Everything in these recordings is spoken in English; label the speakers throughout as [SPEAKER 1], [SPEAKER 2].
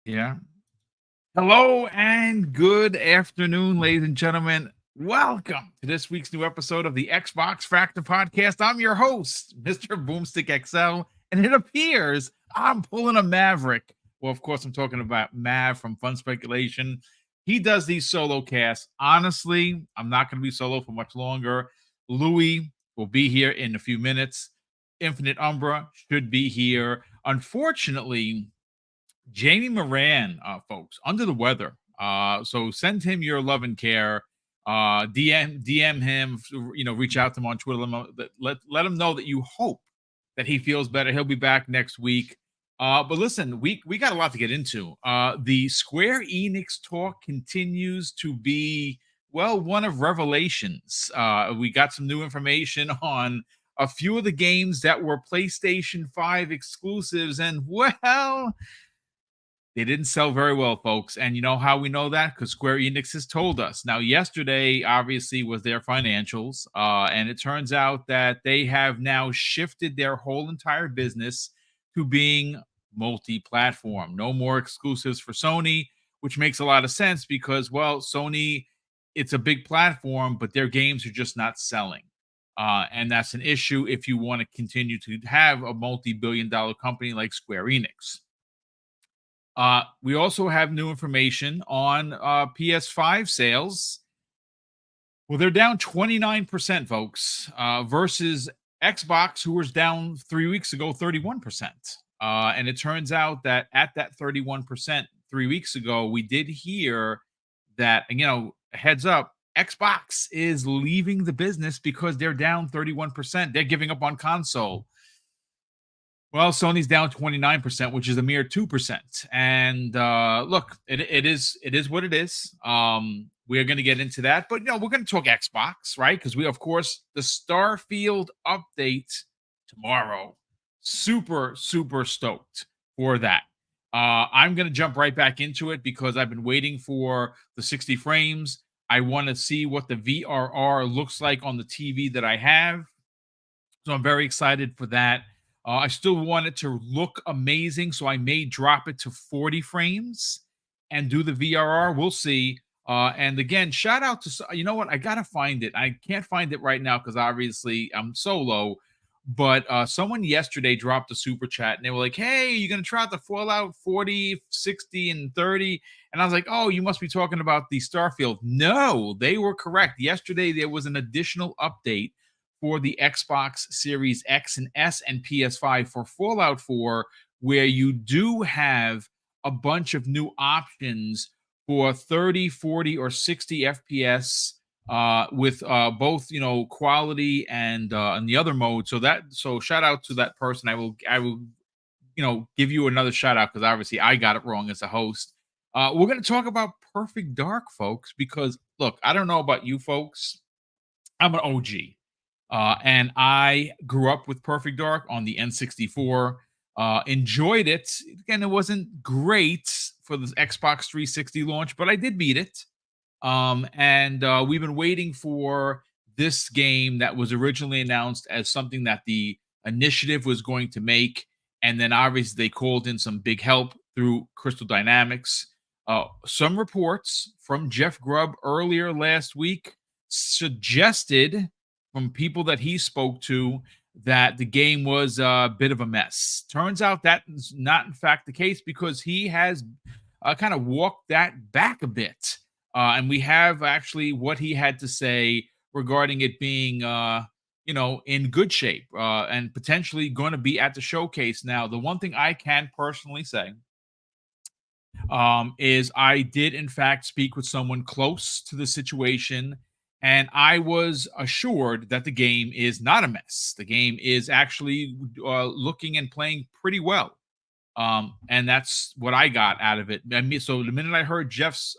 [SPEAKER 1] Yeah. Hello and good afternoon, ladies and gentlemen. Welcome to this week's new episode of the Xbox Factor Podcast. I'm your host, Mr. BoomStick XL, and it appears I'm pulling a Maverick. Well, of course, I'm talking about Mav from Fun Speculation. He does these solo casts. Honestly, I'm not going to be solo for much longer. Louis will be here in a few minutes. Infinite Umbra should be here. Unfortunately, Jamie Moran, folks, under the weather. So send him your love and care. DM him. Reach out to him on Twitter. Let him know that you hope that he feels better. He'll be back next week. But listen, we got a lot to get into. The Square Enix talk continues to be one of revelations. We got some new information on a few of the games that were PlayStation 5 exclusives, and they didn't sell very well, folks. And you know how we know that? Because Square Enix has told us. Now, yesterday, obviously, was their financials. And it turns out that they have now shifted their whole entire business to being multi platform. No more exclusives for Sony, which makes a lot of sense because, Sony, it's a big platform, but their games are just not selling. And that's an issue if you want to continue to have a multi billion-dollar company like Square Enix. We also have new information on PS5 sales. Well, they're down 29%, folks, versus Xbox, who was down 3 weeks ago, 31%. And it turns out that at that 31% 3 weeks ago, we did hear that, heads up, Xbox is leaving the business because they're down 31%. They're giving up on console. Well, Sony's down 29%, which is a mere 2%. And look, it is what it is. We're going to get into that, but we're going to talk Xbox, right? Because we, of course, the Starfield update tomorrow. Super, super stoked for that. I'm going to jump right back into it because I've been waiting for the 60 frames. I want to see what the VRR looks like on the TV that I have. So I'm very excited for that. I still want it to look amazing, so I may drop it to 40 frames and do the VRR. We'll see. And again, shout out to, you know what? I got to find it. I can't find it right now because obviously I'm solo. But someone yesterday dropped a super chat and they were like, hey, you're going to try out the Fallout 40, 60, and 30. And I was like, oh, you must be talking about the Starfield. No, they were correct. Yesterday, there was an additional update for the Xbox Series X and S and PS5 for Fallout 4, where you do have a bunch of new options for 30, 40, or 60 FPS with both quality and the other mode. So shout out to that person. I will give you another shout out because obviously I got it wrong as a host. We're going to talk about Perfect Dark, folks, because look, I don't know about you folks. I'm an OG. And I grew up with Perfect Dark on the N64. Enjoyed it. Again, it wasn't great for the Xbox 360 launch, but I did beat it. And we've been waiting for this game that was originally announced as something that the initiative was going to make. And then obviously they called in some big help through Crystal Dynamics. Some reports from Jeff Grubb earlier last week suggested from people that he spoke to that the game was a bit of a mess. Turns out that is not in fact the case because he has kind of walked that back a bit. And we have actually what he had to say regarding it being, in good shape and potentially going to be at the showcase. Now, the one thing I can personally say is I did, in fact, speak with someone close to the situation, and I was assured that the game is not a mess. The game is actually looking and playing pretty well. And that's what I got out of it. I mean, so the minute I heard Jeff's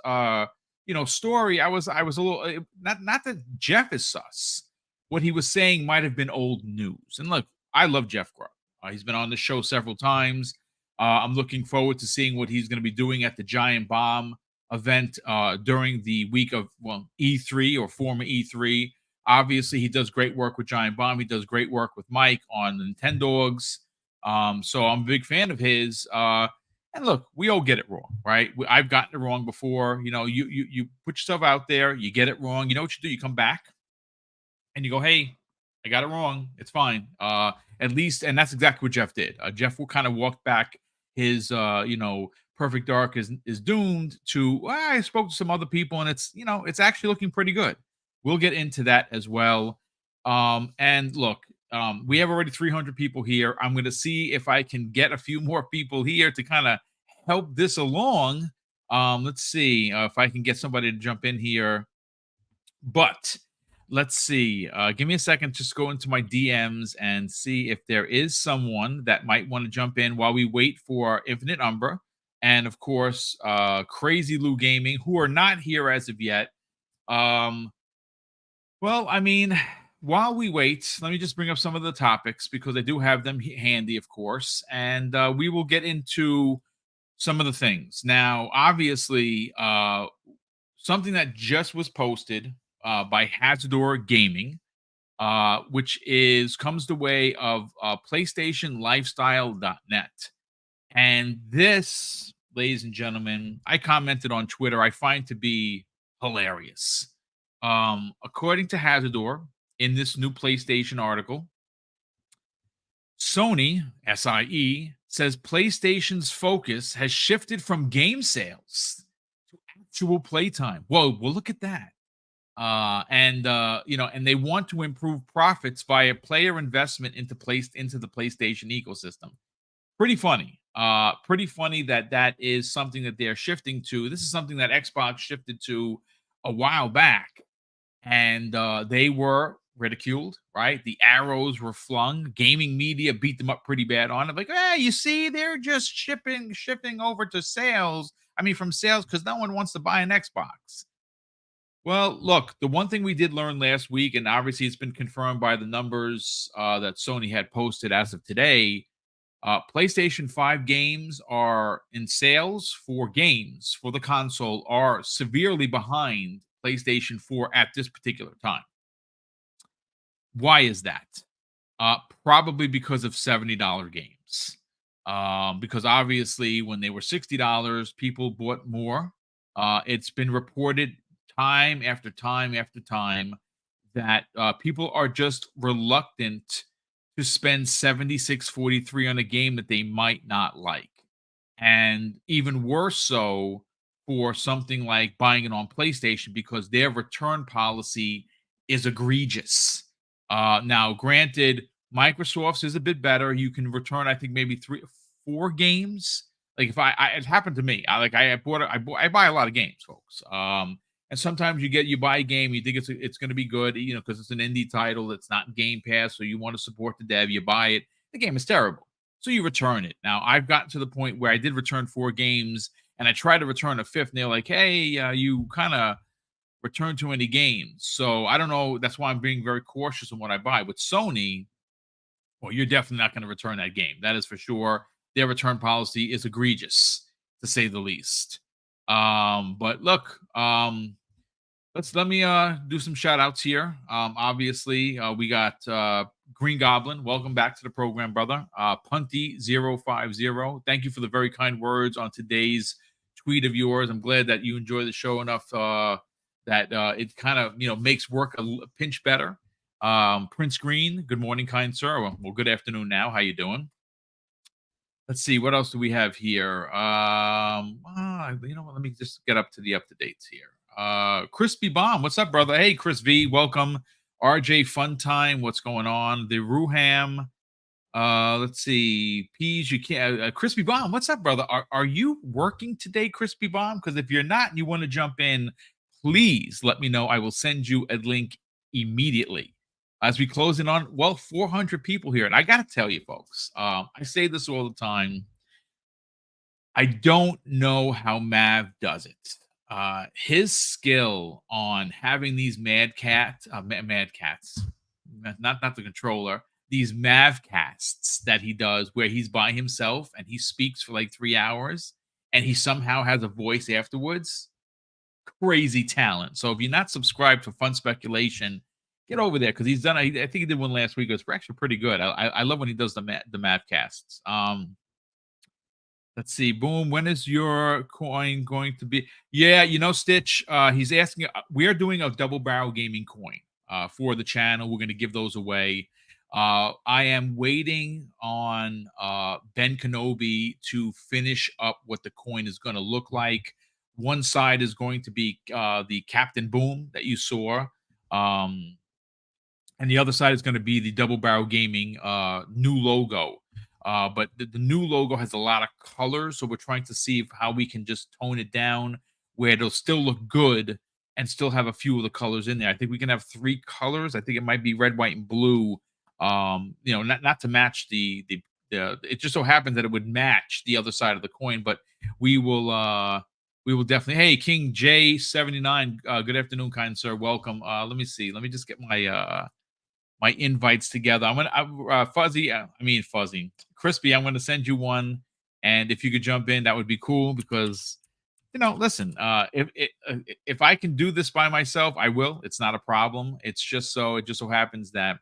[SPEAKER 1] story, I was a little not that Jeff is sus. What he was saying might have been old news. And look, I love Jeff Grubb. He's been on the show several times. I'm looking forward to seeing what he's going to be doing at the Giant Bomb event during the week of E3 or former E3. Obviously, he does great work with Giant Bomb. He does great work with Mike on Nintendogs. So I'm a big fan of his. And And look, we all get it wrong, right? I've gotten it wrong before. You put yourself out there, you get it wrong. You know what you do? You come back and you go, "Hey, I got it wrong. It's fine." At least, and that's exactly what Jeff did. Jeff will kind of walk back his, Perfect Dark is doomed to. Well, I spoke to some other people, and it's actually looking pretty good. We'll get into that as well. And look, we have already 300 people here. I'm going to see if I can get a few more people here to kind of help this along. Let's see if I can get somebody to jump in here, but let's see. Give me a second. Just go into my DMs and see if there is someone that might want to jump in while we wait for Infinite Umbra and, of course, Crazy Lou Gaming, who are not here as of yet. Um, well, I mean, while we wait, let me just bring up some of the topics because I do have them handy, of course, and we will get into some of the things. Now, obviously, something that just was posted by Hazardor Gaming, which comes the way of PlayStation Lifestyle.net. And this, ladies and gentlemen, I commented on Twitter, I find to be hilarious. According to Hazardor, in this new PlayStation article, Sony, SIE, says PlayStation's focus has shifted from game sales to actual playtime. Whoa, well, look at that. And they want to improve profits via player investment into the PlayStation ecosystem. Pretty funny. Pretty funny that is something that they're shifting to. This is something that Xbox shifted to a while back, and they were ridiculed, right? The arrows were flung. Gaming media beat them up pretty bad on it. Like, hey, you see, they're just shifting over to sales. I mean, from sales because no one wants to buy an Xbox. Well, look, the one thing we did learn last week, and obviously it's been confirmed by the numbers that Sony had posted as of today. PlayStation 5 games are in sales for games for the console are severely behind PlayStation 4 at this particular time. Why is that? Probably because of $70 games. Because obviously, when they were $60, people bought more. It's been reported time after time after time that people are just reluctant to spend 76.43 on a game that they might not like. And even worse so for something like buying it on PlayStation because their return policy is egregious. Now, granted, Microsoft's is a bit better. You can return, I think, maybe 4 games. Like if it happened to me. I buy a lot of games, folks. And sometimes you buy a game, you think it's going to be good, because it's an indie title that's not Game Pass, so you want to support the dev. You buy it. The game is terrible, so you return it. Now, I've gotten to the point where I did return 4 games, and I tried to return a fifth, and they're like, "Hey, you kind of return too many games." So I don't know. That's why I'm being very cautious on what I buy. With Sony, well, you're definitely not going to return that game. That is for sure. Their return policy is egregious, to say the least. But look, let me do some shout outs here. Obviously, we got Green Goblin. Welcome back to the program, brother. Punty050. Thank you for the very kind words on today's tweet of yours. I'm glad that you enjoy the show enough that it kind of makes work a pinch better. Prince Green, good morning, kind sir. Well, good afternoon now. How you doing? Let's see, what else do we have here? Let me just get up to dates here. Crispy Bomb, what's up, brother? Hey, Chris V, welcome. RJ Funtime, what's going on? The Ruham, let's see. Peas, you can't. Crispy Bomb, what's up, brother? Are you working today, Crispy Bomb? Because if you're not and you want to jump in, please let me know. I will send you a link immediately. As we close in on 400 people here, and I got to tell you, folks, I say this all the time. I don't know how Mav does it. His skill on having these mad cats, not the controller, these Mav casts that he does where he's by himself and he speaks for like 3 hours and he somehow has a voice afterwards. Crazy talent. So if you're not subscribed to Fun Speculation, get over there because he's done. I think he did one last week. It was actually pretty good. I love when he does the Mav casts. Let's see. Boom. When is your coin going to be? Yeah, Stitch. He's asking. We are doing a double barrel gaming coin for the channel. We're going to give those away. I am waiting on Ben Kenobi to finish up what the coin is going to look like. One side is going to be the Captain Boom that you saw. Um, and the other side is going to be the Double Barrel Gaming new logo. But the new logo has a lot of colors, so we're trying to see how we can just tone it down where it'll still look good and still have a few of the colors in there. I think we can have three colors. I think it might be red, white, and blue. Not to match the. It just so happens that it would match the other side of the coin, but we will. We will definitely. Hey, King J79. Good afternoon, kind sir. Welcome. Let me see. Let me just get my invites together. Fuzzy. I mean Fuzzy, Crispy. I'm gonna send you one, and if you could jump in, that would be cool because listen, if I can do this by myself, I will. It's not a problem. It just so happens that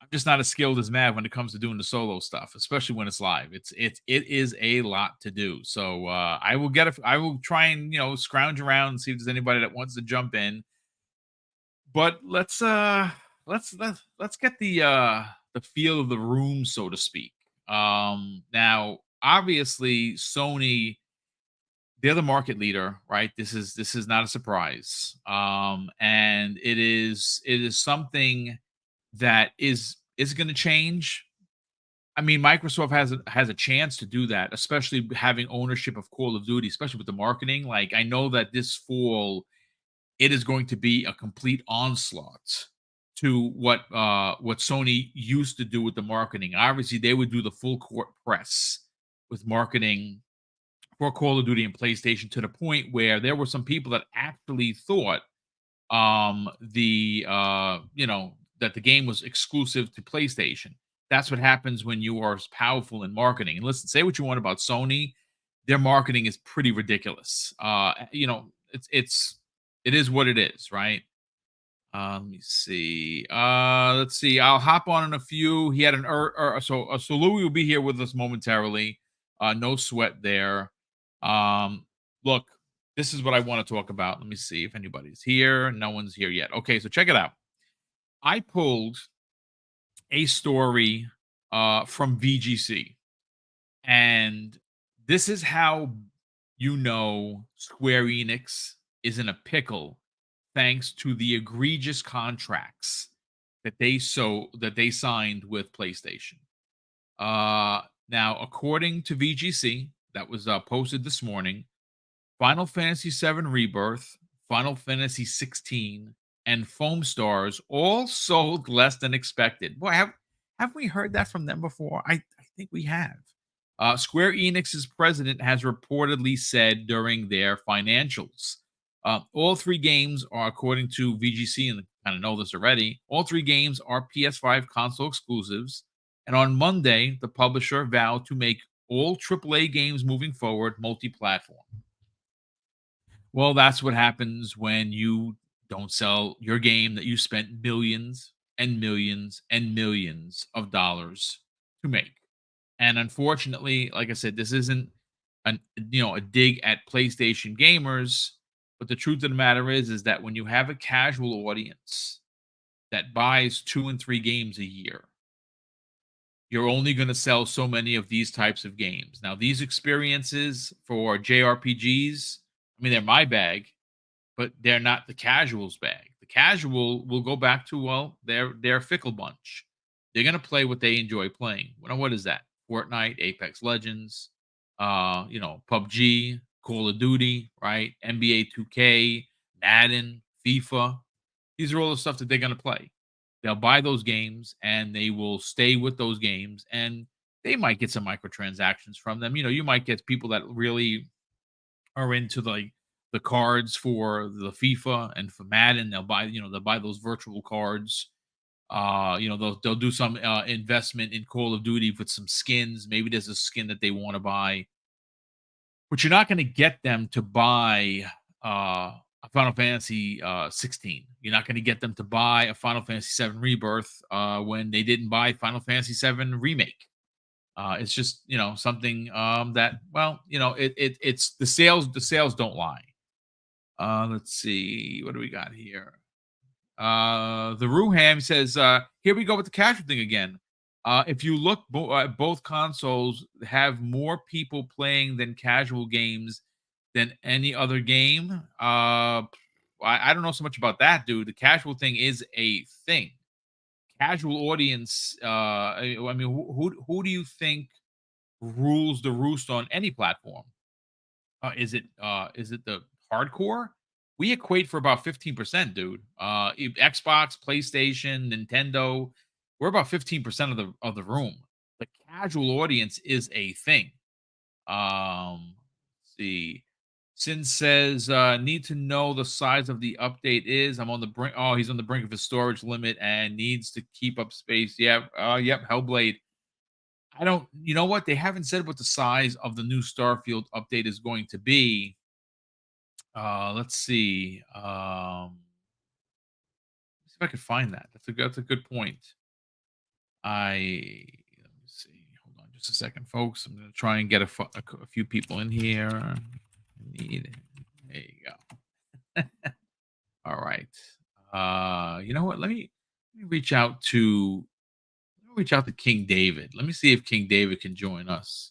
[SPEAKER 1] I'm just not as skilled as Mav when it comes to doing the solo stuff, especially when it's live. It is a lot to do. So I will try and scrounge around and see if there's anybody that wants to jump in. But let's get the feel of the room, so to speak. Now obviously Sony, they're the market leader, right? This is not a surprise. And it is something that is going to change. I mean, Microsoft has a chance to do that, especially having ownership of Call of Duty, especially with the marketing. Like I know that this fall it is going to be a complete onslaught to what Sony used to do with the marketing. Obviously, they would do the full court press with marketing for Call of Duty and PlayStation to the point where there were some people that actually thought that the game was exclusive to PlayStation. That's what happens when you are as powerful in marketing. And listen, say what you want about Sony, their marketing is pretty ridiculous. It is what it is, right? Let me see. Let's see. I'll hop on in a few. He had so Louis will be here with us momentarily. No sweat there. Um, Look, this is what I want to talk about. Let me see if anybody's here. No one's here yet. Okay, so check it out. I pulled a story from VGC, and this is how Square Enix is in a pickle thanks to the egregious contracts that they signed with PlayStation. Now, according to VGC, that was posted this morning, Final Fantasy VII Rebirth, Final Fantasy 16, and Foam Stars all sold less than expected. Boy, have we heard that from them before? I think we have. Square Enix's president has reportedly said during their financials, all three games are, according to VGC, and I kind of know this already, all three games are PS5 console exclusives. And on Monday, the publisher vowed to make all AAA games moving forward multi-platform. Well, that's what happens when you don't sell your game that you spent millions and millions and millions of dollars to make. And unfortunately, like I said, this isn't a dig at PlayStation gamers, but the truth of the matter is that when you have a casual audience that buys 2 and 3 games a year, you're only going to sell so many of these types of games. Now, these experiences for JRPGs, I mean, they're my bag, but they're not the casual's bag. The casual will go back to, well, they're a fickle bunch. They're gonna play what they enjoy playing. What is that? Fortnite, Apex Legends, PUBG, Call of Duty, right? NBA 2K, Madden, FIFA. These are all the stuff that they're gonna play. They'll buy those games and they will stay with those games, and they might get some microtransactions from them. You might get people that really are into the cards for the FIFA and for Madden. They'll buy those virtual cards. They'll do some investment in Call of Duty with some skins. Maybe there's a skin that they want to buy, but you're not going to get them to buy a Final Fantasy 16. You're not going to get them to buy a Final Fantasy 7 Rebirth when they didn't buy Final Fantasy 7 Remake. It's just something that it's the sales don't lie. Let's see, what do we got here? The Ruham says, here we go with the casual thing again. If you look, both consoles have more people playing than casual games than any other game. I don't know so much about that, dude. The casual thing is a thing. Casual audience. I mean, who do you think rules the roost on any platform? Is it the hardcore? We equate for about 15%, dude. Xbox, PlayStation, Nintendo, we're about 15% of the room. The casual audience is a thing. Let's see. Sin says, need to know the size of the update is. I'm on the brink. Oh, he's on the brink of his storage limit and needs to keep up space. Yep. Hellblade. I don't, you know what? They haven't said what the size of the new Starfield update is going to be. Let's see. See if I could find that. That's a good point. Let me see. Hold on just a second, folks. I'm gonna try and get a few people in here. Need There you go. All right. You know what? Let me reach out to King David. Let me see if King David can join us.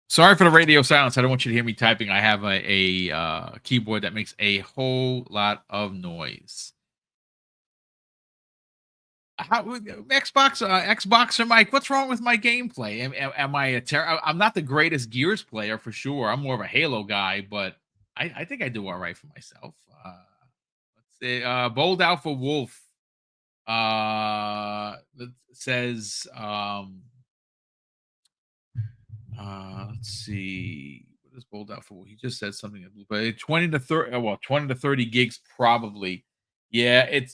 [SPEAKER 1] Sorry for the radio silence. I don't want you to hear me typing. I have a keyboard that makes a whole lot of noise. Xboxer Mike, what's wrong with my gameplay? Am I I'm not the greatest Gears player for sure. I'm more of a Halo guy, but I think I do all right for myself. Let's see. Bold Alpha Wolf says, let's see. What is Bold Alpha Wolf? He just said something, but 20 to 30, well, 20 to 30 gigs probably. Yeah, I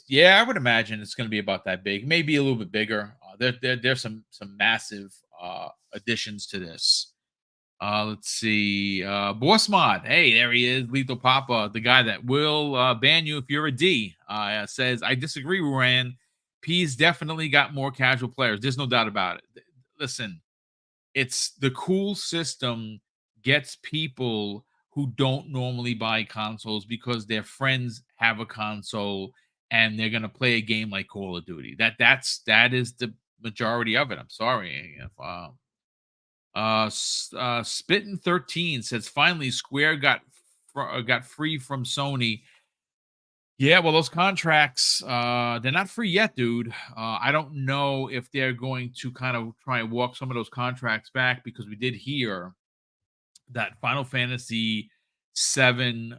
[SPEAKER 1] would imagine it's going to be about that big, maybe a little bit bigger. There's some massive additions to this. Let's see. Boss Mod. Hey, there he is. Lethal Papa, the guy that will ban you if you're a D. Says, I disagree, Ruran. P's definitely got more casual players. There's no doubt about it. Listen, it's the cool system gets people who don't normally buy consoles because their friends have a console and they're going to play a game like Call of Duty. That is the majority of it. I'm sorry. If, Spittin 13 says finally Square got free from Sony. Yeah, well, those contracts, they're not free yet, dude. I don't know if they're going to kind of try and walk some of those contracts back because we did hear that Final Fantasy 7,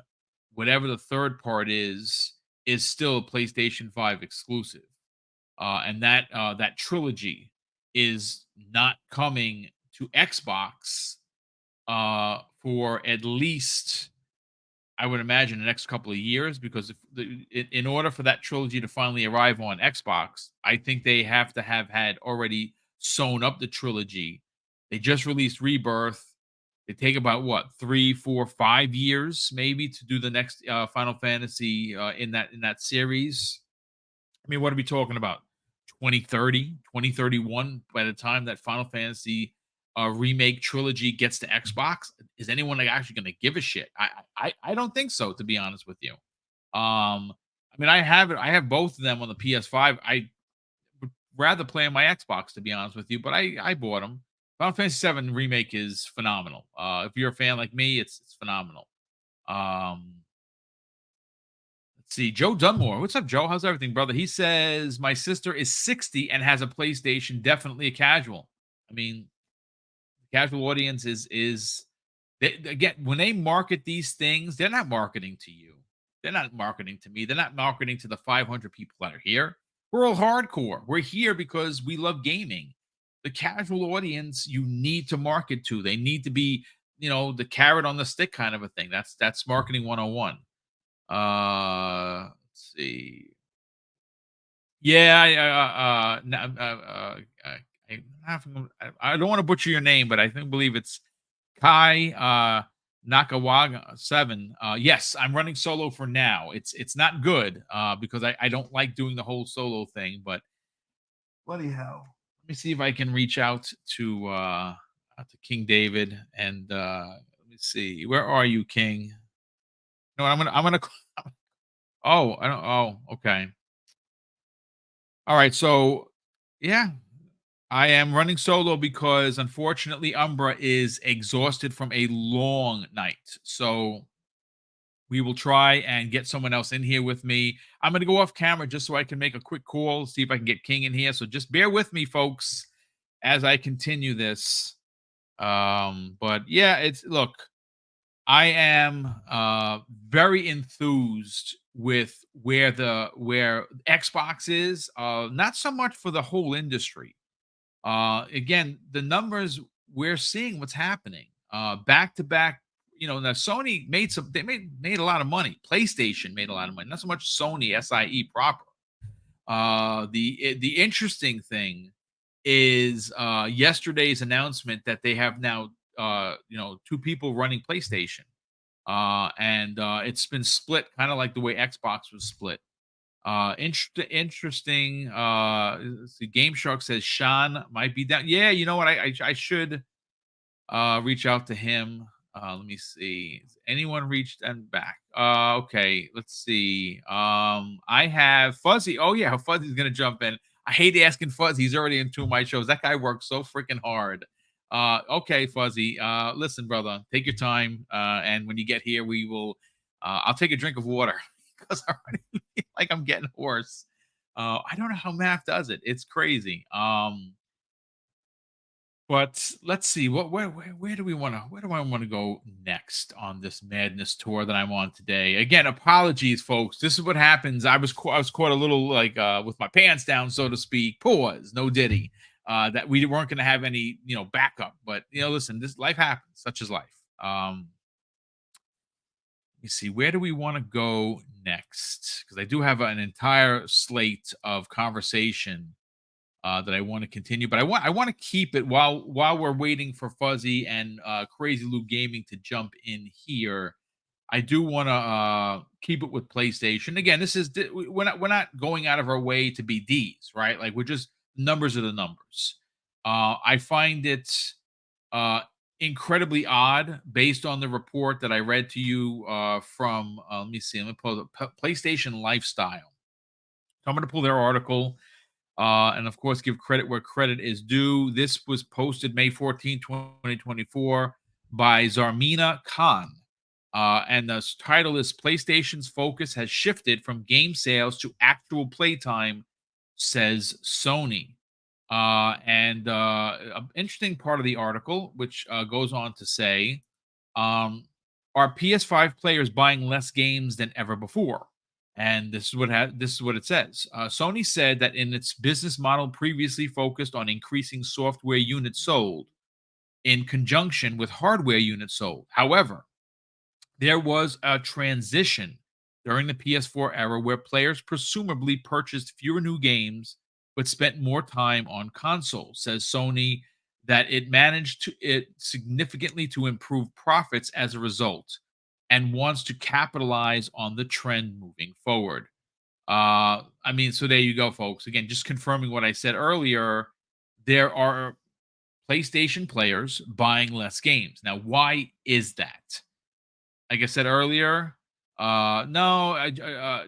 [SPEAKER 1] whatever the third part is still a PlayStation 5 exclusive. And that trilogy is not coming to Xbox for at least, I would imagine, the next couple of years, because in order for that trilogy to finally arrive on Xbox, I think they have to have had already sewn up the trilogy. They just released Rebirth. They take about what, 3, 4, 5 years maybe to do the next Final Fantasy in that series. I mean, what are we talking about? 2030, 2031. By the time that Final Fantasy remake trilogy gets to Xbox? Is anyone like actually going to give a shit? I don't think so, to be honest with you. I mean, I have it. I have both of them on the PS5. I would rather play on my Xbox, to be honest with you, but I bought them. Final Fantasy 7 remake is phenomenal. If you're a fan like me, it's phenomenal. Um, let's see, Joe Dunmore. What's up, Joe? How's everything, brother? He says my sister is 60 and has a PlayStation. Definitely a casual. I mean, casual audience is again, when they market these things, they're not marketing to you. They're not marketing to me. They're not marketing to the 500 people that are here. We're all hardcore. We're here because we love gaming. The casual audience, you need to market to. They need to be, the carrot on the stick kind of a thing. That's marketing 101. Let's see. Yeah, I don't want to butcher your name, but believe it's Kai. Nakawaga 7. Yes, I'm running solo for now. It's not good because I don't like doing the whole solo thing, but bloody hell. Let me see if I can reach out to King David and let me see. Where are you, King? No, I'm gonna oh, I don't okay. All right, so yeah, I am running solo because unfortunately Umbra is exhausted from a long night. So we will try and get someone else in here with me. I'm going to go off camera just so I can make a quick call, see if I can get King in here. So just bear with me, folks, as I continue this. But yeah, it's look, I am very enthused with where Xbox is. Not so much for the whole industry. Again, the numbers we're seeing what's happening. Back to back, now Sony made a lot of money. PlayStation made a lot of money. Not so much Sony SIE proper. The interesting thing is yesterday's announcement that they have now two people running PlayStation. And it's been split kind of like the way Xbox was split. Interesting. Let's see, Game Shark says Sean might be down. Yeah, you know what? I should reach out to him. Let me see. Has anyone reached and back? Okay, let's see. I have Fuzzy. Oh yeah, Fuzzy's gonna jump in. I hate asking Fuzzy. He's already in two of my shows. That guy works so freaking hard. Okay, Fuzzy. Listen, brother, take your time. And when you get here, we will. I'll take a drink of water because I already feel like I'm getting hoarse. I don't know how math does it. It's crazy. But let's see where do we want to where do I want to go next on this madness tour that I'm on today? Again, apologies, folks. This is what happens. I was caught a little like with my pants down, so to speak. Pause, no diddy. That we weren't going to have any backup, but listen, this life happens. Such is life. Let me see. Where do we want to go next? Because I do have an entire slate of conversation that I want to continue, but I want to keep it while we're waiting for Fuzzy and Crazy Lou Gaming to jump in here. I do want to keep it with PlayStation. Again, we're not going out of our way to be D's, right? Like we're just numbers are the numbers. I find it uh, incredibly odd based on the report that I read to you from. Let me see. Let me pull the PlayStation Lifestyle. So I'm going to pull their article and of course, give credit where credit is due. This was posted May 14th, 2024 by Zarmina Khan. And the title is PlayStation's focus has shifted from game sales to actual playtime, says Sony. And an interesting part of the article, which goes on to say, are PS5 players buying less games than ever before? And this is what it says. Sony said that in its business model previously focused on increasing software units sold in conjunction with hardware units sold. However, there was a transition during the PS4 era where players presumably purchased fewer new games but spent more time on consoles. Says Sony that it managed to it significantly to improve profits as a result and wants to capitalize on the trend moving forward. I mean, so there you go, folks. Again, just confirming what I said earlier. There are PlayStation players buying less games. Now, why is that? Like I said earlier, no,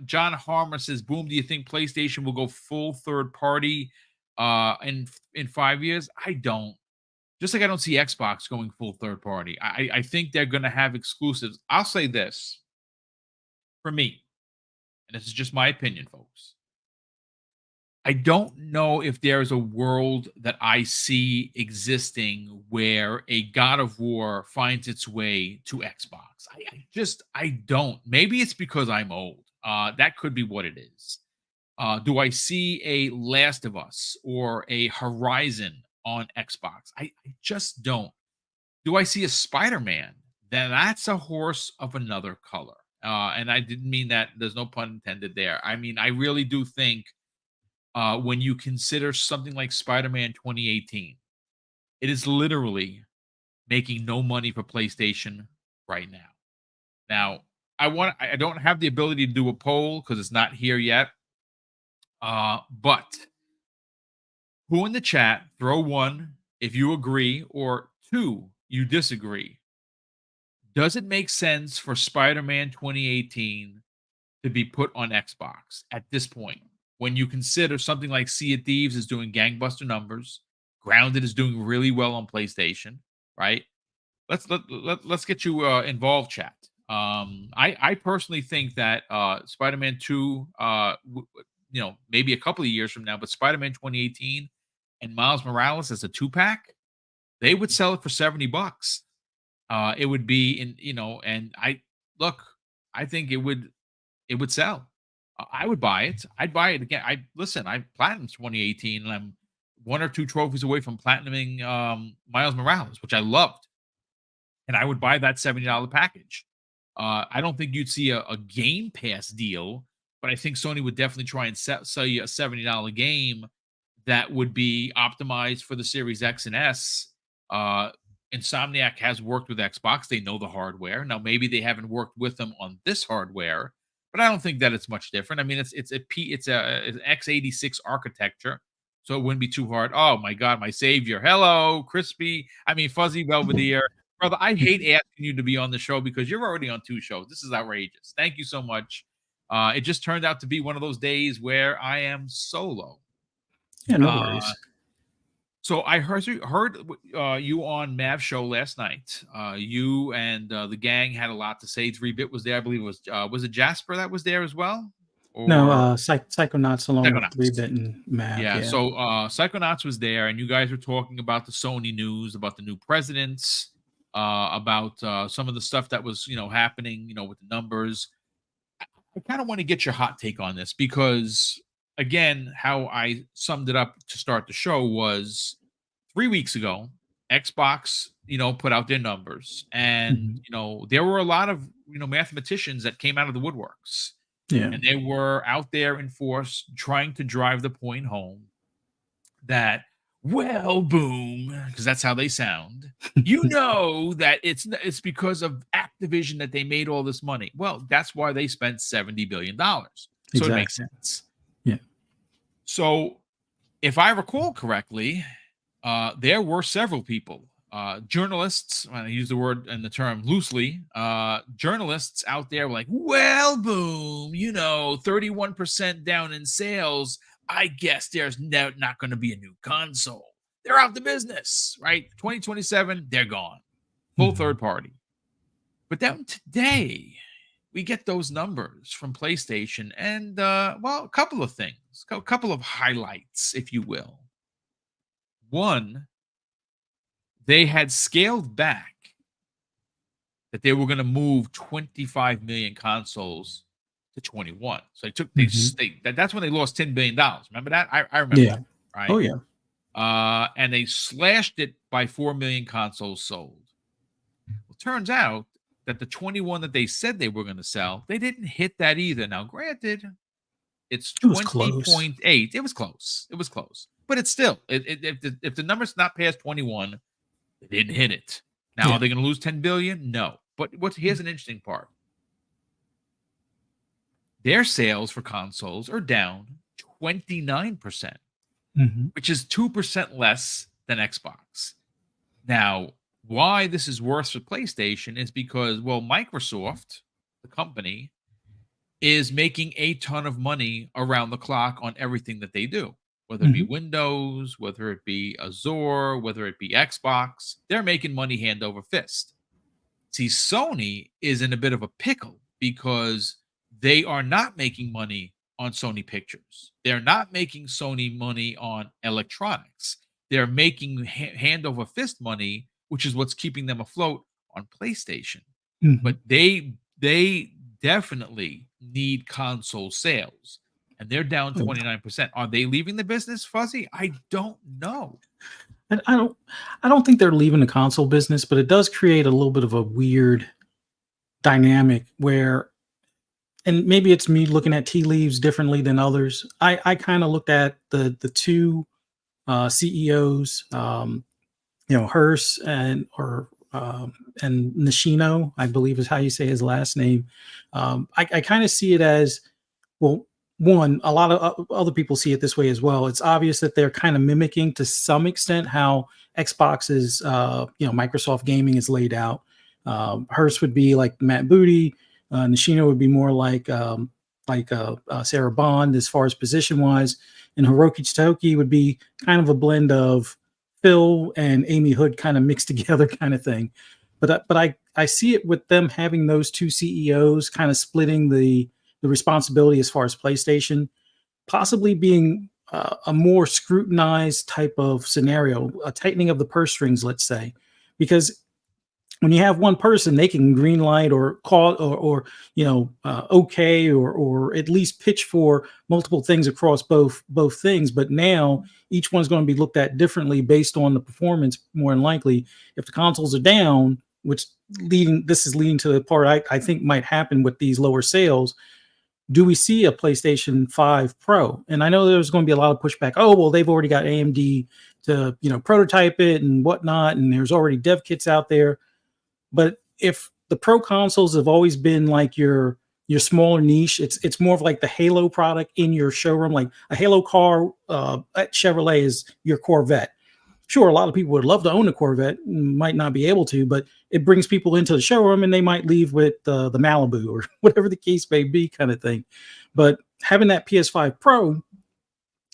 [SPEAKER 1] John Harmer says, "Boom, do you think PlayStation will go full third party in 5 years?" I don't. Just like I don't see Xbox going full third party. I think they're going to have exclusives. I'll say this for me, and this is just my opinion, folks. I don't know if there's a world that I see existing where a God of War finds its way to Xbox. I don't. Maybe it's because I'm old. That could be what it is. Do I see a Last of Us or a Horizon on Xbox? I just don't. Do I see a Spider-Man? Then that's a horse of another color. And I didn't mean that. There's no pun intended there. I mean, I really do think when you consider something like Spider-Man 2018, it is literally making no money for PlayStation right now. Now, I don't have the ability to do a poll because it's not here yet. But who in the chat, throw one if you agree, or two, you disagree. Does it make sense for Spider-Man 2018 to be put on Xbox at this point? When you consider something like Sea of Thieves is doing gangbuster numbers, Grounded is doing really well on PlayStation, right? Let's get you involved, chat. I personally think that Spider-Man 2, maybe a couple of years from now, but Spider-Man 2018 and Miles Morales as a two-pack, they would sell it for $70. It would be and I think it would sell. I would buy it. I'd buy it again. I platinum 2018, and I'm one or two trophies away from platinuming Miles Morales, which I loved, and I would buy that $70 package. I don't think you'd see a Game Pass deal, but I think Sony would definitely try and sell you a $70 game that would be optimized for the Series X and S. Insomniac has worked with Xbox. They know the hardware. Now, maybe they haven't worked with them on this hardware, but I don't think that it's much different. I mean, it's an x86 architecture, so it wouldn't be too hard. Oh my God, my savior. Hello, crispy. I mean, fuzzy Belvedere. Brother, I hate asking you to be on the show because you're already on two shows. This is outrageous. Thank you so much. It just turned out to be one of those days where I am solo.
[SPEAKER 2] Yeah, no worries.
[SPEAKER 1] So I heard you on Mav's show last night. You and the gang had a lot to say. 3-Bit was there. I believe it was it Jasper that was there as well?
[SPEAKER 2] No, Psychonauts along with
[SPEAKER 1] Psychonauts.
[SPEAKER 2] 3-Bit and Mav.
[SPEAKER 1] Yeah,
[SPEAKER 2] Yeah.
[SPEAKER 1] so Psychonauts was there, and you guys were talking about the Sony news, about the new presidents, about some of the stuff that was happening, with the numbers. I kind of want to get your hot take on this because, again, how I summed it up to start the show was 3 weeks ago, Xbox, put out their numbers, and there were a lot of mathematicians that came out of the woodworks, and they were out there in force trying to drive the point home that, well, boom, because that's how they sound. That it's because of Activision that they made all this money. Well, that's why they spent $70 billion. So
[SPEAKER 2] Exactly.
[SPEAKER 1] it makes sense.
[SPEAKER 2] Yeah.
[SPEAKER 1] So if I recall correctly, there were several people, journalists, I use the word and the term loosely, journalists out there were like, well, boom, 31% down in sales. I guess there's not going to be a new console. They're out the business, right? 2027, they're gone. Full third party. But then today, we get those numbers from PlayStation and, a couple of things, a couple of highlights, if you will. One, they had scaled back that they were going to move 25 million consoles to 21. So that's when they lost $10 billion. Remember that? I remember that, right?
[SPEAKER 2] Oh, yeah.
[SPEAKER 1] And they slashed it by 4 million consoles sold. Well, turns out that the 21 that they said they were going to sell, they didn't hit that either. Now, granted, it's 20.8. It was close. It was close. But it's still, if the number's not past 21, they didn't hit it. Now, are they going to lose 10 billion? No. But here's an interesting part. Their sales for consoles are down 29%, which is 2% less than Xbox. Now, why this is worse for PlayStation is because, Microsoft, the company, is making a ton of money around the clock on everything that they do, whether it be Windows, whether it be Azure, whether it be Xbox. They're making money hand over fist. See, Sony is in a bit of a pickle because they are not making money on Sony Pictures. They're not making Sony money on electronics. They're making hand over fist money, which is what's keeping them afloat on PlayStation. But they definitely need console sales, and they're down 29%. Are they leaving the business, Fuzzy? I don't know.
[SPEAKER 2] I don't think they're leaving the console business, but it does create a little bit of a weird dynamic where, and maybe it's me looking at tea leaves differently than others. I kind of looked at the two CEOs, Hearst and and Nishino, I believe is how you say his last name. I kind of see it as, well, one, a lot of other people see it this way as well. It's obvious that they're kind of mimicking to some extent how Xbox's, Microsoft gaming is laid out. Hearst would be like Matt Booty. Nishino would be more like Sarah Bond as far as position wise, and Hiroki Toki would be kind of a blend of Phil and Amy Hood kind of mixed together kind of thing. But I see it with them having those two CEOs kind of splitting the responsibility as far as PlayStation, possibly being a more scrutinized type of scenario, a tightening of the purse strings, let's say, because when you have one person, they can green light or call okay, or at least pitch for multiple things across both things. But now each one's going to be looked at differently based on the performance. More than likely, if the consoles are down, which this is leading to the part I think might happen with these lower sales. Do we see a PlayStation 5 Pro? And I know there's going to be a lot of pushback. Oh, well, they've already got AMD to prototype it and whatnot, and there's already dev kits out there. But if the Pro consoles have always been like your smaller niche, it's more of like the Halo product in your showroom, like a Halo car at Chevrolet is your Corvette. Sure, a lot of people would love to own a Corvette, might not be able to, but it brings people into the showroom and they might leave with the Malibu or whatever the case may be, kind of thing. But having that PS5 Pro,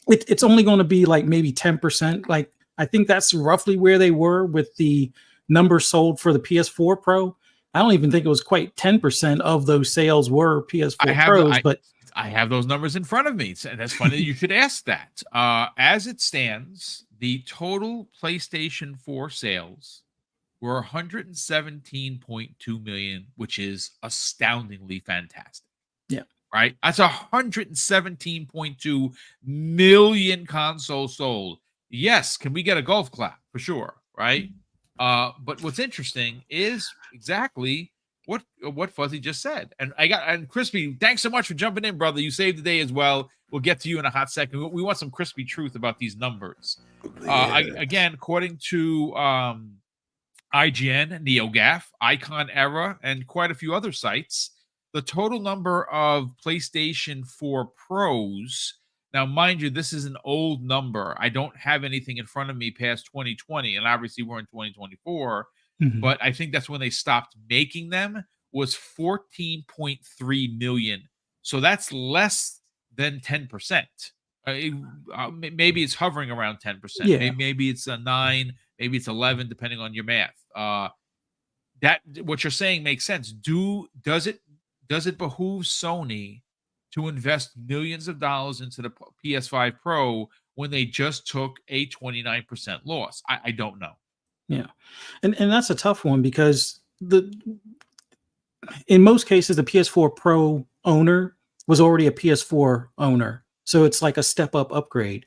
[SPEAKER 2] it's only going to be like maybe 10%. Like, I think that's roughly where they were with the numbers sold for the PS4 Pro. I don't even think it was quite 10% of those sales were PS4 Pros, but
[SPEAKER 1] I have those numbers in front of me. And that's funny that you should ask that. As it stands, the total PlayStation 4 sales were 117.2 million, which is astoundingly fantastic.
[SPEAKER 2] Yeah.
[SPEAKER 1] Right? That's 117.2 million consoles sold. Yes, can we get a golf clap? For sure, right? But what's interesting is exactly what Fuzzy just said. And Crispy, thanks so much for jumping in, brother. You saved the day as well. We'll get to you in a hot second. We want some crispy truth about these numbers. Again, according to IGN, NeoGAF, Icon Era, and quite a few other sites, the total number of PlayStation 4 Pros. Now, mind you, this is an old number. I don't have anything in front of me past 2020, and obviously we're in 2024.
[SPEAKER 2] Mm-hmm.
[SPEAKER 1] But I think that's when they stopped making them, was 14.3 million. So that's less than 10%. Maybe it's hovering around 10%.
[SPEAKER 2] Yeah.
[SPEAKER 1] Maybe it's a 9, maybe it's 11, depending on your math. That what you're saying makes sense. Does it behoove Sony to invest millions of dollars into the PS5 Pro when they just took a 29% loss? I don't know.
[SPEAKER 2] Yeah. And that's a tough one because in most cases, the PS4 Pro owner was already a PS4 owner. So it's like a step up upgrade.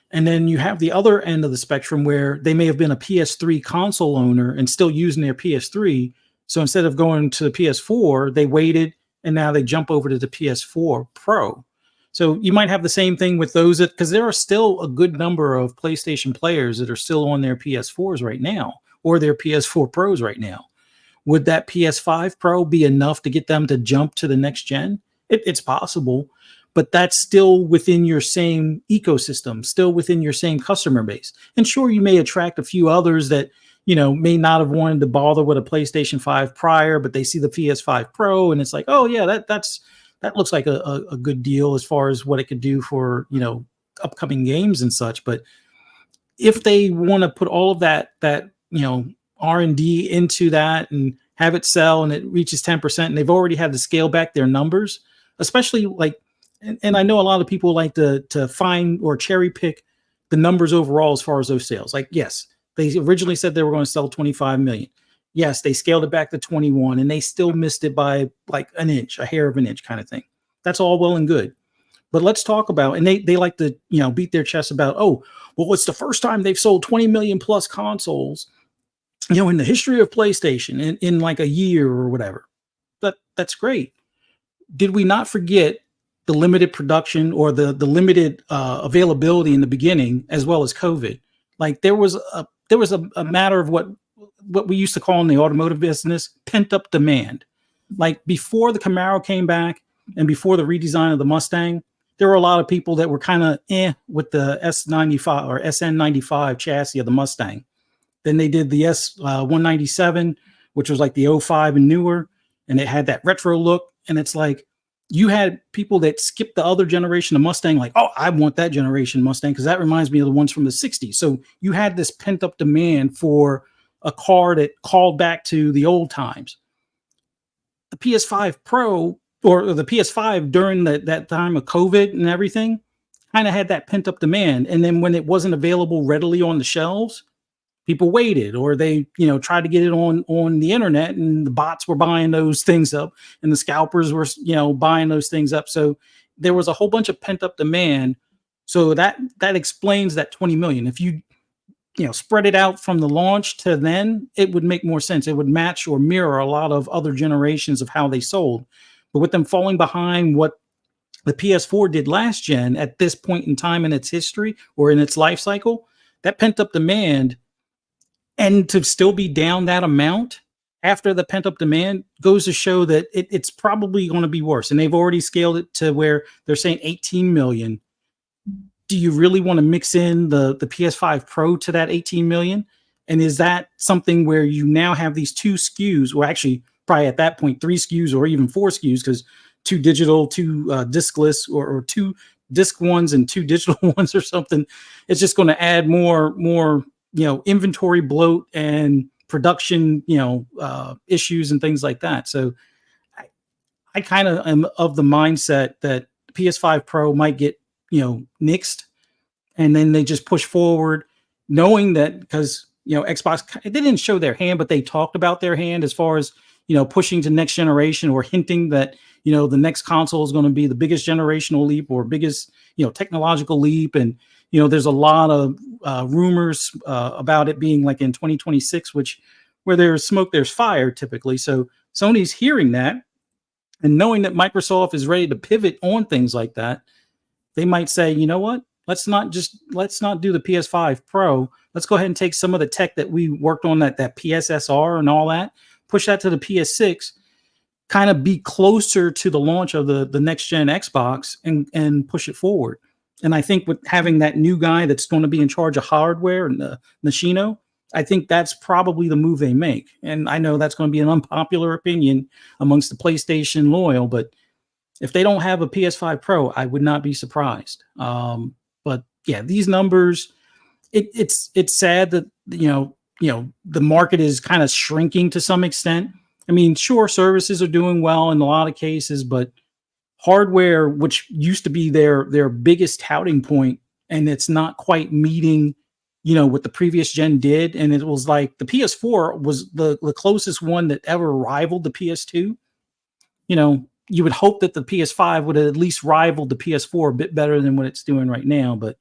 [SPEAKER 2] And then you have the other end of the spectrum where they may have been a PS3 console owner and still using their PS3. So instead of going to the PS4, they waited and now they jump over to the PS4 Pro. So you might have the same thing with those, because there are still a good number of PlayStation players that are still on their PS4s right now or their PS4 Pros right now. Would that PS5 Pro be enough to get them to jump to the next gen? It's possible, but that's still within your same ecosystem, still within your same customer base. And sure, you may attract a few others that, may not have wanted to bother with a PlayStation 5 prior, but they see the PS5 Pro and it's like, oh yeah, that looks like a good deal as far as what it could do for, upcoming games and such. But if they want to put all of that R&D into that and have it sell and it reaches 10% and they've already had to scale back their numbers, especially and I know a lot of people like to find or cherry pick the numbers overall as far as those sales. Like, yes, they originally said they were going to sell 25 million. Yes, they scaled it back to 21 and they still missed it by like an inch, a hair of an inch kind of thing. That's all well and good. But let's talk about, and they like to, beat their chest about, oh, well, it's the first time they've sold 20 million plus consoles, in the history of PlayStation in like a year or whatever. That's great. Did we not forget the limited production or the limited availability in the beginning, as well as COVID? Like there was a matter of what we used to call in the automotive business pent up demand. Like before the Camaro came back and before the redesign of the Mustang, there were a lot of people that were kind of with the S95 or SN95 chassis of the Mustang. Then they did the S197, which was like the '05 and newer, and it had that retro look. And it's like you had people that skipped the other generation of Mustang, like, oh, I want that generation Mustang because that reminds me of the ones from the '60s. So you had this pent up demand for a car that called back to the old times. The PS5 Pro or the PS5 during that time of COVID and everything kind of had that pent up demand. And then when it wasn't available readily on the shelves, people waited, or they tried to get it on the internet, and the bots were buying those things up, and the scalpers were buying those things up. So there was a whole bunch of pent up demand. So that explains that 20 million. If you spread it out from the launch to then, it would make more sense. It would match or mirror a lot of other generations of how they sold. But with them falling behind what the PS4 did last gen at this point in time in its history or in its life cycle, that pent up demand, and to still be down that amount after the pent up demand goes to show that it's probably going to be worse. And they've already scaled it to where they're saying 18 million. Do you really want to mix in the PS5 Pro to that 18 million? And is that something where you now have these two SKUs, or actually probably at that point, 3 SKUs or even 4 SKUs, because 2 digital, 2 discless, or 2 disc ones and 2 digital ones or something? It's just going to add more inventory bloat and production, issues and things like that. So I kind of am of the mindset that PS5 Pro might get, nixed, and then they just push forward, knowing that because, Xbox, they didn't show their hand, but they talked about their hand as far as, pushing to next generation, or hinting that, the next console is going to be the biggest generational leap or biggest, technological leap. And, there's a lot of rumors about it being like in 2026, which where there's smoke, there's fire typically. So Sony's hearing that and knowing that Microsoft is ready to pivot on things like that, they might say, you know what? Let's not do the PS5 Pro. Let's go ahead and take some of the tech that we worked on, that PSSR and all that, push that to the PS6, kind of be closer to the launch of the next gen Xbox, and push it forward. And I think with having that new guy that's going to be in charge of hardware, and Nishino, I think that's probably the move they make. And I know that's going to be an unpopular opinion amongst the PlayStation loyal, but if they don't have a PS5 Pro, I would not be surprised. But yeah, these numbers, it's sad that the market is kind of shrinking to some extent. I mean, sure, services are doing well in a lot of cases, but hardware, which used to be their biggest touting point, and it's not quite meeting, what the previous gen did. And it was like the PS4 was the closest one that ever rivaled the PS2. You would hope that the PS5 would at least rival the PS4 a bit better than what it's doing right now, but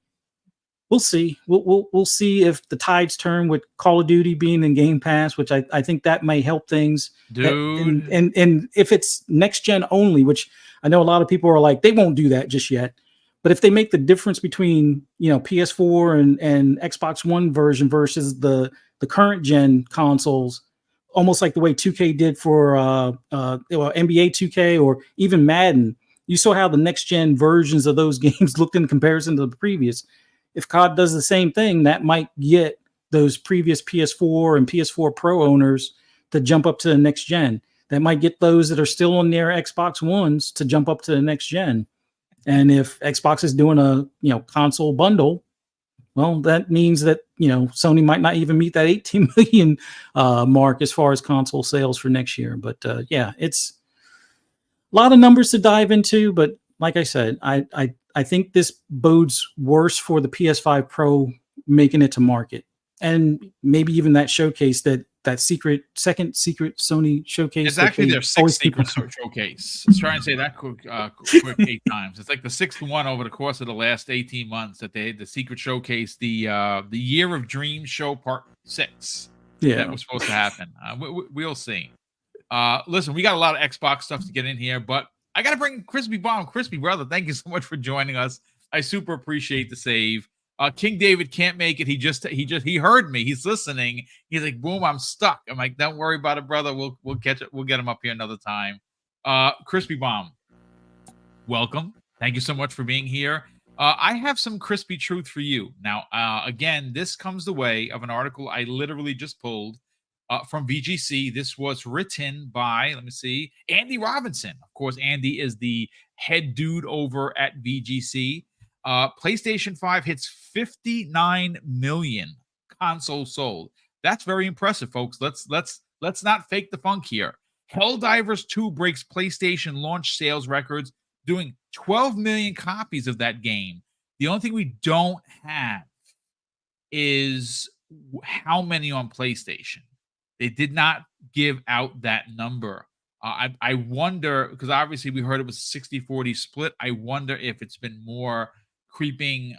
[SPEAKER 2] we'll see. We'll see if the tides turn with Call of Duty being in Game Pass, which I think that may help things.
[SPEAKER 1] Dude.
[SPEAKER 2] And if it's next gen only, which I know a lot of people are like, they won't do that just yet. But if they make the difference between, PS4 and Xbox One version versus the current gen consoles, almost like the way 2K did for NBA 2K or even Madden, you saw how the next gen versions of those games looked in comparison to the previous. If COD does the same thing, that might get those previous PS4 and PS4 Pro owners to jump up to the next gen. That might get those that are still on their Xbox Ones to jump up to the next gen. And if Xbox is doing a console bundle, well, that means that Sony might not even meet that 18 million mark as far as console sales for next year. But yeah, it's a lot of numbers to dive into. But like I said, I think this bodes worse for the PS5 Pro making it to market, and maybe even that showcase, that second secret Sony showcase.
[SPEAKER 1] It's actually their 6th secret showcase. I was trying to say that quick 8 times. It's like the 6th one over the course of the last 18 months that they had the secret showcase, the Year of Dreams show part 6. Yeah, that was supposed to happen. We'll see. Listen, we got a lot of Xbox stuff to get in here, but I got to bring Crispy Bomb. Crispy brother, thank you so much for joining us. I super appreciate the save. King David can't make it. He heard me. He's listening. He's like, Boom, I'm stuck. I'm like, don't worry about it, brother. We'll catch it. We'll get him up here another time. Crispy Bomb, welcome. Thank you so much for being here. I have some crispy truth for you. Now, again, this comes the way of an article I literally just pulled from VGC. This was written by, let me see, Andy Robinson. Of course, Andy is the head dude over at VGC. PlayStation 5 hits 59 million consoles sold. That's very impressive, folks. Let's not fake the funk here. Helldivers 2 breaks PlayStation launch sales records, doing 12 million copies of that game. The only thing we don't have is how many on PlayStation. They did not give out that number. I wonder, because obviously we heard it was a 60-40 split. I wonder if it's been more creeping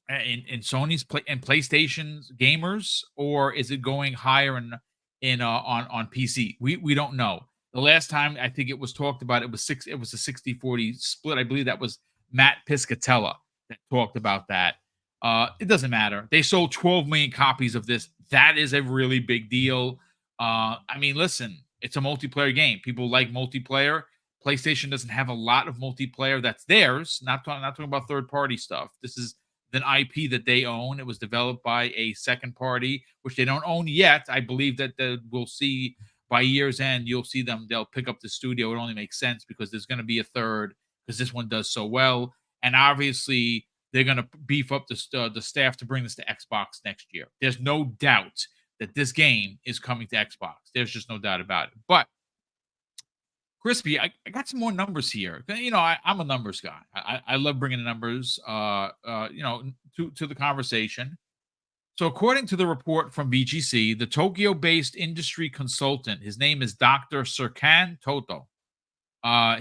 [SPEAKER 1] in Sony's and PlayStation's gamers, or is it going higher on PC? We don't know. The last time I think it was talked about, it was a 60-40 split. I believe that was Matt Piscatella that talked about that. It doesn't matter. They sold 12 million copies of this. That is a really big deal. I mean, listen, it's a multiplayer game. People like multiplayer. PlayStation doesn't have a lot of multiplayer that's theirs. Not talking about third-party stuff. This is an IP that they own. It was developed by a second party, which they don't own yet. I believe that we'll see by year's end. You'll see them. They'll pick up the studio. It only makes sense because there's going to be a third, because this one does so well. And obviously, they're going to beef up the staff to bring this to Xbox next year. There's no doubt that this game is coming to Xbox. There's just no doubt about it. But Crispy, I got some more numbers here. You know, I'm a numbers guy. I love bringing the numbers, to the conversation. So according to the report from VGC, the Tokyo-based industry consultant, his name is Dr. Serkan Toto.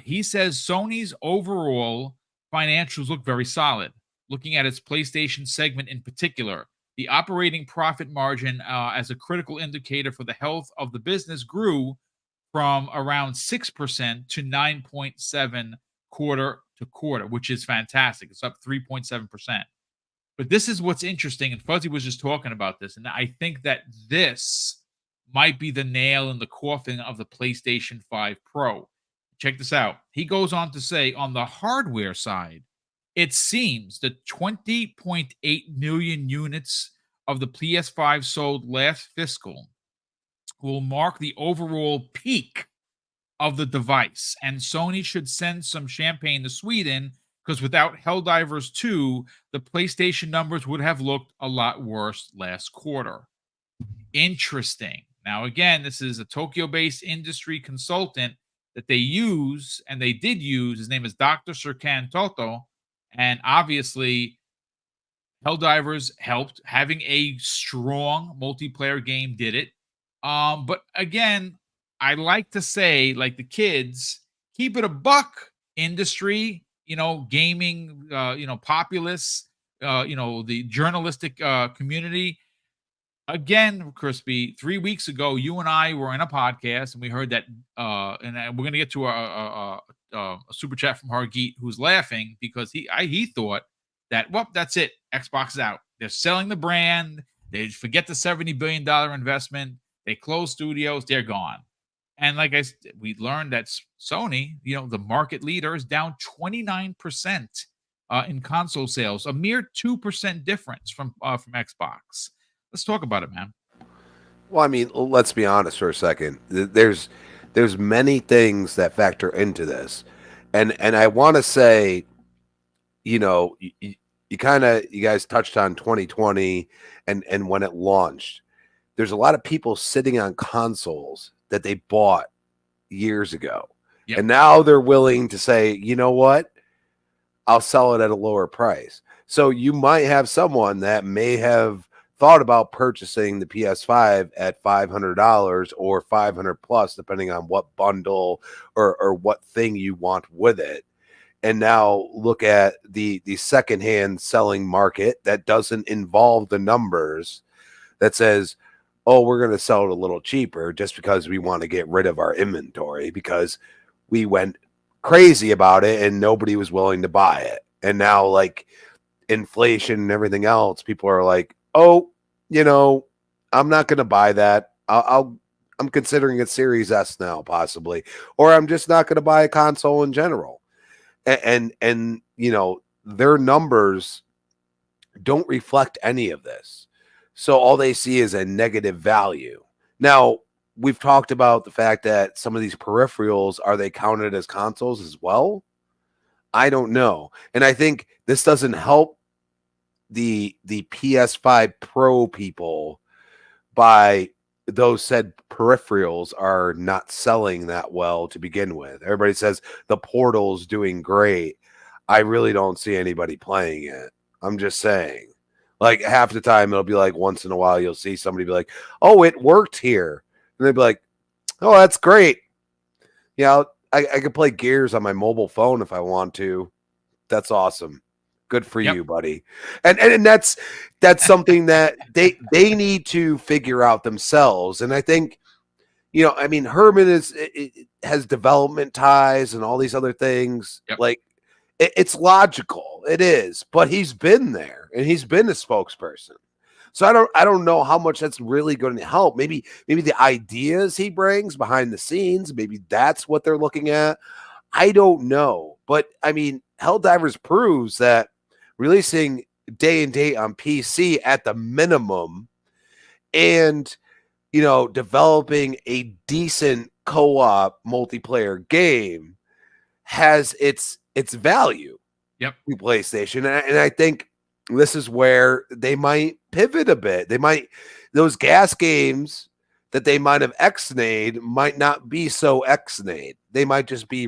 [SPEAKER 1] He says Sony's overall financials look very solid. Looking at its PlayStation segment in particular, the operating profit margin as a critical indicator for the health of the business grew from around 6% to 9.7% quarter to quarter, which is fantastic. It's up 3.7%. But this is what's interesting, and Fuzzy was just talking about this, and I think that this might be the nail in the coffin of the PlayStation 5 Pro. Check this out. He goes on to say, on the hardware side, it seems that 20.8 million units of the PS5 sold last fiscal will mark the overall peak of the device. And Sony should send some champagne to Sweden, because without Helldivers 2, the PlayStation numbers would have looked a lot worse last quarter. Interesting. Now, again, this is a Tokyo-based industry consultant that they use, and they did use. His name is Dr. Serkan Toto. And obviously, Helldivers helped. Having a strong multiplayer game did it. But again, I like to say, like the kids, keep it a buck, industry, gaming, populace, the journalistic community. Again, Crispy, 3 weeks ago, you and I were in a podcast, and we heard that, and we're going to get to a super chat from Hargeet, who's laughing because he thought that, well, that's it. Xbox is out. They're selling the brand. They forget the $70 billion investment. They close studios. They're gone. And like we learned that Sony, the market leader, is down 29% in console sales, a mere 2% difference from Xbox. Let's talk about it, man.
[SPEAKER 3] Well, I mean, let's be honest for a second. There's many things that factor into this, and I want to say, you guys touched on 2020 and when it launched. There's a lot of people sitting on consoles that they bought years ago. Yep. And now they're willing to say, you know what? I'll sell it at a lower price. So you might have someone that may have thought about purchasing the PS5 at $500 or $500 plus, depending on what bundle or what thing you want with it. And now look at the secondhand selling market that doesn't involve the numbers, that says, oh, we're going to sell it a little cheaper just because we want to get rid of our inventory because we went crazy about it and nobody was willing to buy it. And now, like, inflation and everything else, people are like, oh, I'm not going to buy that. I'm considering a Series S now, possibly, or I'm just not going to buy a console in general. And their numbers don't reflect any of this. So all they see is a negative value. Now, we've talked about the fact that some of these peripherals, are they counted as consoles as well? I don't know. And I think this doesn't help the PS5 Pro people by those said peripherals are not selling that well to begin with. Everybody says the Portal's doing great. I really don't see anybody playing it. I'm just saying. Like half the time it'll be like once in a while you'll see somebody be like, "Oh, it worked here." And they'd be like, "Oh, that's great. Yeah, I can play Gears on my mobile phone if I want to. That's awesome. Good for you, buddy." And that's something that they need to figure out themselves. And I think, Herman has development ties and all these other things.
[SPEAKER 1] Yep.
[SPEAKER 3] Like it's logical. It is, but he's been there and he's been a spokesperson. So I don't know how much that's really going to help. Maybe the ideas he brings behind the scenes, maybe that's what they're looking at. I don't know. But I mean, Helldivers proves that releasing day and date on PC at the minimum and developing a decent co-op multiplayer game has its value.
[SPEAKER 1] Yep.
[SPEAKER 3] To PlayStation. And I think this is where they might pivot a bit. Those gas games that they might have X-nayed might not be so X-nayed. They might just be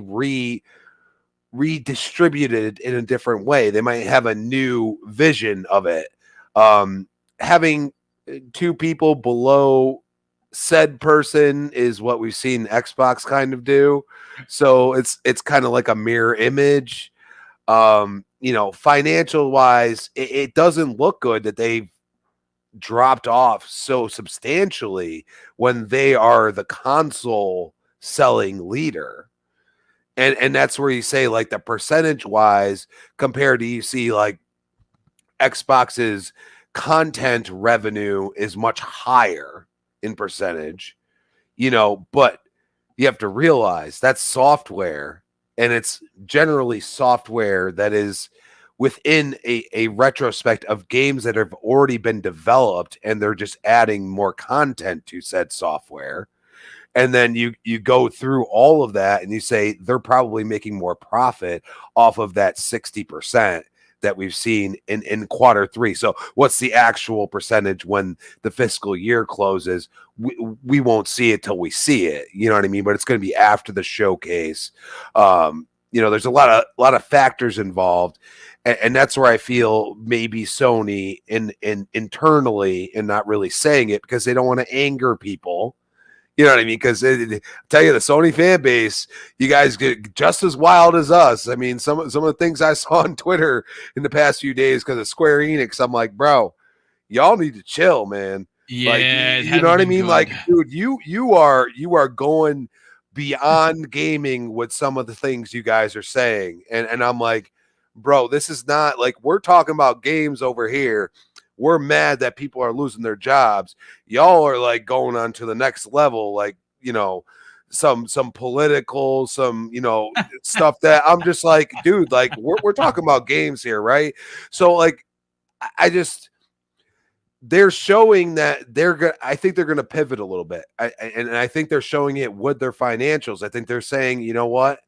[SPEAKER 3] redistributed in a different way. They might have a new vision of it. Having two people below said person is what we've seen Xbox kind of do. So it's kind of like a mirror image. Financial wise, it doesn't look good that they've dropped off so substantially when they are the console selling leader. And that's where you say, like, the percentage wise compared to, you see, like, Xbox's content revenue is much higher in percentage, but you have to realize that's software, and it's generally software that is within a retrospect of games that have already been developed, and they're just adding more content to said software. And then you go through all of that and you say they're probably making more profit off of that 60% that we've seen in Q3. So what's the actual percentage when the fiscal year closes? We won't see it till we see it. You know what I mean? But it's going to be after the showcase. There's a lot of factors involved. And that's where I feel maybe Sony internally and not really saying it because they don't want to anger people. You know what I mean? Because I tell you, the Sony fan base, you guys get just as wild as us. I mean, some of the things I saw on Twitter in the past few days because of Square Enix, I'm like, bro, y'all need to chill, man.
[SPEAKER 1] Yeah,
[SPEAKER 3] like, you know what I mean?
[SPEAKER 1] Good.
[SPEAKER 3] Like, dude, you are going beyond gaming with some of the things you guys are saying, and I'm like, bro, this is not like we're talking about games over here. We're mad that people are losing their jobs. Y'all are like going on to the next level, like, some political, some, stuff that I'm just like, dude, like we're talking about games here, right? So like, they're showing that I think they're gonna pivot a little bit. And I think they're showing it with their financials. I think they're saying, you know what?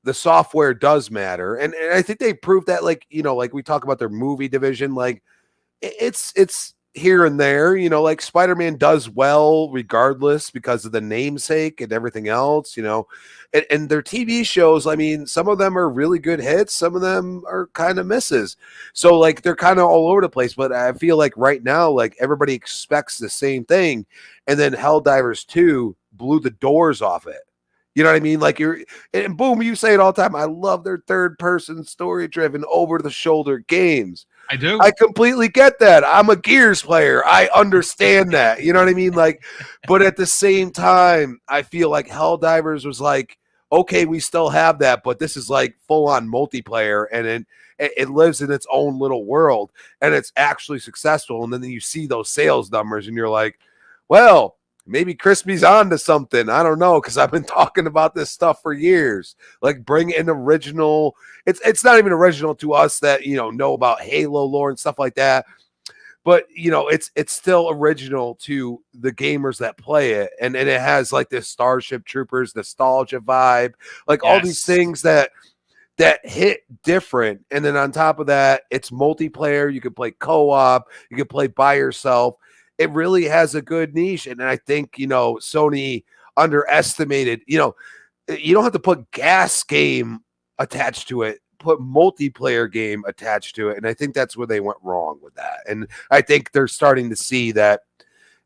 [SPEAKER 3] The software does matter. And I think they proved that, like, like we talk about their movie division, like it's here and there, like Spider-Man does well regardless because of the namesake and everything else, and their TV shows, I mean, some of them are really good hits. Some of them are kind of misses. So like, they're kind of all over the place, but I feel like right now, like everybody expects the same thing. And then Helldivers 2 blew the doors off it. You know what I mean? Like and boom, you say it all the time. I love their third person story driven over the shoulder games.
[SPEAKER 1] I do.
[SPEAKER 3] I completely get that. I'm a Gears player. I understand that. You know what I mean? Like, but at the same time, I feel like Helldivers was like, okay, we still have that, but this is like full on multiplayer. And it lives in its own little world, and it's actually successful. And then you see those sales numbers, and you're like, well, maybe Crispy's on to something. I don't know, because I've been talking about this stuff for years. Like, bring an original. It's not even original to us that know about Halo lore and stuff like that. But it's still original to the gamers that play it, and it has like this Starship Troopers nostalgia vibe, like all these things that hit different. And then on top of that, it's multiplayer. You can play co-op, you can play by yourself. It really has a good niche, and I think Sony underestimated. You don't have to put gas game attached to it. Put multiplayer game attached to it, and I think that's where they went wrong with that. And I think they're starting to see that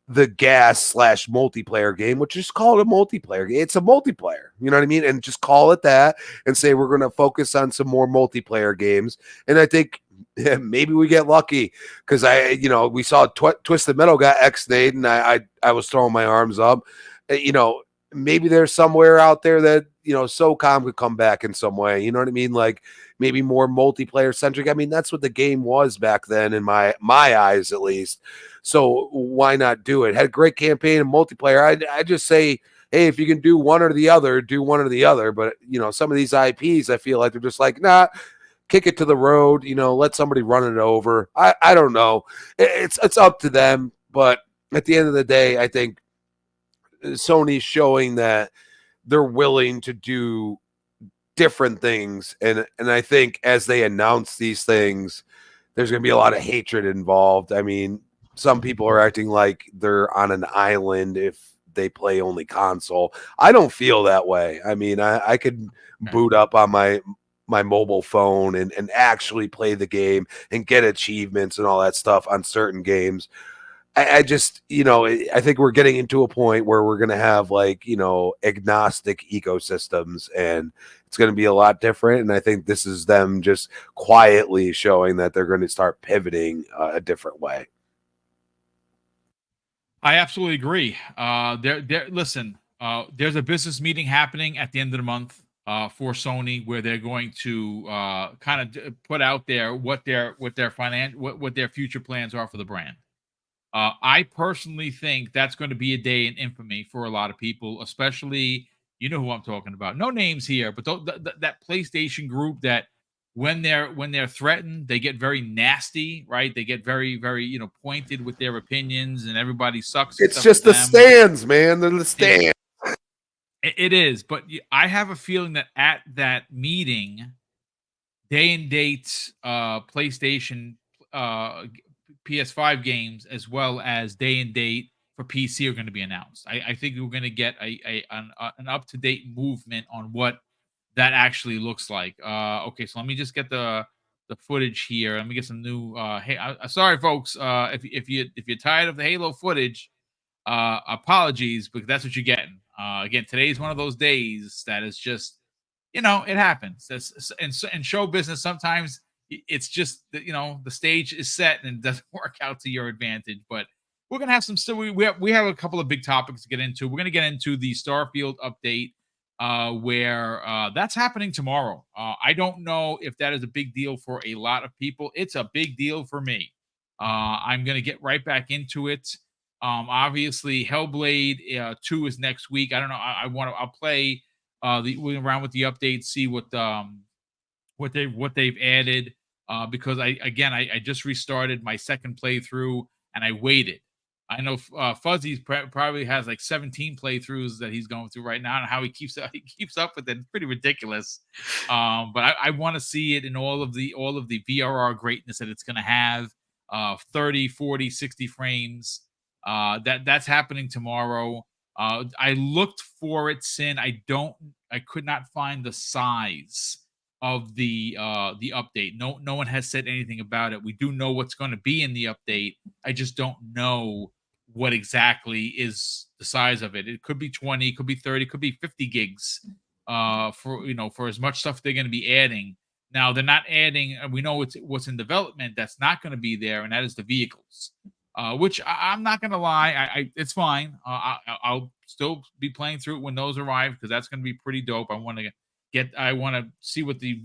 [SPEAKER 3] the gas / multiplayer game, which is called a multiplayer game. It's a multiplayer, you know what I mean? And just call it that and say we're going to focus on some more multiplayer games. And I think maybe we get lucky, because we saw Twisted Metal got X-nayed, and I was throwing my arms up. Maybe there's somewhere out there that SOCOM could come back in some way. You know what I mean? Like maybe more multiplayer centric. I mean, that's what the game was back then, in my eyes at least. So why not do it? Had a great campaign and multiplayer. I just say, hey, if you can do one or the other, do one or the other. But some of these IPs, I feel like they're just like, nah, kick it to the road. Let somebody run it over. I don't know. It's up to them. But at the end of the day, I think Sony's showing that they're willing to do different things. And I think as they announce these things, there's going to be a lot of hatred involved. I mean, some people are acting like they're on an island if they play only console. I don't feel that way. I mean, I could boot up on my mobile phone and actually play the game and get achievements and all that stuff on certain games. I just, I think we're getting into a point where we're going to have agnostic ecosystems, and it's going to be a lot different. And I think this is them just quietly showing that they're going to start pivoting a different way.
[SPEAKER 1] I absolutely agree. Listen, there's a business meeting happening at the end of the month for Sony, where they're going to kind of put out there what their future plans are for the brand. I personally think that's going to be a day in infamy for a lot of people, especially, who I'm talking about. No names here, but that PlayStation group that when they're threatened, they get very nasty, right? They get very, very, pointed with their opinions, and everybody sucks.
[SPEAKER 3] It's just the stands, man. They're the stands.
[SPEAKER 1] It is, but I have a feeling that at that meeting, day and date PlayStation PS5 games, as well as day and date for PC, are going to be announced. I think we're going to get an up-to-date movement on what that actually looks like. Okay, so let me just get the footage here. Let me get some new. Hey, sorry, folks. If you're tired of the Halo footage, apologies, because that's what you're getting. Again, today's one of those days that is just, it happens. In show business, sometimes it's just that the stage is set and it doesn't work out to your advantage. But we're gonna have some. So we have a couple of big topics to get into. We're gonna get into the Starfield update, where that's happening tomorrow. I don't know if that is a big deal for a lot of people. It's a big deal for me. I'm gonna get right back into it. Obviously, Hellblade 2 is next week. I don't know. I'll play around with the updates, see what they've added, because I just restarted my second playthrough and I waited. I know Fuzzy probably has like 17 playthroughs that he's going through right now, and how he keeps up with it. It's pretty ridiculous. But I want to see it in all of the VRR greatness that it's going to have, 30, 40, 60 frames. That's happening tomorrow. I looked for it, Sin. I could not find the size of the update. No one has said anything about it. We do know what's going to be in the update. I just don't know what exactly is the size of it. It could be 20, could be 30, could be 50 gigs for as much stuff they're going to be adding. Now, they're not adding, we know what's in development that's not going to be there, and that is the vehicles. Which I'm not going to lie, it's fine. I'll still be playing through it when those arrive, because that's going to be pretty dope. I want to see what the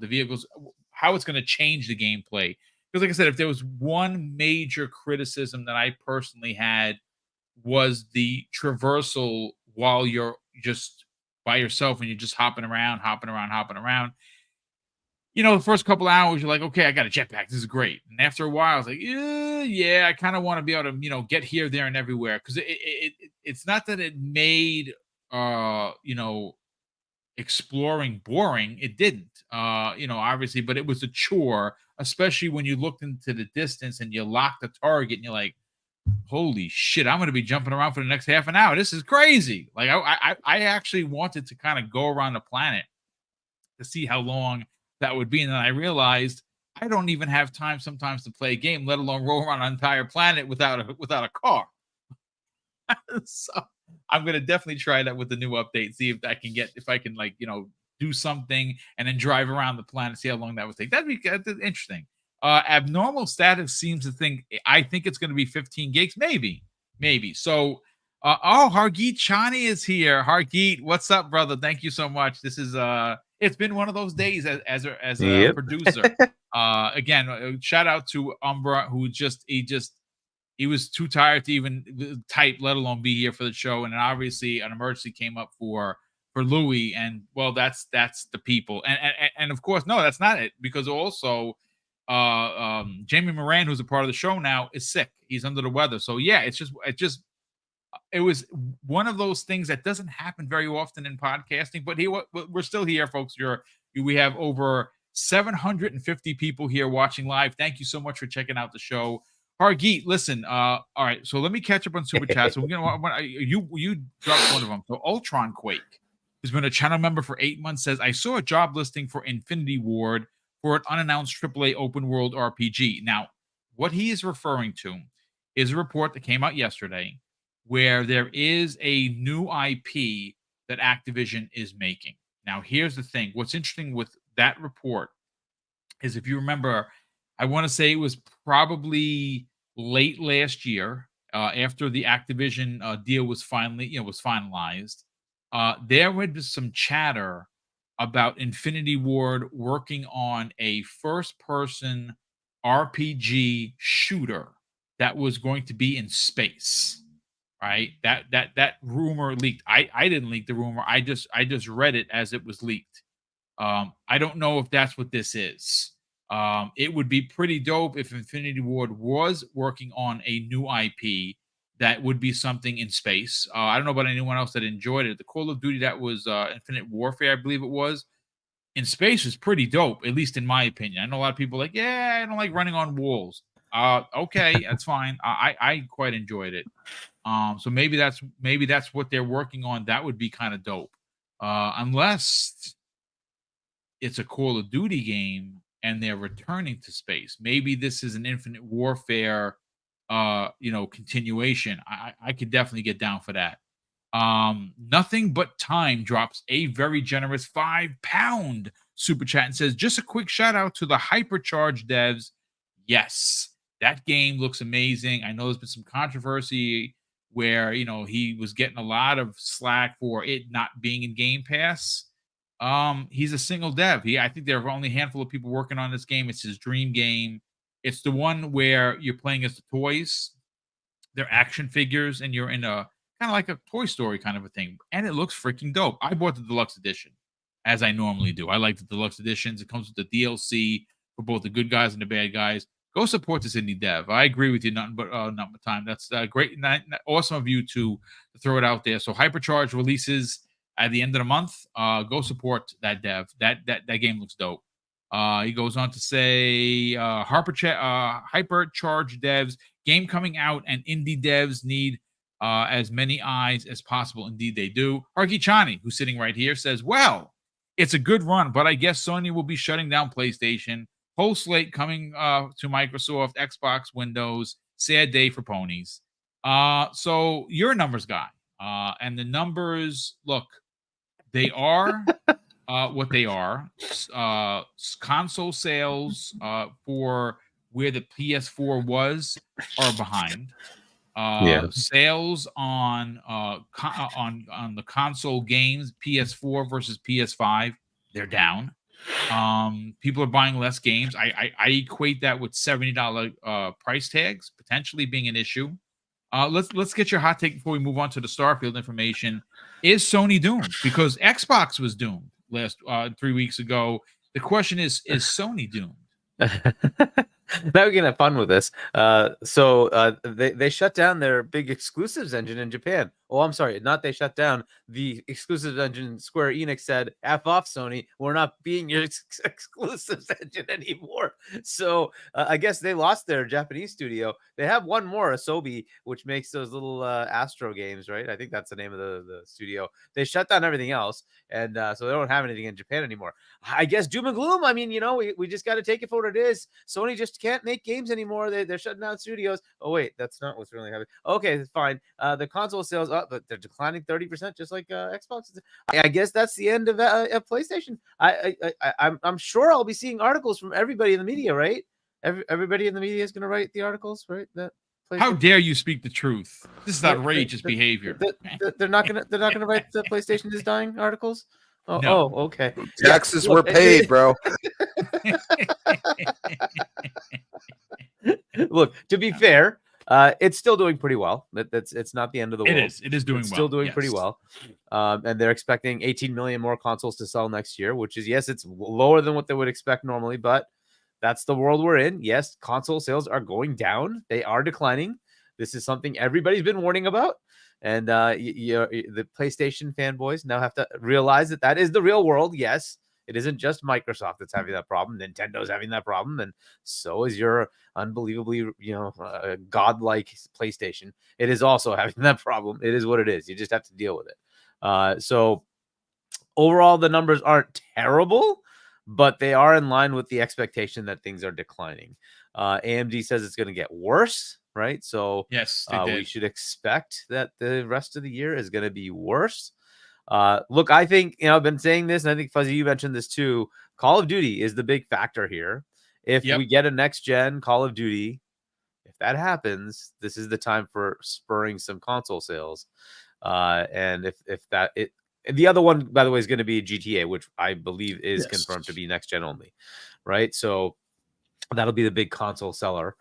[SPEAKER 1] vehicles, how it's going to change the gameplay. Because like I said, if there was one major criticism that I personally had was the traversal while you're just by yourself and you're just hopping around. The first couple hours, you're like, okay, I got a jetpack. This is great. And after a while, I was like, yeah, I kind of want to be able to, get here, there, and everywhere. Because it's not that it made, exploring boring. It didn't, obviously, but it was a chore, especially when you looked into the distance and you locked the target and you're like, holy shit, I'm going to be jumping around for the next half an hour. This is crazy. Like I actually wanted to kind of go around the planet to see how long that would be. And then I realized I don't even have time sometimes to play a game, let alone roll around an entire planet without a car. So I'm gonna definitely try that with the new update. See if I can do something and then drive around the planet, see how long that would take. That'd be interesting. Abnormal status seems to think I think it's going to be 15 gigs, maybe. So, Hargeet Chani is here. Hargeet, what's up, brother? Thank you so much. This is it's been one of those days as a producer. Again, shout out to Umbra, who he was too tired to even type, let alone be here for the show. And then obviously an emergency came up for Louis, and well, that's the people. And of course, no, that's not it, because also Jamie Moran, who's a part of the show now, is sick. He's under the weather. So yeah, it was one of those things that doesn't happen very often in podcasting, but we're still here, folks. We have over 750 people here watching live. Thank you so much for checking out the show. Hargeet, listen, all right, so let me catch up on Super Chat. So you dropped one of them. So Ultron Quake, who's been a channel member for 8 months, says, I saw a job listing for Infinity Ward for an unannounced AAA open world RPG. Now, what he is referring to is a report that came out yesterday where there is a new IP that Activision is making. Now, here's the thing. What's interesting with that report is, if you remember, I want to say it was probably late last year, after the Activision deal was finalized. There had been some chatter about Infinity Ward working on a first-person RPG shooter that was going to be in space. Right? That rumor leaked. I didn't leak the rumor. I just read it as it was leaked. I don't know if that's what this is. It would be pretty dope if Infinity Ward was working on a new IP that would be something in space. I don't know about anyone else that enjoyed it. The Call of Duty that was Infinite Warfare, I believe it was, in space was pretty dope, at least in my opinion. I know a lot of people like, yeah, I don't like running on walls. Okay, that's fine. I quite enjoyed it. So maybe that's what they're working on. That would be kind of dope. Unless it's a Call of Duty game and they're returning to space. Maybe this is an Infinite Warfare continuation. I could definitely get down for that. Nothing But Time drops a very generous £5 super chat and says, just a quick shout out to the Hypercharge devs. Yes, that game looks amazing. I know there's been some controversy where he was getting a lot of slack for it not being in Game Pass. He's a single dev. I think there are only a handful of people working on this game. It's his dream game. It's the one where you're playing as the toys. They're action figures, and you're in a kind of like a Toy Story kind of a thing. And it looks freaking dope. I bought the deluxe edition, as I normally do. I like the deluxe editions. It comes with the DLC for both the good guys and the bad guys. Go support this indie dev. I agree with you. Nothing but time. That's great. Awesome of you to throw it out there. So Hypercharge releases at the end of the month. Go support that dev. That game looks dope. He goes on to say, Hypercharge devs, game coming out, and indie devs need as many eyes as possible. Indeed, they do. Hargi Chani, who's sitting right here, says, well, it's a good run, but I guess Sony will be shutting down PlayStation. Whole slate coming to Microsoft, Xbox, Windows. Sad day for ponies. So you're a numbers guy. And the numbers, look, they are what they are. Console sales for where the PS4 was are behind. Sales on the console games, PS4 versus PS5, they're down. People are buying less games. I equate that with $70 price tags potentially being an issue. Let's get your hot take before we move on to the Starfield information. Is Sony doomed? Because Xbox was doomed last 3 weeks ago. The question is Sony doomed?
[SPEAKER 4] Now we can have fun with this. They shut down their big exclusives engine in Japan. Oh, I'm sorry, not they shut down the exclusives engine. Square Enix said, "F off, Sony. We're not being your exclusives engine anymore." So I guess they lost their Japanese studio. They have one more, Asobi, which makes those little Astro games, right? I think that's the name of the studio. They shut down everything else, and so they don't have anything in Japan anymore. I guess doom and gloom. I mean, we just got to take it for what it is. Sony just can't make games anymore. They're shutting down studios. Oh wait, that's not what's really happening. Okay, fine. The console sales up, but they're declining 30%, just like Xbox. I guess that's the end of PlayStation. I'm sure I'll be seeing articles from everybody in the media, right? Everybody in the media is going to write the articles, right? That
[SPEAKER 1] How dare you speak the truth? This is outrageous behavior.
[SPEAKER 4] They're not gonna write the PlayStation is dying articles. Oh,
[SPEAKER 1] No.
[SPEAKER 4] Okay.
[SPEAKER 3] Taxes were paid, bro.
[SPEAKER 4] Look, to be fair, it's still doing pretty well. It's not the end of the world.
[SPEAKER 1] It is doing
[SPEAKER 4] it's
[SPEAKER 1] well.
[SPEAKER 4] Still doing
[SPEAKER 1] yes.
[SPEAKER 4] pretty well. And they're expecting 18 million more consoles to sell next year, which is, yes, it's lower than what they would expect normally, but that's the world we're in. Yes, console sales are going down. They are declining. This is something everybody's been warning about. And the PlayStation fanboys now have to realize that is the real world. Yes, it isn't just Microsoft that's having that problem. Nintendo's having that problem, and so is your unbelievably, godlike PlayStation. It is also having that problem. It is what it is. You just have to deal with it. So overall, the numbers aren't terrible, but they are in line with the expectation that things are declining. AMD says it's going to get worse. Right. So
[SPEAKER 1] yes,
[SPEAKER 4] we should expect that the rest of the year is going to be worse. Look, I think, I've been saying this, and I think Fuzzy, you mentioned this too. Call of Duty is the big factor here. If we get a next gen Call of Duty, if that happens, this is the time for spurring some console sales. And the other one, by the way, is going to be GTA, which I believe is confirmed to be next gen only. Right. So that'll be the big console seller.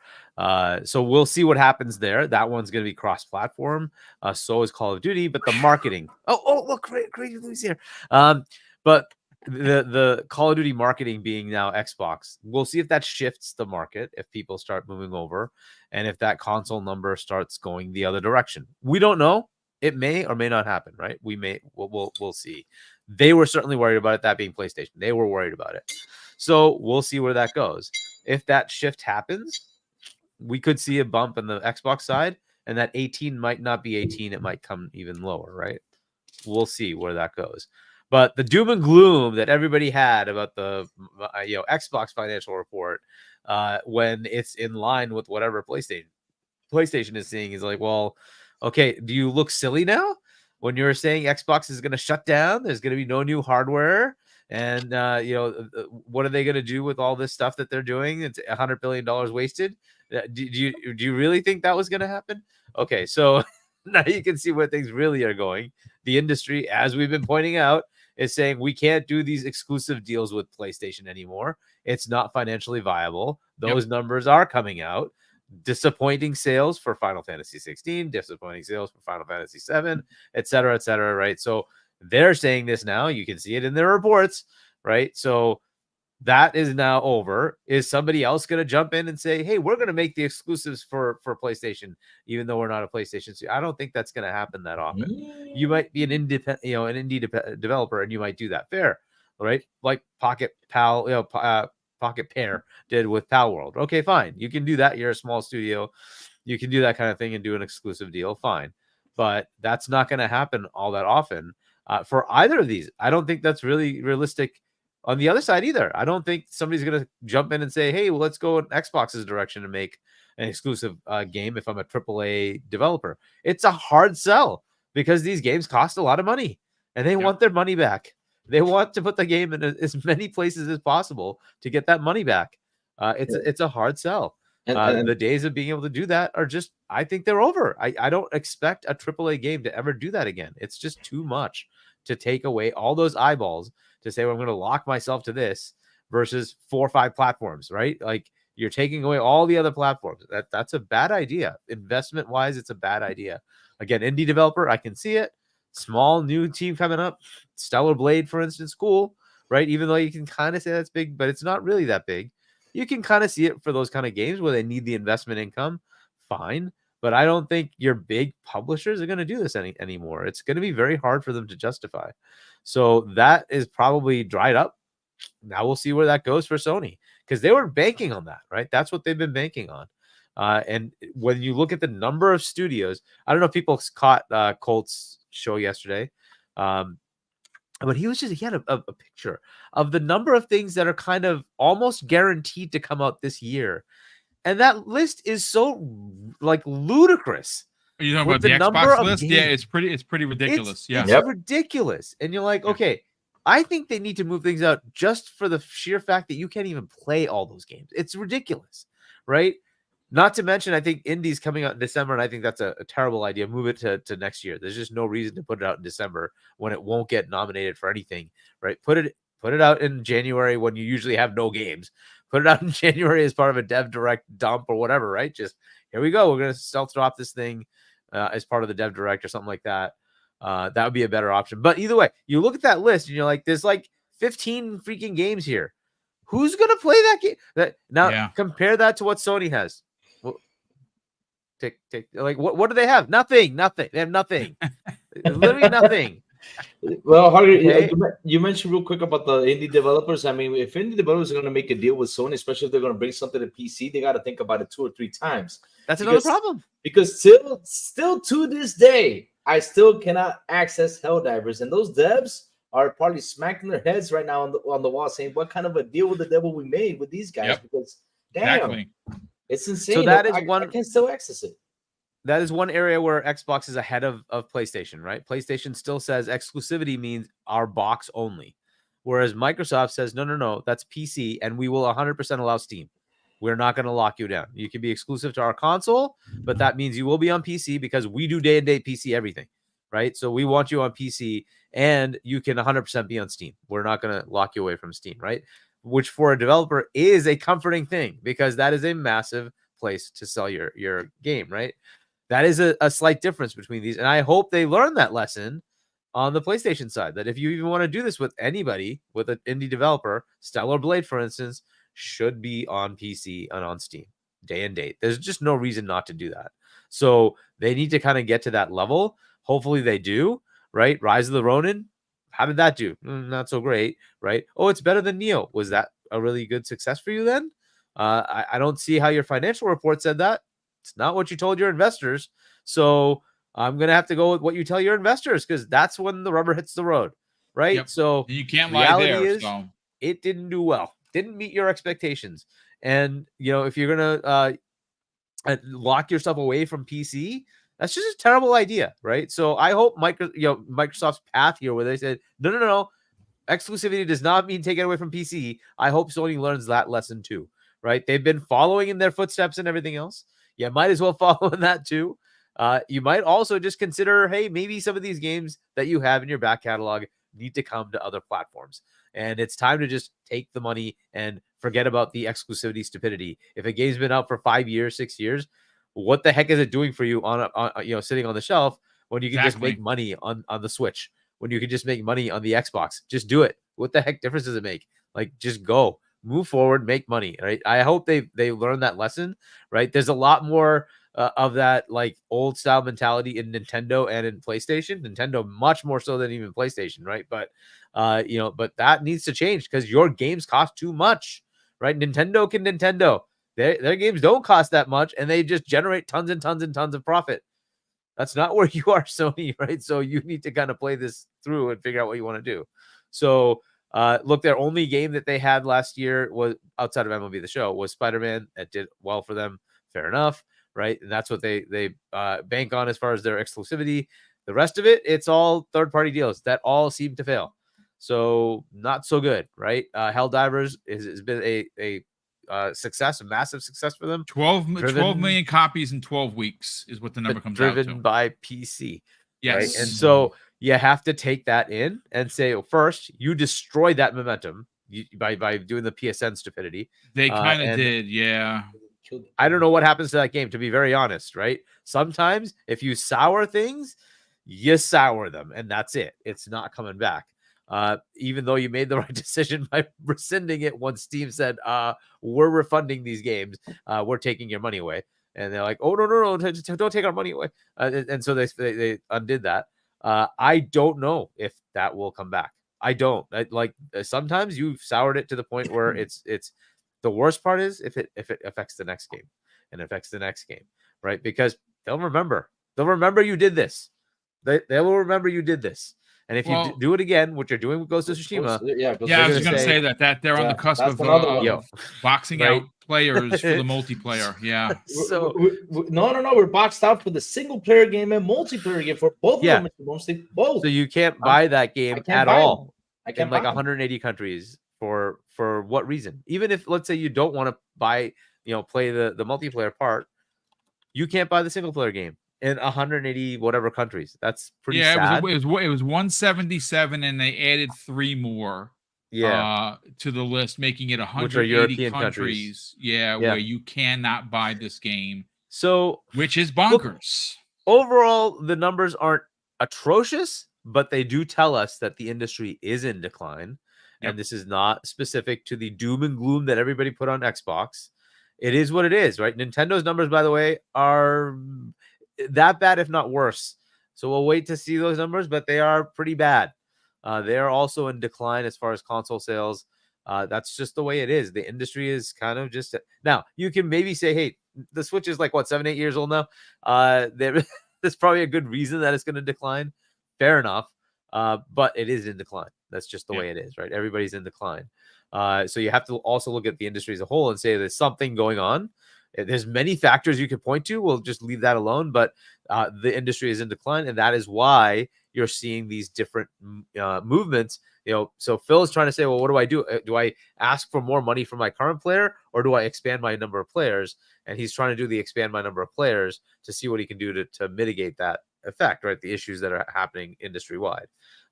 [SPEAKER 4] So we'll see what happens there. That one's going to be cross-platform. So is Call of Duty, but the marketing. Oh, look, Crazy Louis here. But the Call of Duty marketing being now Xbox, we'll see if that shifts the market, if people start moving over, and if that console number starts going the other direction. We don't know. It may or may not happen, right? We'll see. They were certainly worried about it, that being PlayStation. They were worried about it. So we'll see where that goes. If that shift happens, we could see a bump on the Xbox side, and that 18 might not be 18. It might come even lower, right? We'll see where that goes. But the doom and gloom that everybody had about the Xbox financial report, when it's in line with whatever PlayStation is seeing, is like, well, okay, do you look silly now when you're saying Xbox is going to shut down? There's going to be no new hardware. And, what are they going to do with all this stuff that they're doing? It's $100 billion wasted. Do you really think that was going to happen? Okay, so now you can see where things really are going. The industry, as we've been pointing out, is saying we can't do these exclusive deals with PlayStation anymore. It's not financially viable. Those numbers are coming out. Disappointing sales for Final Fantasy 16, disappointing sales for Final Fantasy 7, et cetera, right? So they're saying this now. You can see it in their reports, right? So that is now over. Is somebody else going to jump in and say, hey, we're going to make the exclusives for PlayStation, even though we're not a PlayStation? I don't think that's going to happen that often. You might be an indie developer, and you might do that. Fair, right? Like Pocket Pair did with Pal World. Okay, fine. You can do that. You're a small studio. You can do that kind of thing and do an exclusive deal. Fine. But that's not going to happen all that often. For either of these, I don't think that's really realistic on the other side either. I don't think somebody's going to jump in and say, hey, well, let's go in Xbox's direction and make an exclusive game if I'm a AAA developer. It's a hard sell because these games cost a lot of money and they want their money back. They want to put the game in as many places as possible to get that money back. It's a hard sell. And the days of being able to do that are just, I think they're over. I don't expect a AAA game to ever do that again. It's just too much to take away all those eyeballs to say, well, I'm going to lock myself to this versus 4 or 5 platforms, right? Like you're taking away all the other platforms. That's a bad idea. Investment wise, it's a bad idea. Again, indie developer, I can see it. Small new team coming up, Stellar Blade, for instance, cool, right? Even though you can kind of say that's big, but it's not really that big. You can kind of see it for those kind of games where they need the investment income. Fine. But I don't think your big publishers are going to do this anymore. It's going to be very hard for them to justify. So that is probably dried up. Now we'll see where that goes for Sony, because they were banking on that, right? That's what they've been banking on. And when you look at the number of studios, I don't know if people caught Colt's show yesterday, but he had a picture of the number of things that are kind of almost guaranteed to come out this year. And that list is so like ludicrous.
[SPEAKER 1] Are you talking about the Xbox list? Yeah, it's pretty ridiculous.
[SPEAKER 4] It's ridiculous. And you're like, okay, I think they need to move things out just for the sheer fact that you can't even play all those games. It's ridiculous, right? Not to mention, I think Indie's coming out in December, and I think that's a terrible idea. Move it to next year. There's just no reason to put it out in December when it won't get nominated for anything, right? Put it out in January when you usually have no games. Put it out in January as part of a dev direct dump or whatever, right? Just here we go. We're going to stealth drop this thing as part of the dev direct or something like that. That would be a better option. But either way, you look at that list and you're like, there's like 15 freaking games here. Who's going to play that game? Compare that to what Sony has. Like what do they have? Nothing. They have nothing. Literally nothing.
[SPEAKER 5] Well, Harvey, you mentioned real quick about the indie developers. I mean, if indie developers are going to make a deal with Sony, especially if they're going to bring something to PC, they got to think about it 2 or 3 times.
[SPEAKER 4] That's another problem.
[SPEAKER 5] Because still to this day, I still cannot access Helldivers, and those devs are probably smacking their heads right now on the wall, saying, "What kind of a deal with the devil we made with these guys?" Because damn, it's insane.
[SPEAKER 4] So that
[SPEAKER 5] I can still access it.
[SPEAKER 4] That is one area where Xbox is ahead of PlayStation, right? PlayStation still says exclusivity means our box only, whereas Microsoft says, no, that's PC, and we will 100% allow Steam. We're not going to lock you down. You can be exclusive to our console, but that means you will be on PC because we do day-and-date PC everything, right? So we want you on PC, and you can 100% be on Steam. We're not going to lock you away from Steam, right? Which for a developer is a comforting thing because that is a massive place to sell your game, right? That is a slight difference between these. And I hope they learn that lesson on the PlayStation side, that if you even want to do this with anybody, with an indie developer, Stellar Blade, for instance, should be on PC and on Steam, day and date. There's just no reason not to do that. So they need to kind of get to that level. Hopefully they do, right? Rise of the Ronin, how did that do? Not so great, right? Oh, it's better than Neo. Was that a really good success for you then? I don't see how your financial report said that. It's not what you told your investors. So I'm going to have to go with what you tell your investors because that's when the rubber hits the road, right?
[SPEAKER 1] Yep.
[SPEAKER 4] So
[SPEAKER 1] you can't lie there.
[SPEAKER 4] It didn't do well. Didn't meet your expectations. And, if you're going to lock yourself away from PC, that's just a terrible idea, right? So I hope Microsoft's path here where they said, no, exclusivity does not mean take it away from PC. I hope Sony learns that lesson too, right? They've been following in their footsteps and everything else. You might as well follow in that too. You might also just consider, hey, maybe some of these games that you have in your back catalog need to come to other platforms. And it's time to just take the money and forget about the exclusivity stupidity. If a game's been out for 5 years, 6 years, what the heck is it doing for you on sitting on the shelf when you can just make money on the Switch, when you can just make money on the Xbox? Just do it. What the heck difference does it make? Like, just go. Move forward, make money, right? I hope they learn that lesson, right? There's a lot more of that like old style mentality in Nintendo and in PlayStation. Nintendo much more so than even PlayStation, right? But but that needs to change because your games cost too much, right? Nintendo. Their games don't cost that much, and they just generate tons and tons and tons of profit. That's not where you are, Sony, right? So you need to kind of play this through and figure out what you want to do. So. Look, their only game that they had last year was outside of MLB The Show was Spider-Man. That did well for them. Fair enough, right? And that's what they bank on as far as their exclusivity. The rest of it, it's all third-party deals that all seem to fail. So not so good, right? Helldivers has been a success, a massive success for them.
[SPEAKER 1] 12 million copies in 12 weeks is what the number comes out to.
[SPEAKER 4] Driven by PC.
[SPEAKER 1] Yes.
[SPEAKER 4] Right? And so you have to take that in and say, well, first, you destroyed that momentum by doing the PSN stupidity.
[SPEAKER 1] They kind of
[SPEAKER 4] and
[SPEAKER 1] did, yeah.
[SPEAKER 4] I don't know what happens to that game, to be very honest, right? Sometimes if you sour things, you sour them, and that's it. It's not coming back. Even though you made the right decision by rescinding it once Steam said, we're refunding these games, we're taking your money away. And they're like, oh, no, don't take our money away. And so they undid that. I don't know if that will come back. I don't. Sometimes you've soured it to the point where it's the worst part is if it affects the next game and affects the next game, right? Because they'll remember you did this. They will remember you did this. And if you do it again, what you're doing with Ghost of Tsushima,
[SPEAKER 1] I was going to say that they're on the cusp of boxing out players for the multiplayer. Yeah.
[SPEAKER 5] So no, we're boxed out for the single player game and multiplayer game for both of them. Both.
[SPEAKER 4] So you can't buy that game at all.
[SPEAKER 5] I can't
[SPEAKER 4] in like 180 countries. For what reason? Even if, let's say, you don't want to buy, play the multiplayer part, you can't buy the single player game in 180 whatever countries. That's pretty sad.
[SPEAKER 1] It was 177, and they added 3 more. To the list, making it 180 countries. Where you cannot buy this game.
[SPEAKER 4] So,
[SPEAKER 1] which is bonkers.
[SPEAKER 4] Look, overall, the numbers aren't atrocious, but they do tell us that the industry is in decline. And this is not specific to the doom and gloom that everybody put on Xbox. It is what it is, right? Nintendo's numbers, by the way, are that bad, if not worse. So we'll wait to see those numbers, but they are pretty bad. They are also in decline as far as console sales. That's just the way it is. The industry is kind of just... Now, you can maybe say, hey, the Switch is like, 7, 8 years old now? There's probably a good reason that it's going to decline. Fair enough. But it is in decline. That's just the way it is, right? Everybody's in decline. So you have to also look at the industry as a whole and say there's something going on. There's many factors you could point to. We'll just leave that alone. But the industry is in decline, and that is why you're seeing these different movements. So Phil is trying to say, well, what do I do? Do I ask for more money from my current player, or do I expand my number of players? And he's trying to do the expand my number of players to see what he can do to mitigate that effect, right? The issues that are happening industry wide.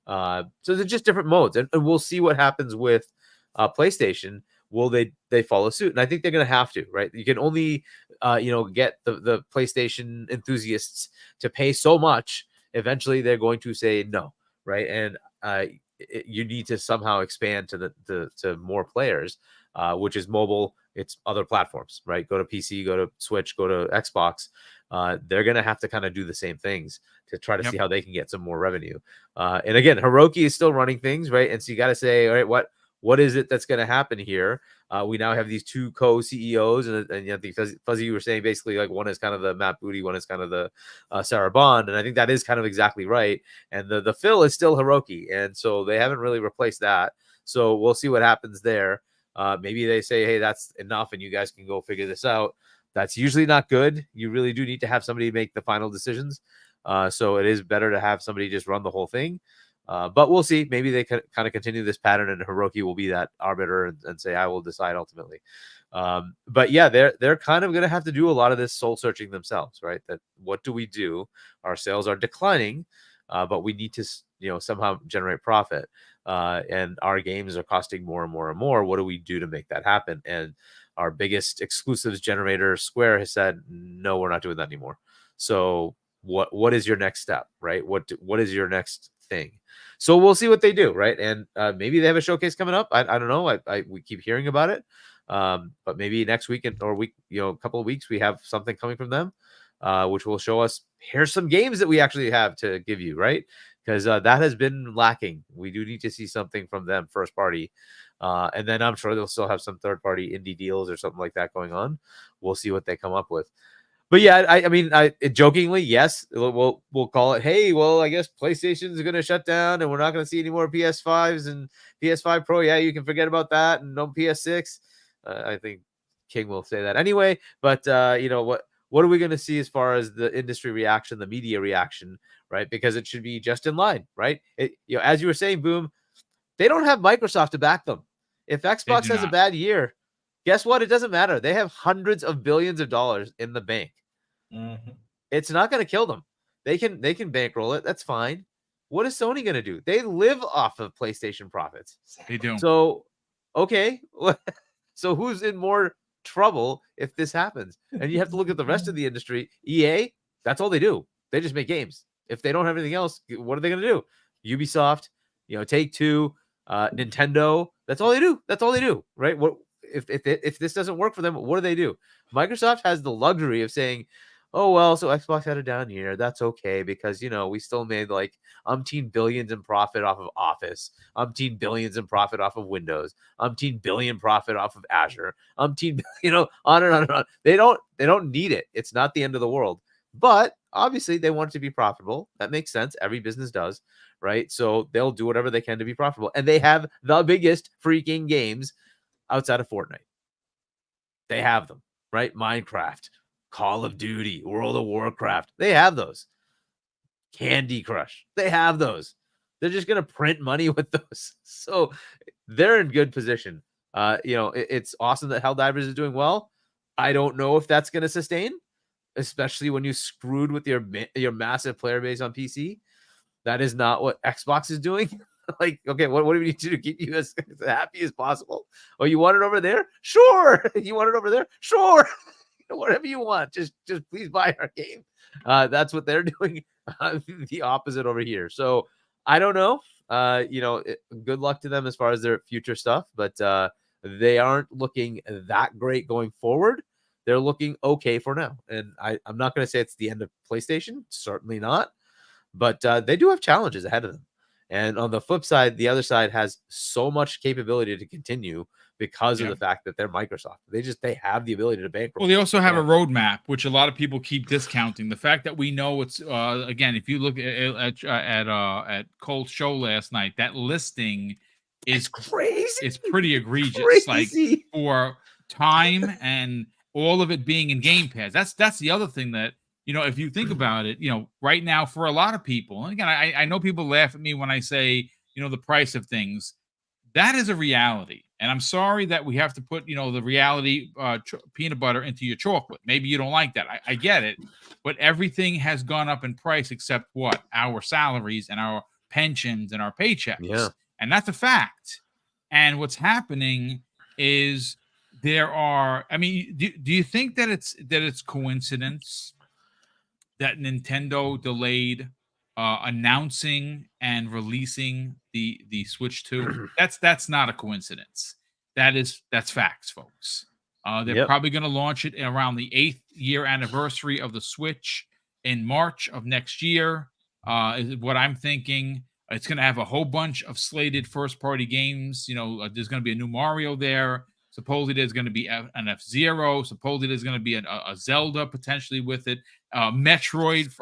[SPEAKER 4] So they're just different modes, and we'll see what happens with PlayStation. Will they follow suit? And I think they're going to have to, right? You can only get the PlayStation enthusiasts to pay so much. Eventually they're going to say no, right? And you need to somehow expand to more players, which is mobile. It's other platforms, right? Go to PC, go to Switch, go to Xbox. They're going to have to kind of do the same things to try to see how they can get some more revenue. And again, Hiroki is still running things, right? And so you got to say, all right, what is it that's going to happen here? We now have these 2 co-CEOs, and I think Fuzzy, you were saying basically like one is kind of the Matt Booty, one is kind of the Sarah Bond, and I think that is kind of exactly right. And the Phil is still Hiroki, and so they haven't really replaced that. So we'll see what happens there. Maybe they say, hey, that's enough, and you guys can go figure this out. That's usually not good. You really do need to have somebody make the final decisions. So it is better to have somebody just run the whole thing. But we'll see. Maybe they can kind of continue this pattern, and Hiroki will be that arbiter and say, I will decide ultimately. But yeah, they're kind of going to have to do a lot of this soul searching themselves, right? That what do we do? Our sales are declining, but we need to, somehow generate profit. And our games are costing more and more and more. What do we do to make that happen? And our biggest exclusives generator, Square, has said, no, we're not doing that anymore. So what is your next step, right? What is your next thing? So we'll see what they do, right? And maybe they have a showcase coming up. I don't know. We keep hearing about it. But maybe next week or week, a couple of weeks, we have something coming from them, which will show us, here's some games that we actually have to give you, right? Because that has been lacking. We do need to see something from them first party. And then I'm sure they'll still have some third party indie deals or something like that going on. We'll see what they come up with. But yeah, I mean, jokingly, yes, we'll call it, hey, well, I guess PlayStation's going to shut down and we're not going to see any more PS5s and PS5 Pro. Yeah, you can forget about that, and no PS6. I think King will say that anyway. But what are we going to see as far as the industry reaction, the media reaction, right? Because it should be just in line, right? As you were saying, Boom, they don't have Microsoft to back them. If Xbox has a bad year, guess what? It doesn't matter. They have hundreds of billions of dollars in the bank. Mm-hmm. It's not going to kill them. They can bankroll it. That's fine. What is Sony going to do? They live off of PlayStation profits.
[SPEAKER 1] They do.
[SPEAKER 4] So, okay. So who's in more trouble if this happens? And you have to look at the rest of the industry. EA, that's all they do. They just make games. If they don't have anything else, what are they going to do? Ubisoft, Take-Two, Nintendo. That's all they do. That's all they do, right? What if this doesn't work for them? What do? Microsoft has the luxury of saying, "Oh well, so Xbox had a down year. That's okay because we still made like umpteen billions in profit off of Office, umpteen billions in profit off of Windows, umpteen billion profit off of Azure, umpteen on and on and on. They don't need it. It's not the end of the world. But obviously, they want it to be profitable. That makes sense. Every business does, right? So they'll do whatever they can to be profitable. And they have the biggest freaking games outside of Fortnite. They have them, right? Minecraft, Call of Duty, World of Warcraft. They have those. Candy Crush. They have those. They're just going to print money with those. So they're in good position. It's awesome that Helldivers is doing well. I don't know if that's going to sustain, especially when you screwed with your massive player base on PC. That is not what Xbox is doing. Like, okay, what do we need to do to keep you as happy as possible? Oh, you want it over there? Sure. You want it over there? Sure. Whatever you want. Just please buy our game. That's what they're doing. The opposite over here. So I don't know. Good luck to them as far as their future stuff, but they aren't looking that great going forward. They're looking okay for now. And I'm not going to say it's the end of PlayStation. Certainly not. But they do have challenges ahead of them. And on the flip side, the other side has so much capability to continue because of the fact that they're Microsoft. They have the ability to bankroll.
[SPEAKER 1] Well, they also have a roadmap, which a lot of people keep discounting. The fact that we know it's again, if you look at Cole's show last night, that listing is
[SPEAKER 4] crazy.
[SPEAKER 1] It's pretty egregious.
[SPEAKER 4] Crazy.
[SPEAKER 1] Like for time and all of it being in Game Pass. That's the other thing that. If you think about it, right now for a lot of people, and again, I know people laugh at me when I say, the price of things. That is a reality. And I'm sorry that we have to put, the reality peanut butter into your chocolate. Maybe you don't like that. I get it. But everything has gone up in price except what? Our salaries and our pensions and our paychecks.
[SPEAKER 4] Yeah.
[SPEAKER 1] And that's a fact. And what's happening is do you think that it's coincidence that Nintendo delayed announcing and releasing the Switch 2? That's not a coincidence. That's facts, folks. They're probably going to launch it around the 8th year anniversary of the Switch in March of next year. Is what I'm thinking. It's going to have a whole bunch of slated first-party games. There's going to be a new Mario there. Supposedly there's going to be an F-Zero. Supposedly there's going to be a Zelda potentially with it. Metroid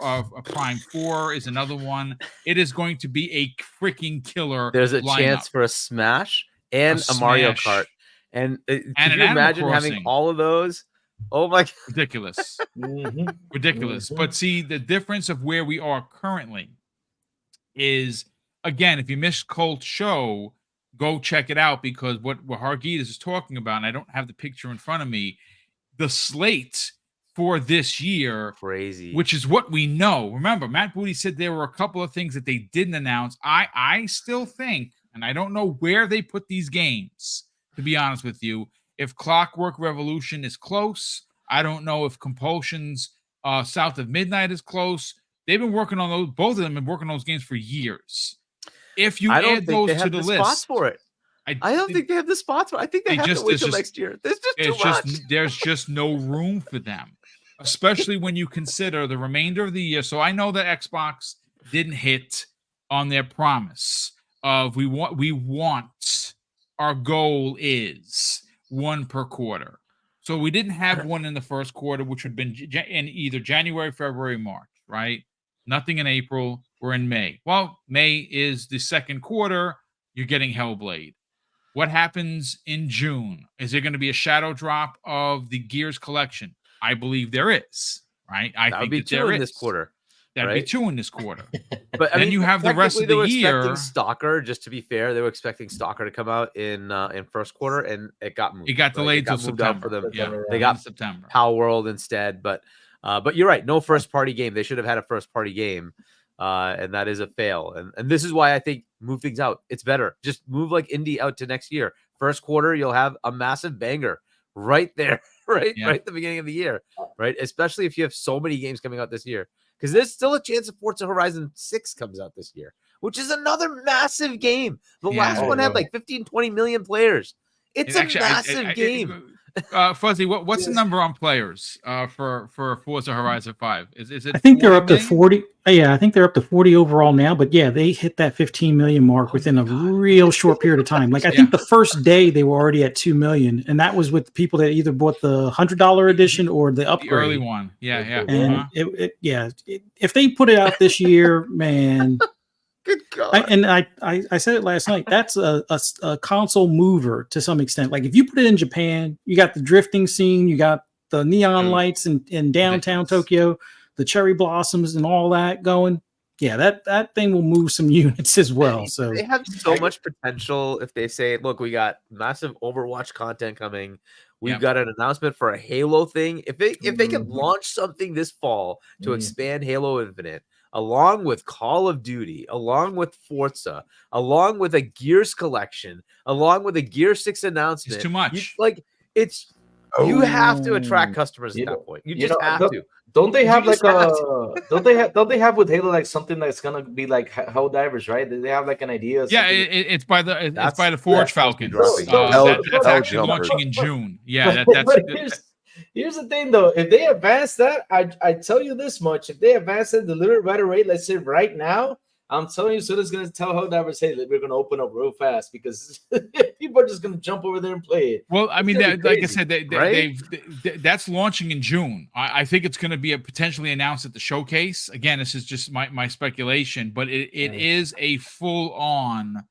[SPEAKER 1] Prime 4 is another one. It is going to be a freaking killer.
[SPEAKER 4] There's a
[SPEAKER 1] lineup.
[SPEAKER 4] chance for a Smash and a Mario Kart. And can you imagine having all of those? Oh my God.
[SPEAKER 1] Ridiculous. Ridiculous. But see, the difference of where we are currently is, again, if you missed Colt's show, go check it out, because what Hargeet is talking about, and I don't have the picture in front of me, the slate for this year,
[SPEAKER 4] crazy,
[SPEAKER 1] which is what we know. Remember, Matt Booty said there were a couple of things that they didn't announce. I still think, and I don't know where they put these games, to be honest with you. If Clockwork Revolution is close, I don't know if Compulsion's South of Midnight is close. They've been working on those. Both of them have been working on those games for years. If you add those to the list,
[SPEAKER 4] spots for it. I don't think they have the spots for it. I think they have to wait till next year. There's just too much.
[SPEAKER 1] There's just no room for them, especially when you consider the remainder of the year. So I know that Xbox didn't hit on their promise of we want our goal is one per quarter. So we didn't have one in the first quarter, which would have been in either January, February, March, right? Nothing in April. We're in May. Well, May is the second quarter. You're getting Hellblade. What happens in June? Is there going to be a shadow drop of the Gears collection? I believe there is, right? I think
[SPEAKER 4] be two in this quarter.
[SPEAKER 1] That'd be 2 in this quarter.
[SPEAKER 4] But I mean,
[SPEAKER 1] you have the rest of the year.
[SPEAKER 4] Stalker, just to be fair, they were expecting Stalker to come out in first quarter, and it got moved.
[SPEAKER 1] It got delayed till September.
[SPEAKER 4] For them.
[SPEAKER 1] Yeah,
[SPEAKER 4] they got
[SPEAKER 1] September.
[SPEAKER 4] Power World instead. But you're right. No first party game. They should have had a first party game. and that is a fail. And this is why I think move things out. It's better. Just move like Indy out to next year. First quarter, you'll have a massive banger right there, right at the beginning of the year, right? Especially if you have so many games coming out this year, because there's still a chance of Forza Horizon 6 comes out this year, which is another massive game. The last one had like 15, 20 million players. It's a massive game.
[SPEAKER 1] Fuzzy, what's the number on players for Forza Horizon 5? Is it?
[SPEAKER 2] I think they're up to 40. Yeah, I think they're up to 40 overall now. But yeah, they hit that 15 million mark within a real short period of time. Like I think the first day they were already at 2 million, and that was with people that either bought the $100 edition or the upgrade,
[SPEAKER 1] the early one. Yeah.
[SPEAKER 2] And if they put it out this year, man.
[SPEAKER 4] Good God.
[SPEAKER 2] I said it last night. That's a console mover to some extent. Like if you put it in Japan, you got the drifting scene, you got the neon lights in downtown Tokyo, the cherry blossoms and all that going. Yeah, that thing will move some units as well. So
[SPEAKER 4] they have so much potential if they say, look, we got massive Overwatch content coming. We've got an announcement for a Halo thing. If they can launch something this fall to expand Halo Infinite, along with Call of Duty, along with Forza, along with a Gears collection, along with a Gear 6 announcement.
[SPEAKER 1] It's too much.
[SPEAKER 4] You have to attract customers at that point. You just have to.
[SPEAKER 5] Don't they have like don't they have with Halo like something that's gonna be like Helldivers, right? They have like an idea.
[SPEAKER 1] Yeah, it's by the Forge Falcons. That's actually launching in June. Yeah,
[SPEAKER 5] Here's the thing, though. If they advance that, I tell you this much: if they advance and deliver right away, let's say right now, I'm telling you, Soda's going to tell Helldivers, hey, we're going to open up real fast because people are just going to jump over there and play it.
[SPEAKER 1] Well, I mean, like I said, that's launching in June. I think it's going to be potentially announced at the showcase. Again, this is just my speculation, but it is a full-on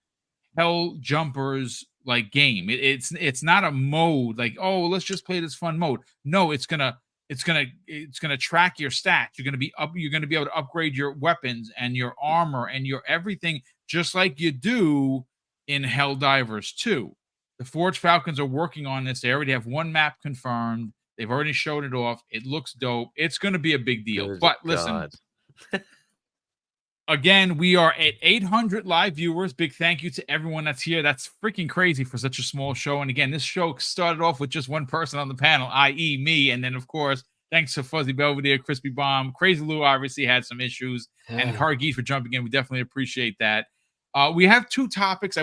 [SPEAKER 1] Hell Jumpers like game. It's not a mode like, oh, let's just play this fun mode. No, it's gonna track your stats. You're gonna be able to upgrade your weapons and your armor and your everything, just like you do in Helldivers 2. The Forge Falcons are working on this. They already have one map confirmed. They've already showed it off. It looks dope. It's gonna be a big deal. But listen. Again, we are at 800 live viewers. Big thank you to everyone that's here. That's freaking crazy for such a small show. And again, this show started off with just one person on the panel, i.e. me. And then, of course, thanks to Fuzzy Belvedere, Crispy Bomb. Crazy Lou obviously had some issues. And Hargeet for jumping in. We definitely appreciate that. We have two topics I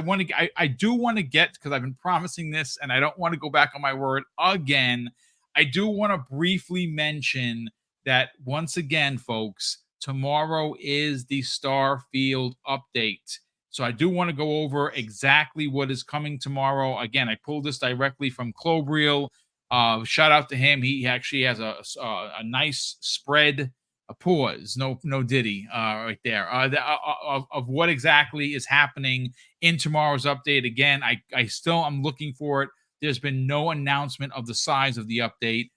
[SPEAKER 1] do want to get, because I've been promising this, and I don't want to go back on my word again. I do want to briefly mention that once again, folks, tomorrow is the Starfield update. So I do want to go over exactly what is coming tomorrow. Again, I pulled this directly from Clobreel. Shout out to him. He actually has a nice spread, a pause, no Diddy right there, of what exactly is happening in tomorrow's update. Again, I'm looking for it. There's been no announcement of the size of the update.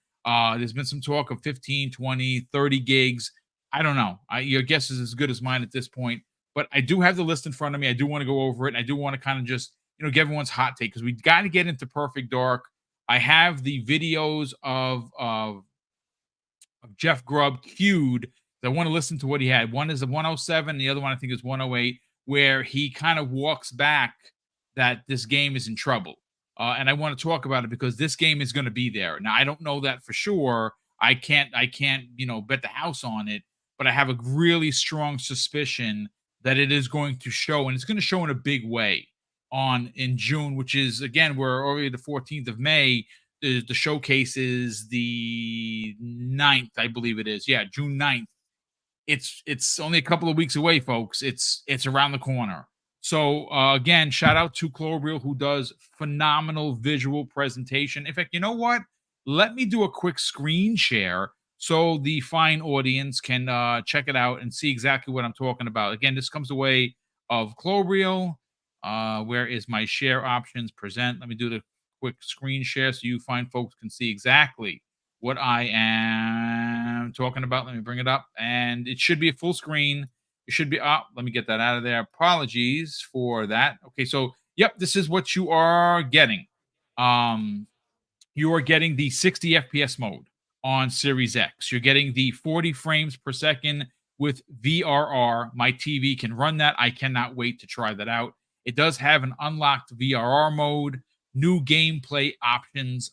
[SPEAKER 1] There's been some talk of 15, 20, 30 gigs. I don't know. Your guess is as good as mine at this point. But I do have the list in front of me. I do want to go over it. And I do want to kind of just, get everyone's hot take, because we got to get into Perfect Dark. I have the videos of Jeff Grubb queued. I want to listen to what he had. One is the 107. The other one I think is 108, where he kind of walks back that this game is in trouble. And I want to talk about it because this game is going to be there. Now, I don't know that for sure. I can't, bet the house on it. But I have a really strong suspicion that it is going to show, and it's going to show in a big way in June, which is, again, we're already the 14th of May. The showcase is the 9th, I believe it is. Yeah, June 9th. It's only a couple of weeks away, folks. It's around the corner. So, again, shout out to Clobreel, who does phenomenal visual presentation. In fact, you know what? Let me do a quick screen share so the fine audience can check it out and see exactly what I'm talking about. Again, this comes the way of Clobreel. Where is my share options? Present. Let me do the quick screen share so you fine folks can see exactly what I am talking about. Let me bring it up. And it should be a full screen. It should be up. Let me get that out of there. Apologies for that. Okay, so, yep, this is what you are getting. You are getting the 60 FPS mode on Series X. You're getting the 40 frames per second with VRR. My TV can run that. I cannot wait to try that out. It does have an unlocked VRR mode, new gameplay options,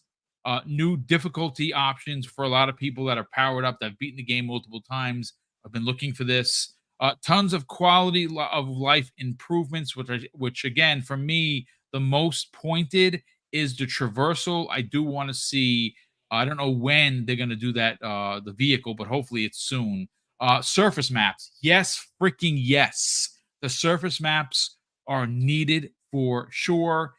[SPEAKER 1] new difficulty options for a lot of people that are powered up, that have beaten the game multiple times. I've been looking for this. Tons of quality of life improvements, which again, for me, the most pointed is the traversal. I do want to see. I don't know when they're going to do that, the vehicle, but hopefully it's soon. Surface maps, yes, freaking yes. The surface maps are needed for sure.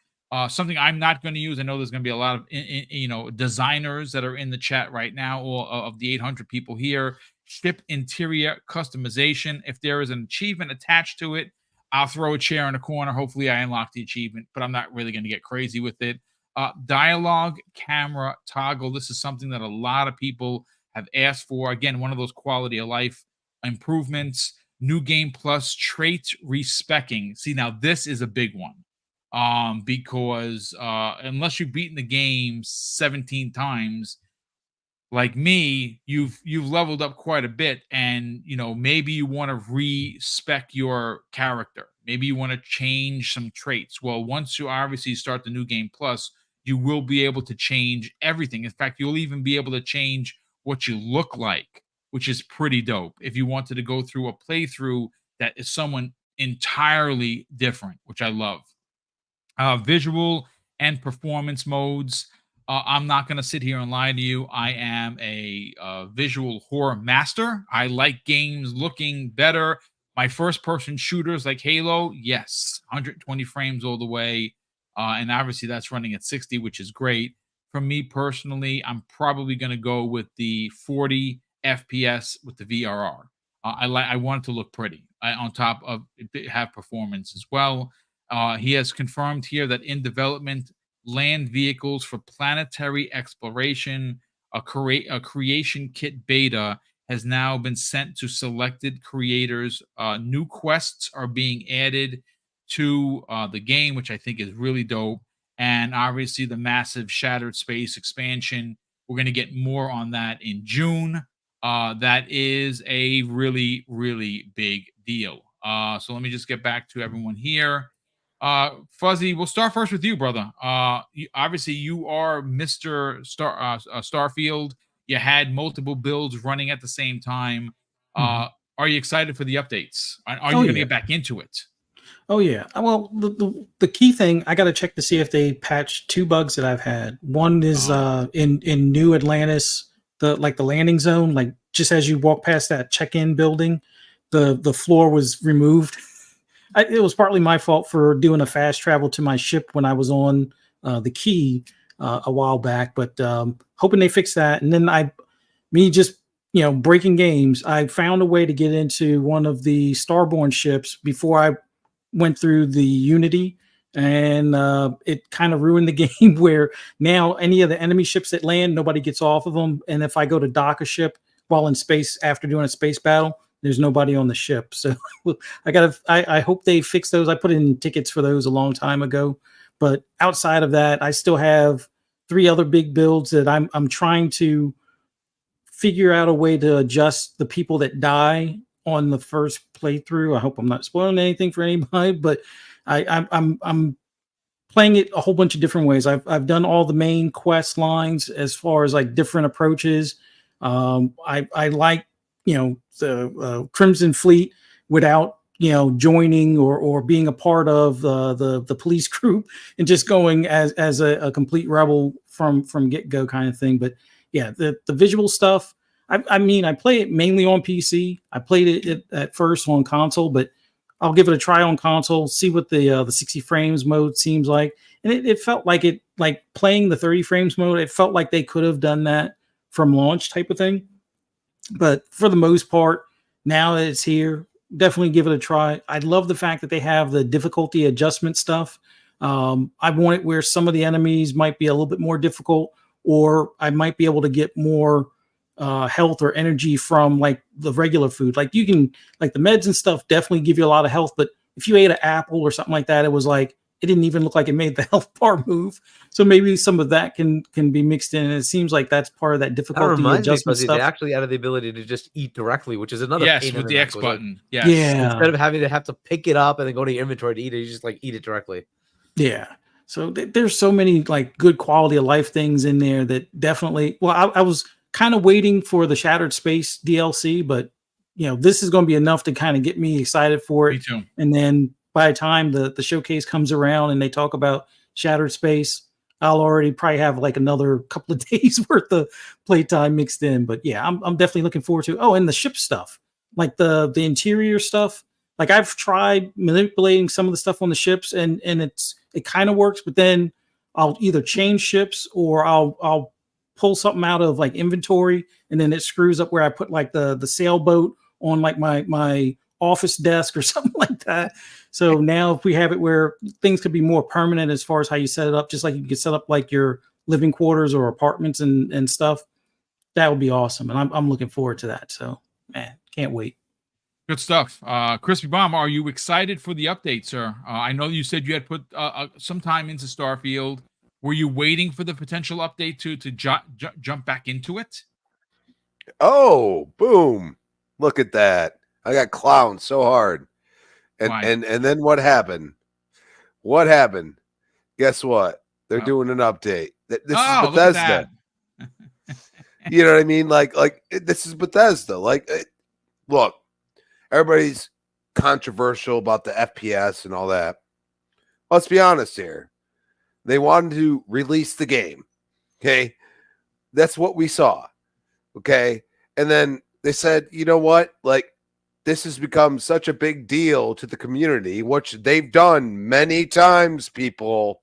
[SPEAKER 1] Something I'm not going to use. I know there's going to be a lot of designers that are in the chat right now, all of the 800 people here. Ship interior customization. If there is an achievement attached to it, I'll throw a chair in a corner. Hopefully I unlock the achievement, but I'm not really going to get crazy with it. Dialogue camera toggle. This is something that a lot of people have asked for. Again, one of those quality of life improvements. New game plus trait respecking. See, now this is a big one. Because unless you've beaten the game 17 times, like me, you've leveled up quite a bit, and maybe you want to respec your character. Maybe you want to change some traits. Well, once you obviously start the new game plus, you will be able to change everything. In fact, you'll even be able to change what you look like, which is pretty dope. If you wanted to go through a playthrough that is someone entirely different, which I love. Visual and performance modes. I'm not going to sit here and lie to you. I am a visual horror master. I like games looking better. My first-person shooters like Halo, yes, 120 frames all the way. And obviously that's running at 60, which is great. For me personally, I'm probably going to go with the 40 FPS with the VRR. I want it to look pretty on top of have performance as well. He has confirmed here that in development, land vehicles for planetary exploration, a creation kit beta has now been sent to selected creators. New quests are being added to the game, which I think is really dope. And obviously the massive Shattered Space expansion. We're going to get more on that in June. That is a really, really big deal. So let me just get back to everyone here. Fuzzy, we'll start first with you, brother. Obviously, you are Mr. Starfield. You had multiple builds running at the same time. Are you excited for the updates? Are you going to get back into it?
[SPEAKER 2] Oh yeah. Well, the key thing, I got to check to see if they patched two bugs that I've had. One is in New Atlantis, the landing zone, like just as you walk past that check-in building, the floor was removed. It was partly my fault for doing a fast travel to my ship when I was on the key a while back, but hoping they fix that. And then breaking games, I found a way to get into one of the Starborn ships before I went through the Unity, and it kind of ruined the game where now any of the enemy ships that land, nobody gets off of them. And if I go to dock a ship while in space after doing a space battle, there's nobody on the ship. So I hope they fix those. I put in tickets for those a long time ago, but outside of that, I still have 3 other big builds that I'm trying to figure out a way to adjust the people that die on the first playthrough. I hope I'm not spoiling anything for anybody, but I'm playing it a whole bunch of different ways. I've done all the main quest lines as far as like different approaches. I like the Crimson Fleet without joining or being a part of the police group and just going as a complete rebel from get-go kind of thing. But yeah, the visual stuff, I mean, I play it mainly on PC. I played it at first on console, but I'll give it a try on console, see what the 60 frames mode seems like. And it felt like playing the 30 frames mode, it felt like they could have done that from launch type of thing. But for the most part, now that it's here, definitely give it a try. I love the fact that they have the difficulty adjustment stuff. I want it where some of the enemies might be a little bit more difficult, or I might be able to get more health or energy from like the regular food. Like you can, like the meds and stuff definitely give you a lot of health, but if you ate an apple or something like that, it was like it didn't even look like it made the health bar move. So maybe some of that can be mixed in. And it seems like that's part of that
[SPEAKER 4] That
[SPEAKER 2] difficulty
[SPEAKER 4] reminds me,
[SPEAKER 2] adjustment
[SPEAKER 4] Fuzzy, they
[SPEAKER 2] stuff.
[SPEAKER 4] actually added the ability to just eat directly, which is another
[SPEAKER 1] Yes,
[SPEAKER 4] pain
[SPEAKER 1] with
[SPEAKER 4] in
[SPEAKER 1] the
[SPEAKER 4] neck.
[SPEAKER 1] X
[SPEAKER 4] It was like,
[SPEAKER 1] button. Yes.
[SPEAKER 2] Yeah.
[SPEAKER 4] instead of having to have to pick it up and then go to your inventory to eat it, you just like eat it directly.
[SPEAKER 2] Yeah. So there's so many like good quality of life things in there that definitely. Well, I was kind of waiting for the Shattered Space DLC, but this is going to be enough to kind of get me excited for it.
[SPEAKER 1] Me too.
[SPEAKER 2] And then by the time the showcase comes around and they talk about Shattered Space, I'll already probably have like another couple of days worth of playtime mixed in. But yeah, I'm definitely looking forward to. Oh, and the ship stuff, like the interior stuff. Like I've tried manipulating some of the stuff on the ships, and it kind of works, but then I'll either change ships or I'll pull something out of like inventory, and then it screws up where I put like the sailboat on like my office desk or something like that. So now if we have it where things could be more permanent as far as how you set it up, just like you could set up like your living quarters or apartments and stuff, that would be awesome. And I'm looking forward to that. So man, can't wait.
[SPEAKER 1] Good stuff. Crispy Bomb, are you excited for the update, sir? I know you said you had put some time into Starfield. Were you waiting for the potential update to jump back into it?
[SPEAKER 3] Oh, boom. Look at that. I got clowned so hard. And
[SPEAKER 1] Why?
[SPEAKER 3] and then what happened? What happened? Guess what? They're doing an update. This is
[SPEAKER 1] look at
[SPEAKER 3] Bethesda.
[SPEAKER 1] that.
[SPEAKER 3] You know what I mean? Like this is Bethesda. Like, look, everybody's controversial about the FPS and all that. Let's be honest here. They wanted to release the game. Okay. That's what we saw. Okay. And then they said, you know what? Like, this has become such a big deal to the community, which they've done many times, people.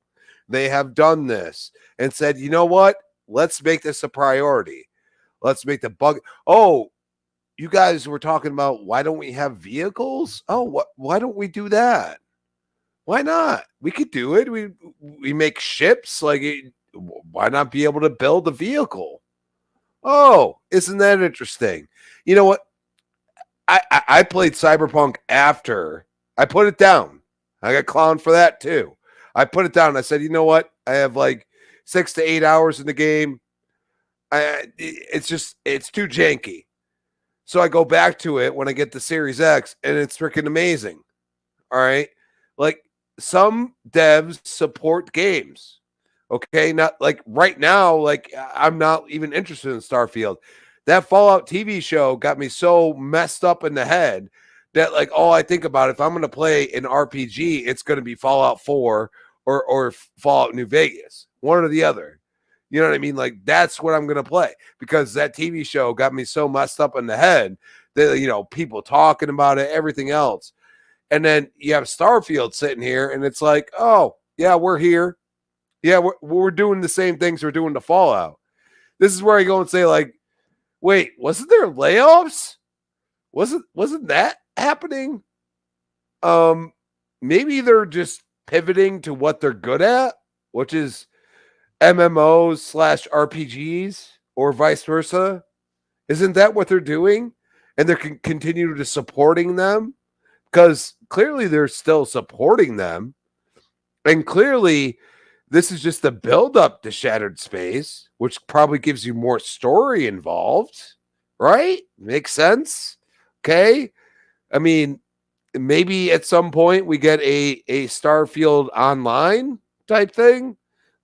[SPEAKER 3] They have done this and said, you know what? Let's make this a priority. Let's make the bug. Oh, you guys were talking about why don't we have vehicles? Oh, why don't we do that? Why not? We could do it. We make ships. Like, why not be able to build a vehicle? Oh, isn't that interesting? You know what? I played Cyberpunk after I put it down. I got clowned for that too. I put it down. I said, you know what? I have like 6 to 8 hours in the game. It's too janky. So I go back to it when I get the Series X, and it's freaking amazing. All right. Like, some devs support games. Okay. Not like right now, like I'm not even interested in Starfield. That Fallout TV show got me so messed up in the head that like all I think about, if I'm going to play an RPG, it's going to be Fallout 4 or Fallout New Vegas, one or the other. You know what I mean? Like, that's what I'm going to play, because that TV show got me so messed up in the head that, people talking about it, everything else. And then you have Starfield sitting here and it's like, oh, yeah, we're here. Yeah, we're doing the same things we're doing to Fallout. This is where I go and say, like, wait, wasn't there layoffs? Wasn't that happening? Maybe they're just pivoting to what they're good at, which is MMOs/RPGs, or vice versa. Isn't that what they're doing? And they're continue to supporting them, because clearly they're still supporting them. And clearly this is just the build up to Shattered Space, which probably gives you more story involved, right? Makes sense. Okay. I mean, maybe at some point we get a Starfield online type thing,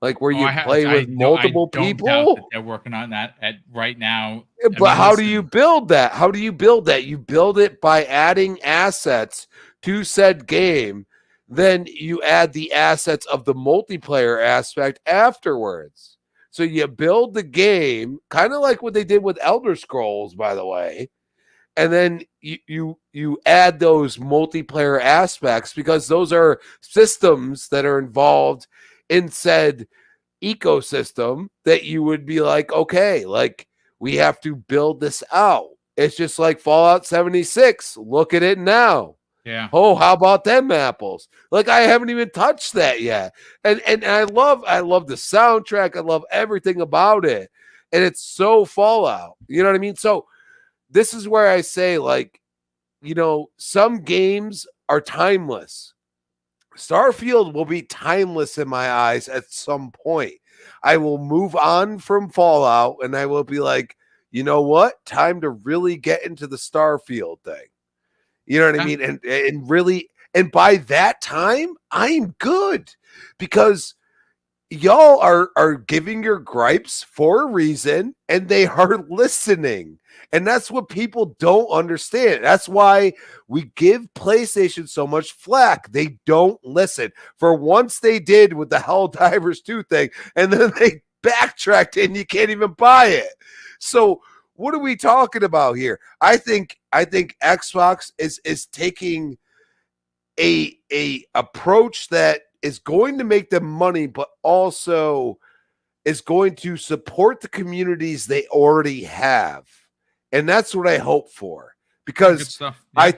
[SPEAKER 3] like where you play with multiple people.
[SPEAKER 1] Doubt that they're working on that right now.
[SPEAKER 3] But how do you build that? How do you build that? You build it by adding assets to said game. Then you add the assets of the multiplayer aspect afterwards. So you build the game, kind of like what they did with Elder Scrolls, by the way. And then you add those multiplayer aspects, because those are systems that are involved in said ecosystem that you would be like, okay, like, we have to build this out. It's just like Fallout 76. Look at it now.
[SPEAKER 1] Yeah.
[SPEAKER 3] Oh, how about them apples? Like, I haven't even touched that yet. And I love the soundtrack. I love everything about it. And it's so Fallout. You know what I mean? So this is where I say, like, some games are timeless. Starfield will be timeless in my eyes at some point. I will move on from Fallout and I will be like, you know what? Time to really get into the Starfield thing. You know what I mean? And really, and by that time, I'm good because y'all are giving your gripes for a reason and they are listening. And that's what people don't understand. That's why we give PlayStation so much flack. They don't listen. For once they did with the Helldivers 2 thing, and then they backtracked and you can't even buy it. So what are we talking about here? I think Xbox is taking a approach that is going to make them money, but also is going to support the communities they already have. And that's what I hope for. Because
[SPEAKER 1] stuff.
[SPEAKER 3] Yeah. I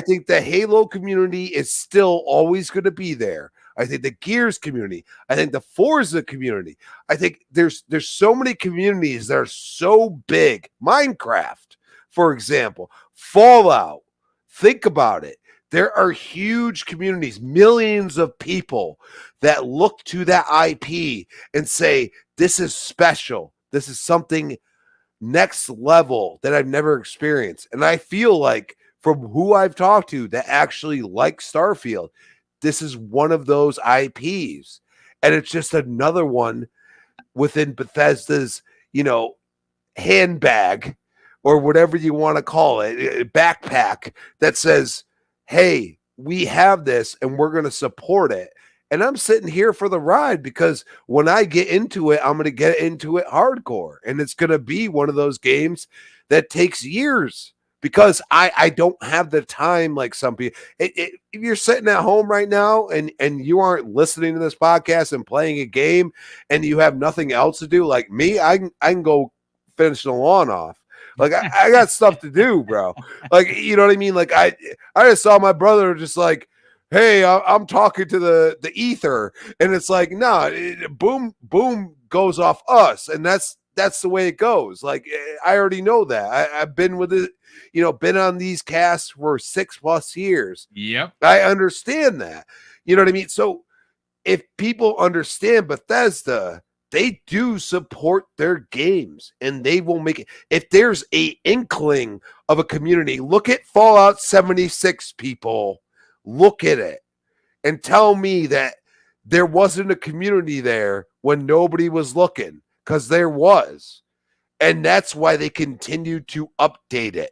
[SPEAKER 3] think the Halo community is still always going to be there. I think the Gears community, I think the Forza community, I think there's so many communities that are so big. Minecraft, for example, Fallout. Think about it. There are huge communities, millions of people that look to that IP and say, this is special. This is something next level that I've never experienced. And I feel like from who I've talked to that actually like Starfield, this is one of those IPs. And it's just another one within Bethesda's, handbag or whatever you want to call it, backpack that says, hey, we have this and we're going to support it. And I'm sitting here for the ride because when I get into it, I'm going to get into it hardcore. And it's going to be one of those games that takes years because I don't have the time like some people. If you're sitting at home right now and you aren't listening to this podcast and playing a game and you have nothing else to do, like me, I can go finish the lawn off. Like I got stuff to do, bro. Like, you know what I mean? Like I just saw my brother just like, hey, I'm talking to the ether, and it's like, nah, boom goes off us, and that's the way it goes. Like I already know that. I've been with it, been on these casts for 6+ years.
[SPEAKER 1] Yep,
[SPEAKER 3] I understand that. You know what I mean? So if people understand Bethesda, they do support their games and they will make it. If there's a inkling of a community, look at Fallout 76 people, look at it and tell me that there wasn't a community there when nobody was looking, because there was. And that's why they continue to update it.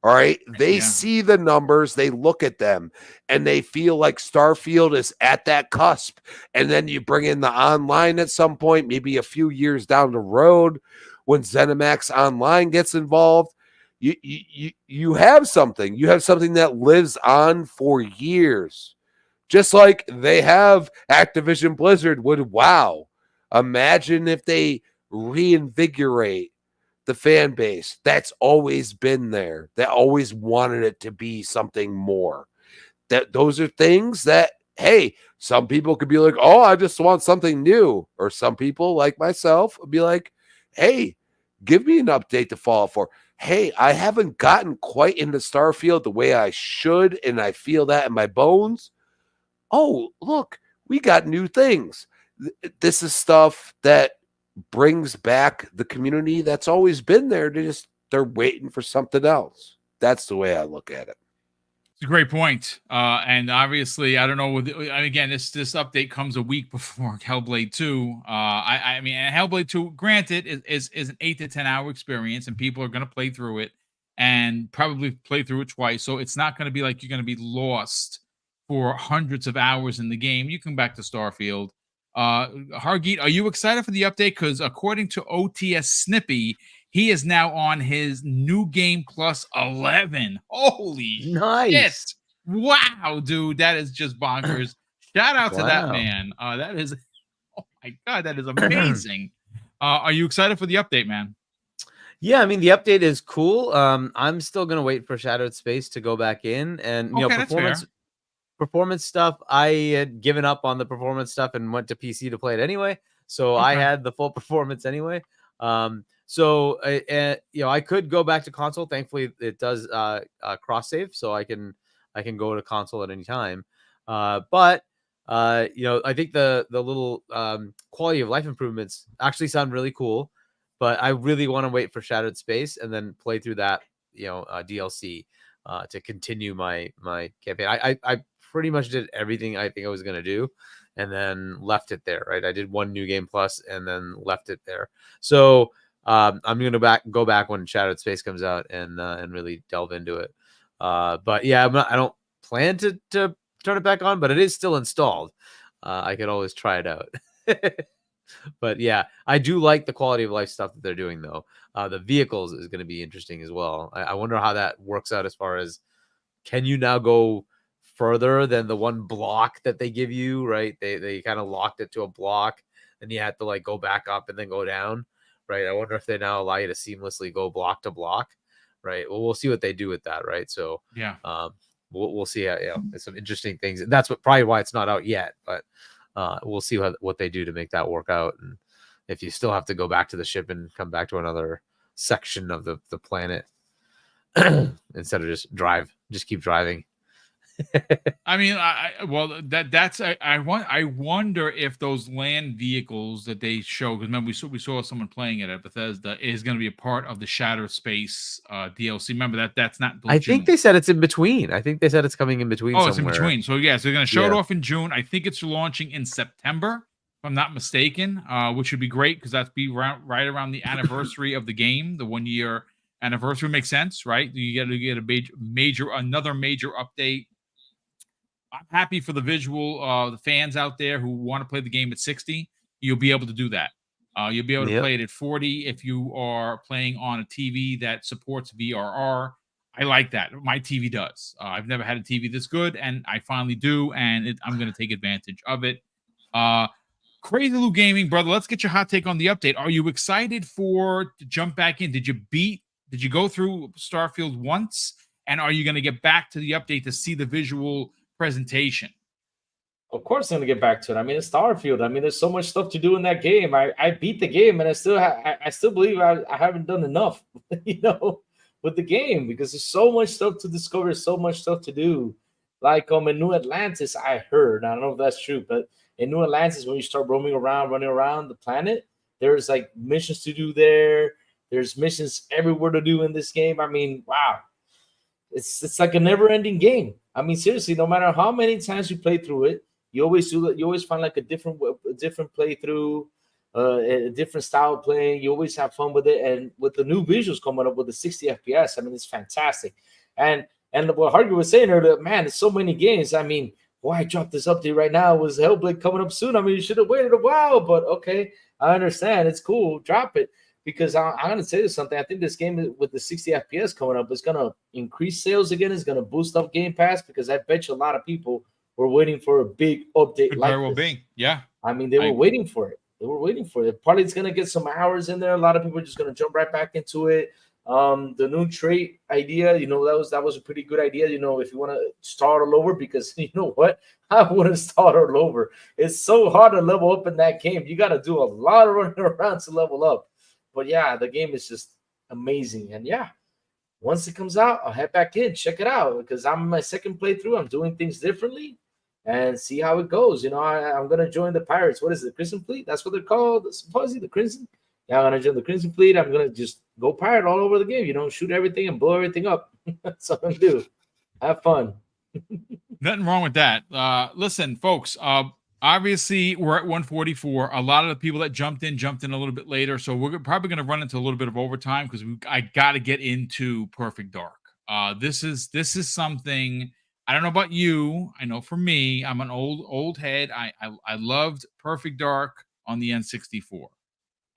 [SPEAKER 3] All right. They see the numbers, they look at them, and they feel like Starfield is at that cusp. And then you bring in the online at some point, maybe a few years down the road, when ZeniMax Online gets involved. You have something. You have something that lives on for years. Just like they have Activision Blizzard with WoW. Imagine if they reinvigorate the fan base that's always been there, that always wanted it to be something more. That those are things that, hey, some people could be like, oh, I just want something new. Or some people like myself would be like, hey, give me an update to Fallout 4. Hey, I haven't gotten quite into Starfield the way I should, and I feel that in my bones. Oh, look, we got new things. This is stuff that brings back the community that's always been there. They're waiting for something else. That's the way I look at it.
[SPEAKER 1] It's a great point. And obviously, I don't know. Again, this update comes a week before Hellblade 2. I mean, Hellblade 2, granted, is an 8 to 10 hour experience, and people are going to play through it and probably play through it twice. So it's not going to be like you're going to be lost for hundreds of hours in the game. You come back to Starfield. Hargeet, are you excited for the update? Because according to OTS Snippy, he is now on his new game plus 11. Holy shit. Wow, dude. That is just bonkers. Shout out to that man. That is, oh my God, that is amazing. Are you excited for the update, man?
[SPEAKER 4] Yeah, I mean, the update is cool. I'm still going to wait for Shattered Space to go back in. And, performance stuff, I had given up on the performance stuff and went to PC to play it anyway. So I had the full performance anyway. So I could go back to console. Thankfully, it does cross save, so I can go to console at any time. But I think the little quality of life improvements actually sound really cool. But I really want to wait for Shattered Space and then play through that DLC to continue my campaign. I pretty much did everything I think I was gonna do, and then left it there. Right, I did one new game plus and then left it there. So I'm gonna go back when Shattered Space comes out and really delve into it. But yeah, I don't plan to turn it back on, but it is still installed. I could always try it out. But yeah, I do like the quality of life stuff that they're doing, though. The vehicles is going to be interesting as well. I wonder how that works out as far as, can you now go further than the one block that they give you, right? They kind of locked it to a block and you had to like go back up and then go down, right? I wonder if they now allow you to seamlessly go block to block, right? Well, we'll see what they do with that, right? So
[SPEAKER 1] yeah,
[SPEAKER 4] we'll see. There's some interesting things, and that's probably why it's not out yet, but we'll see what they do to make that work out. And if you still have to go back to the ship and come back to another section of the planet instead of just keep driving.
[SPEAKER 1] I mean, I wonder if those land vehicles that they show, because remember we saw someone playing it at Bethesda, is going to be a part of the Shattered Space DLC. Remember that's not.
[SPEAKER 4] I think they said it's in between. I think they said it's coming in between.
[SPEAKER 1] Oh, it's in between. So yeah, so they're going to show it off in June. I think it's launching in September, if I'm not mistaken, which would be great because that's right around the anniversary of the game. The 1 year anniversary makes sense, right? You get a another major update. I'm happy for the visual, the fans out there who want to play the game at 60. You'll be able to do that. You'll be able to play it at 40 if you are playing on a TV that supports VRR. I like that. My TV does. I've never had a TV this good, and I finally do, and I'm going to take advantage of it. Crazy Lou Gaming, brother, let's get your hot take on the update. Are you excited to jump back in? Did you go through Starfield once? And are you going to get back to the update to see the visual presentation?
[SPEAKER 5] Of course, I'm gonna get back to it. I mean, it's Starfield. I mean, there's so much stuff to do in that game. I beat the game, and I still believe I haven't done enough, with the game, because there's so much stuff to discover, so much stuff to do. Like in New Atlantis, I heard. I don't know if that's true, but in New Atlantis, when you start running around the planet, there's like missions to do there. There's missions everywhere to do in this game. I mean, wow. It's like a never-ending game. I mean, seriously, no matter how many times you play through it, you always find like a different playthrough, a different style of playing. You always have fun with it, and with the new visuals coming up with the 60 FPS, I mean, it's fantastic. And what Harvey was saying earlier, man, there's so many games. I mean, why drop this update right now? Was Hellblade coming up soon? I mean, you should have waited a while, but okay, I understand. It's cool. Drop it. Because I'm going to tell you something. I think this game with the 60 FPS coming up is going to increase sales again. It's going to boost up Game Pass, because I bet you a lot of people were waiting for a big update.
[SPEAKER 1] Could
[SPEAKER 5] like
[SPEAKER 1] very well
[SPEAKER 5] this.
[SPEAKER 1] be. Yeah.
[SPEAKER 5] I mean, they were waiting for it. Probably it's going to get some hours in there. A lot of people are just going to jump right back into it. The new trait idea, that was a pretty good idea. If you want to start all over, because you know what, I wouldn't start all over. It's so hard to level up in that game. You got to do a lot of running around to level up. But yeah, the game is just amazing. And yeah, once it comes out, I'll head back in, check it out, because I'm in my second playthrough. I'm doing things differently and see how it goes. I'm going to join the Pirates. What is it? Crimson Fleet? That's what they're called. Supposedly the Crimson. Yeah, I'm going to join the Crimson Fleet. I'm going to just go pirate all over the game, shoot everything and blow everything up. That's what I'm going to do. Have fun.
[SPEAKER 1] Nothing wrong with that. Listen, folks, obviously, we're at 144. A lot of the people that jumped in a little bit later, so we're probably going to run into a little bit of overtime because I got to get into Perfect Dark. This is something. I don't know about you. I know for me, I'm an old head. I loved Perfect Dark on the N64.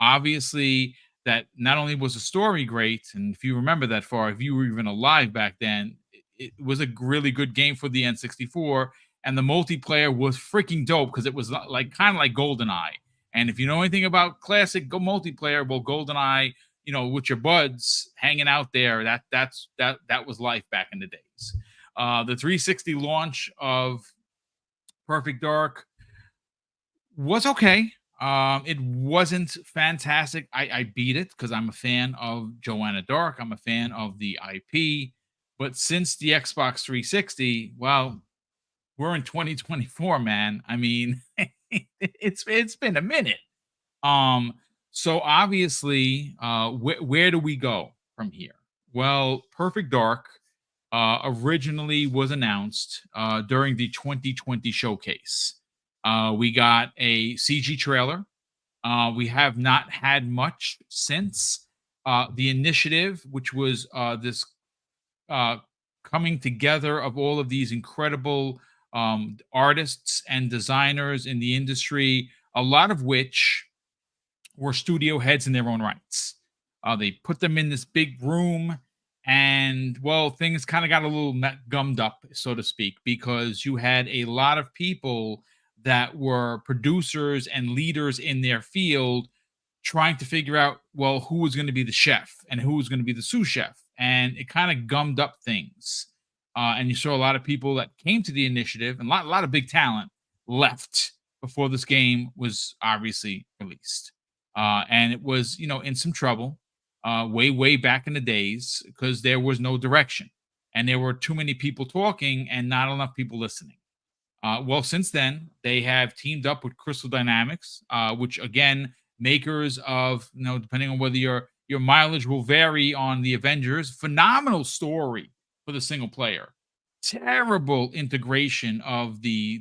[SPEAKER 1] Obviously, that not only was the story great, and if you remember that far, if you were even alive back then, it was a really good game for the N64. And the multiplayer was freaking dope because it was kind of like GoldenEye. And if you know anything about classic multiplayer, well, GoldenEye, with your buds hanging out there, that was life back in the days. The 360 launch of Perfect Dark was okay. It wasn't fantastic. I beat it because I'm a fan of Joanna Dark. I'm a fan of the IP. But since the Xbox 360, well, we're in 2024, man. I mean, it's been a minute. So obviously, where do we go from here? Well, Perfect Dark originally was announced during the 2020 showcase. We got a CG trailer. We have not had much since. The initiative, which was this coming together of all of these incredible artists and designers in the industry, a lot of which were studio heads in their own rights. They put them in this big room, and well, things kind of got a little gummed up, so to speak, because you had a lot of people that were producers and leaders in their field trying to figure out, well, who was going to be the chef and who was going to be the sous chef. And it kind of gummed up things. And you saw a lot of people that came to the initiative, and a lot of big talent left before this game was obviously released. And it was, in some trouble way back in the days because there was no direction. And there were too many people talking and not enough people listening. Well, since then, they have teamed up with Crystal Dynamics, which, again, makers of, depending on whether your mileage will vary on the Avengers, phenomenal story for the single player. Terrible integration of the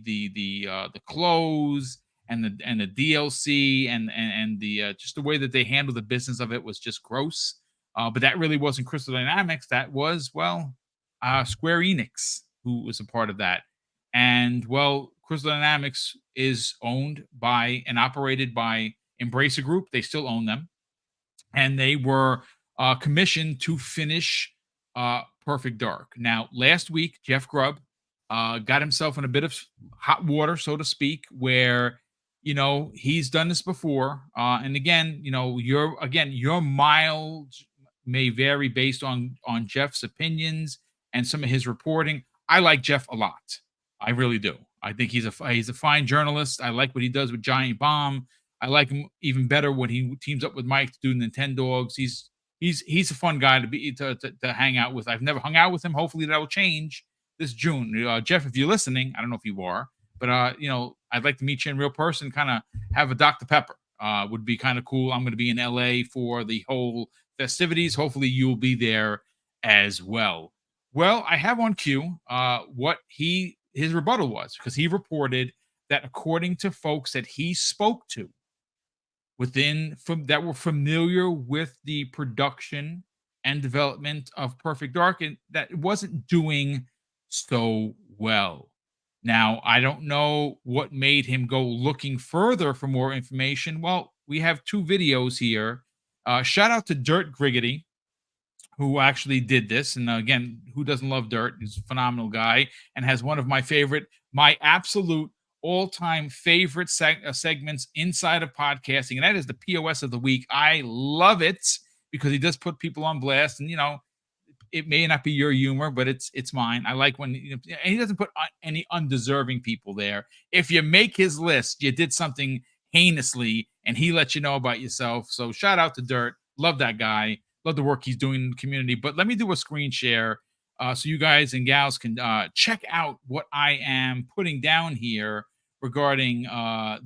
[SPEAKER 1] clothes and the DLC and the just the way that they handled the business of it was just gross. But that really wasn't Crystal Dynamics. That was, Square Enix, who was a part of that. And Crystal Dynamics is owned by and operated by Embracer Group. They still own them. And they were commissioned to finish Perfect Dark. Now, last week, Jeff Grubb got himself in a bit of hot water, so to speak, where, he's done this before. And again, your mileage may vary based on Jeff's opinions and some of his reporting. I like Jeff a lot. I really do. I think he's a fine journalist. I like what he does with Giant Bomb. I like him even better when he teams up with Mike to do Nintendogs. He's a fun guy to hang out with. I've never hung out with him. Hopefully that will change this June. Jeff, if you're listening, I don't know if you are, but I'd like to meet you in real person. Kind of have a Dr. Pepper. Would be kind of cool. I'm going to be in LA for the whole festivities. Hopefully you'll be there as well. Well, I have on cue what his rebuttal was, because he reported that according to folks that he spoke to that were familiar with the production and development of Perfect Dark, and that it wasn't doing so well. Now, I don't know what made him go looking further for more information. Well, we have two videos here. Shout out to Dirt Griggity, who actually did this. And again, who doesn't love Dirt? He's a phenomenal guy and has one of my absolute all-time favorite segments inside of podcasting, and that is the POS of the week. I love it because he does put people on blast, and it may not be your humor, but it's mine. I like when and he doesn't put any undeserving people there. If you make his list, you did something heinously, and he lets you know about yourself. So shout out to Dirt. Love that guy. Love the work he's doing in the community. But let me do a screen share so you guys and gals can check out what I am putting down here regarding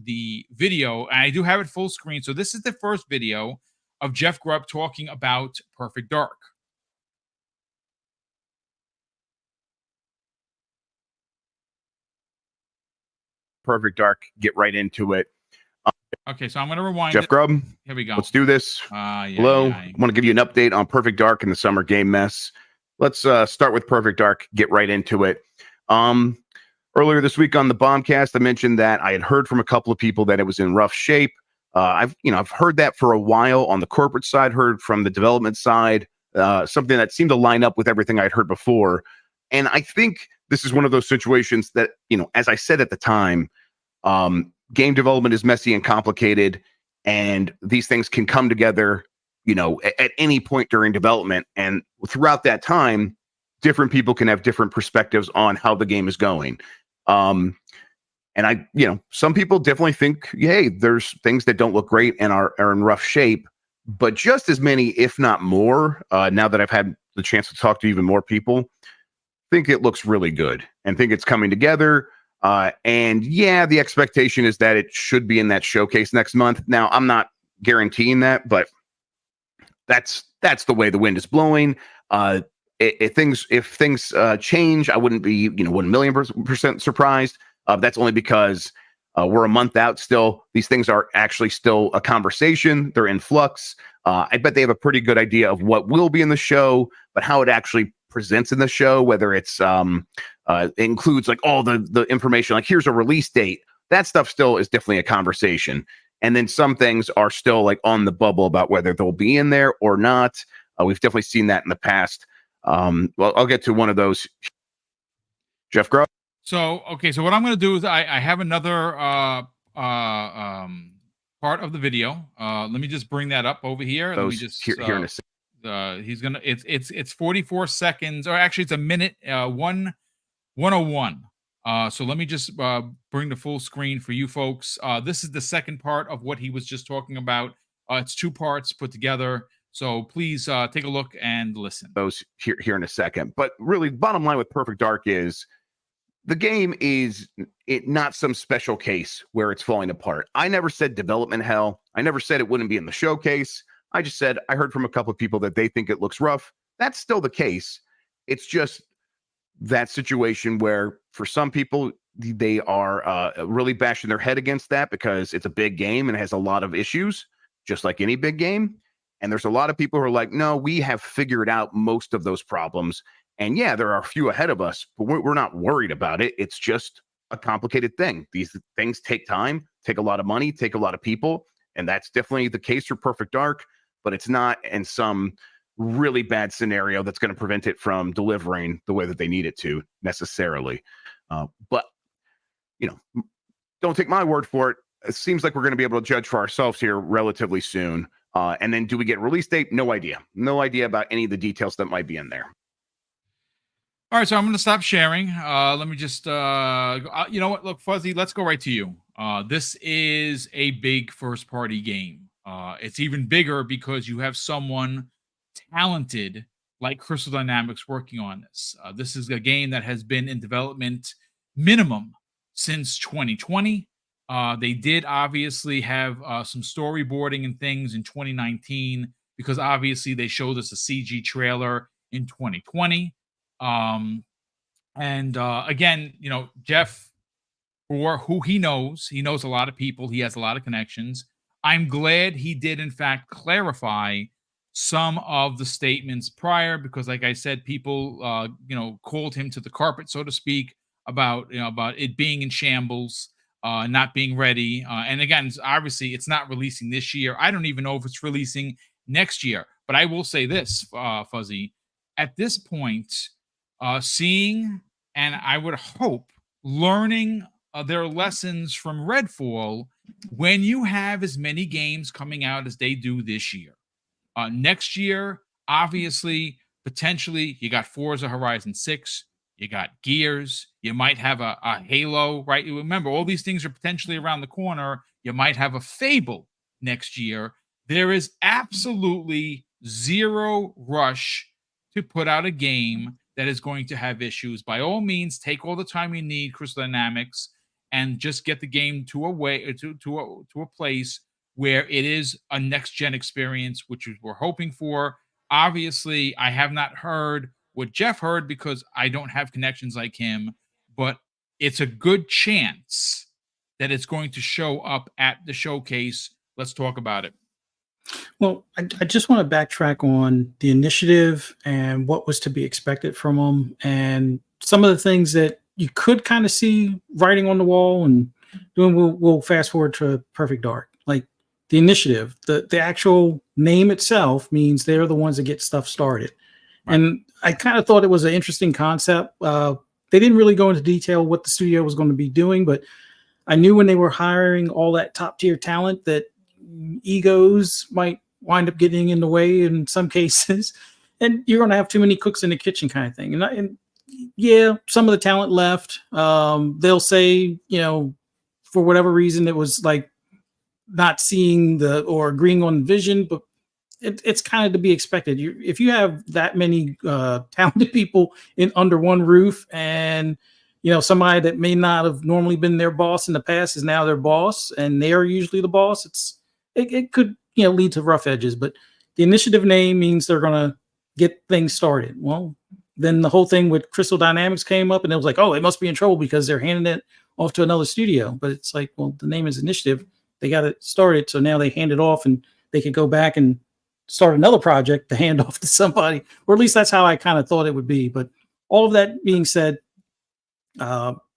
[SPEAKER 1] the video. And I do have it full screen. So this is the first video of Jeff Grubb talking about Perfect Dark.
[SPEAKER 6] Perfect Dark, get right into it.
[SPEAKER 1] Okay, so I'm going to rewind.
[SPEAKER 6] Jeff Grubb,
[SPEAKER 1] here we go.
[SPEAKER 6] Let's do this. Hello. I want to give you an update on Perfect Dark and the summer game mess. Let's start with Perfect Dark, get right into it. Earlier this week on the Bombcast, I mentioned that I had heard from a couple of people that it was in rough shape. I've heard that for a while on the corporate side, heard from the development side, something that seemed to line up with everything I'd heard before. And I think this is one of those situations that, as I said at the time, game development is messy and complicated, and these things can come together, at any point during development. And throughout that time, different people can have different perspectives on how the game is going. And some people definitely think, hey, there's things that don't look great and are in rough shape, but just as many, if not more, now that I've had the chance to talk to even more people, think it looks really good and think it's coming together. And yeah, the expectation is that it should be in that showcase next month. Now, I'm not guaranteeing that, but that's the way the wind is blowing. If things change, I wouldn't be 1,000,000% surprised. That's only because we're a month out still. These things are actually still a conversation. They're in flux. I bet they have a pretty good idea of what will be in the show, but how it actually presents in the show, whether it's includes like all the information, like here's a release date. That stuff still is definitely a conversation. And then some things are still like on the bubble about whether they'll be in there or not. We've definitely seen that in the past. Well, I'll get to one of those. Jeff Grubb.
[SPEAKER 1] So, okay. So what I'm going to do is I have another part of the video. Let me just bring that up over here. Let me just
[SPEAKER 6] here in a second.
[SPEAKER 1] He's gonna. It's 44 seconds, or actually it's a minute. 101. So let me just bring the full screen for you folks. This is the second part of what he was just talking about. It's 2 parts put together. So please take a look and listen.
[SPEAKER 6] Those here in a second. But really, bottom line with Perfect Dark is the game is not some special case where it's falling apart. I never said development hell. I never said it wouldn't be in the showcase. I just said I heard from a couple of people that they think it looks rough. That's still the case. It's just that situation where for some people, they are really bashing their head against that because it's a big game and it has a lot of issues, just like any big game. And there's a lot of people who are like, no, we have figured out most of those problems. And yeah, there are a few ahead of us, but we're not worried about it. It's just a complicated thing. These things take time, take a lot of money, take a lot of people. And that's definitely the case for Perfect Dark, but it's not in some really bad scenario that's going to prevent it from delivering the way that they need it to necessarily. But, don't take my word for it. It seems like we're going to be able to judge for ourselves here relatively soon. And then do we get a release date? No idea. No idea about any of the details that might be in there.
[SPEAKER 1] All right, so I'm going to stop sharing. Let me just, you know what? Look, Fuzzy, let's go right to you. This is a big first-party game. It's even bigger because you have someone talented like Crystal Dynamics working on this. This is a game that has been in development minimum since 2020. They did obviously have some storyboarding and things in 2019 because obviously they showed us a CG trailer in 2020. Again, Jeff, for who he knows a lot of people. He has a lot of connections. I'm glad he did, in fact, clarify some of the statements prior because, like I said, people, called him to the carpet, so to speak, about it being in shambles. Not being ready. And again, obviously, it's not releasing this year. I don't even know if it's releasing next year. But I will say this, Fuzzy, at this point, seeing and I would hope learning their lessons from Redfall, when you have as many games coming out as they do this year. Next year, obviously, potentially, you got Forza Horizon 6. You got Gears. You might have a Halo, right? You remember, all these things are potentially around the corner. You might have a Fable next year. There is absolutely zero rush to put out a game that is going to have issues. By all means, take all the time you need, Crystal Dynamics, and just get the game to a place where it is a next-gen experience, which we're hoping for. Obviously, I have not heard what Jeff heard because I don't have connections like him, but it's a good chance that it's going to show up at the showcase. Let's talk about it.
[SPEAKER 2] Well, I just want to backtrack on the initiative and what was to be expected from them and some of the things that you could kind of see writing on the wall and doing. We'll fast forward to Perfect Dark. Like the initiative, the actual name itself means they're the ones that get stuff started. Right. And I kind of thought it was an interesting concept. They didn't really go into detail what the studio was going to be doing, but I knew when they were hiring all that top tier talent that egos might wind up getting in the way in some cases, and you're going to have too many cooks in the kitchen kind of thing. And yeah, some of the talent left. They'll say, for whatever reason, it was like not seeing or agreeing on vision, but it's kind of to be expected. If you have that many talented people under one roof and somebody that may not have normally been their boss in the past is now their boss, and they are usually the boss. It could lead to rough edges, but the initiative name means they're gonna get things started. Well, then the whole thing with Crystal Dynamics came up, and it was like, oh, it must be in trouble because they're handing it off to another studio. But it's like, well, the name is Initiative. They got it started, so now they hand it off, and they could go back and start another project to hand off to somebody, or at least that's how I kind of thought it would be. But all of that being said,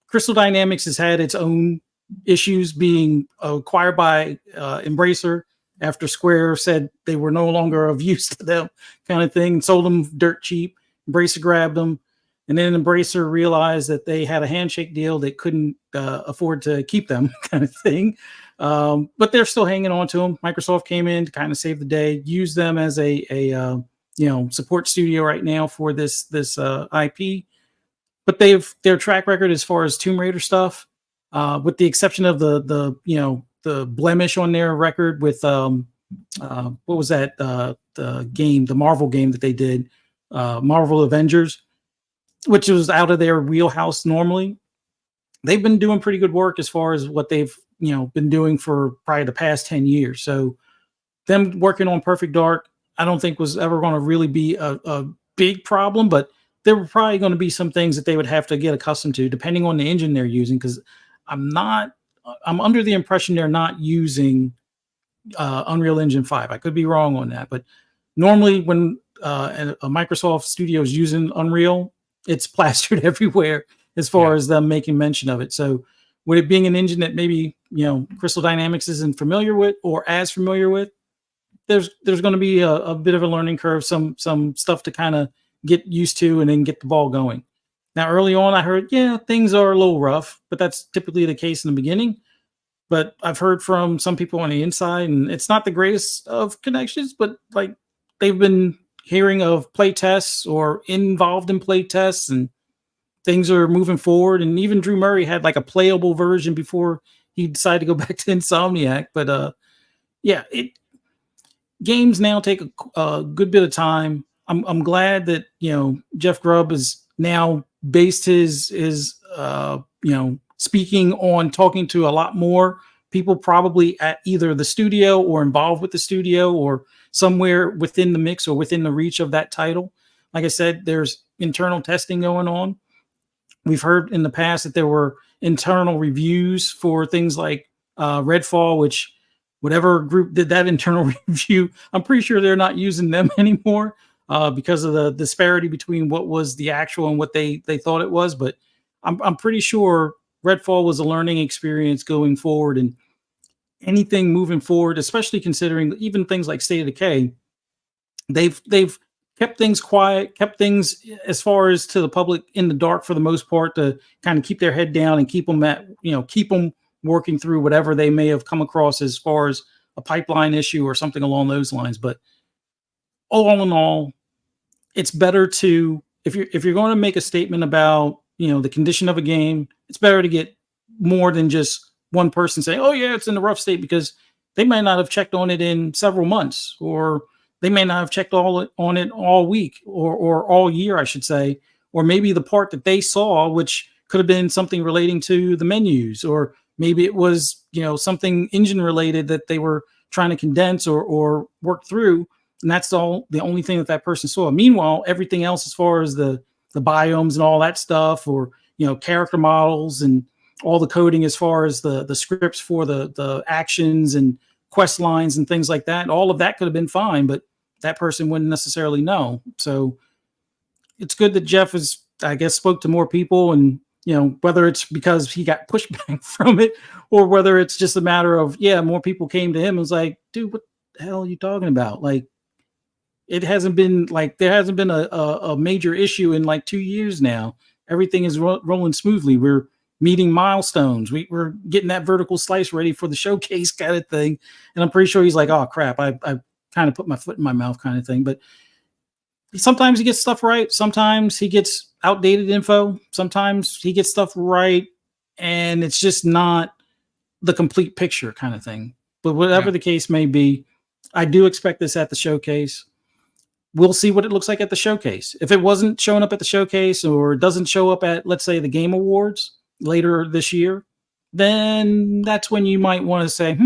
[SPEAKER 2] Crystal Dynamics has had its own issues being acquired by Embracer after Square said they were no longer of use to them, kind of thing, sold them dirt cheap. Embracer grabbed them, and then Embracer realized that they had a handshake deal that couldn't afford to keep them, kind of thing. But they're still hanging on to them. Microsoft came in to kind of save the day, use them as a support studio right now for this IP. But their track record as far as Tomb Raider stuff, with the exception of the blemish on their record with what was that the Marvel game that they did, Marvel Avengers, which was out of their wheelhouse normally. They've been doing pretty good work as far as what they've been doing for probably the past 10 years. So them working on Perfect Dark, I don't think was ever going to really be a big problem, but there were probably going to be some things that they would have to get accustomed to depending on the engine they're using. Because I'm under the impression they're not using Unreal Engine 5. I could be wrong on that, but normally when a Microsoft studio is using Unreal, it's plastered everywhere as far as them making mention of it. So with it being an engine that maybe Crystal Dynamics isn't familiar with or as familiar with, there's going to be a bit of a learning curve, some stuff to kind of get used to and then get the ball going. Now, early on, I heard, things are a little rough, but that's typically the case in the beginning. But I've heard from some people on the inside, and it's not the greatest of connections, but like they've been hearing of play tests or involved in play tests, and things are moving forward. And even Drew Murray had like a playable version before he decided to go back to Insomniac. But games now take a good bit of time. I'm glad that Jeff Grubb has now based his speaking on talking to a lot more people, probably at either the studio or involved with the studio or somewhere within the mix or within the reach of that title. Like I said, there's internal testing going on. We've heard in the past that there were internal reviews for things like Redfall, which whatever group did that internal review, I'm pretty sure they're not using them anymore because of the disparity between what was the actual and what they thought it was. But I'm pretty sure Redfall was a learning experience going forward, and anything moving forward, especially considering even things like State of Decay, they've kept things quiet, kept things as far as to the public in the dark for the most part, to kind of keep their head down and keep them working through whatever they may have come across as far as a pipeline issue or something along those lines. But all in all, it's better to, if you're going to make a statement about the condition of a game, it's better to get more than just one person saying, oh yeah, it's in a rough state, because they might not have checked on it in several months, or they may not have checked on it all week or all year, I should say. Or maybe the part that they saw, which could have been something relating to the menus, or maybe it was, something engine related that they were trying to condense or work through. And that's the only thing that person saw. Meanwhile, everything else, as far as the biomes and all that stuff, or, character models and all the coding as far as the scripts for the actions and quest lines and things like that, all of that could have been fine, but that person wouldn't necessarily know. So it's good that Jeff has, I guess, spoke to more people, and whether it's because he got pushback from it, or whether it's just a matter of more people came to him and was like, dude, what the hell are you talking about? Like, it hasn't been like, there hasn't been a major issue in like 2 years now. Everything is rolling smoothly. We're meeting milestones. We're getting that vertical slice ready for the showcase kind of thing. And I'm pretty sure he's like, oh crap, I kind of put my foot in my mouth kind of thing. But sometimes he gets stuff right. Sometimes he gets outdated info. Sometimes he gets stuff right, and it's just not the complete picture kind of thing. But whatever the case may be, I do expect this at the showcase. we'll see what it looks like at the showcase. If it wasn't showing up at the showcase or doesn't show up at, let's say, the Game Awards later this year, then that's when you might want to say,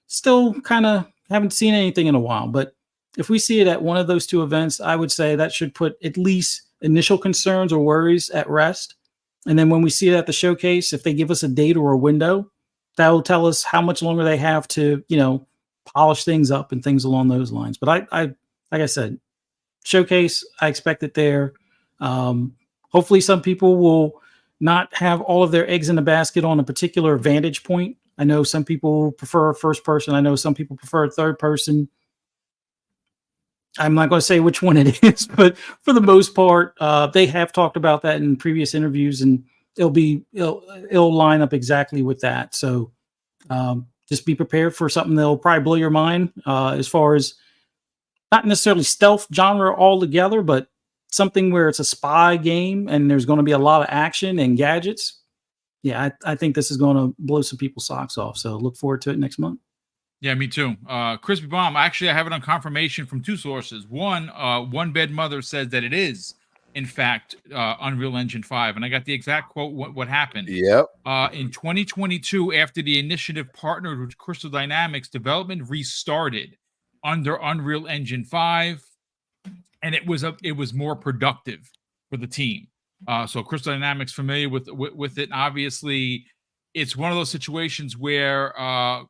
[SPEAKER 2] still kind of haven't seen anything in a while. But if we see it at one of those two events, I would say that should put at least initial concerns or worries at rest. And then when we see it at the showcase, if they give us a date or a window, that will tell us how much longer they have to, polish things up and things along those lines. But I like I said, showcase, I expect it there. Hopefully some people will not have all of their eggs in the basket on a particular vantage point. I know some people prefer first person. I know some people prefer third person. I'm not going to say which one it is, but for the most part, they have talked about that in previous interviews, and it'll line up exactly with that. So just be prepared for something that'll probably blow your mind as far as not necessarily stealth genre altogether, but something where it's a spy game and there's going to be a lot of action and gadgets. Yeah, I think this is going to blow some people's socks off. So look forward to it next month.
[SPEAKER 1] Yeah, me too. Crispy Bomb, actually, I have it on confirmation from two sources. One Bed Mother says that it is, in fact, Unreal Engine 5. And I got the exact quote, what happened.
[SPEAKER 3] Yep.
[SPEAKER 1] In 2022, after the initiative partnered with Crystal Dynamics, development restarted under Unreal Engine 5. And it was more productive for the team. So Crystal Dynamics familiar with it. Obviously, it's one of those situations where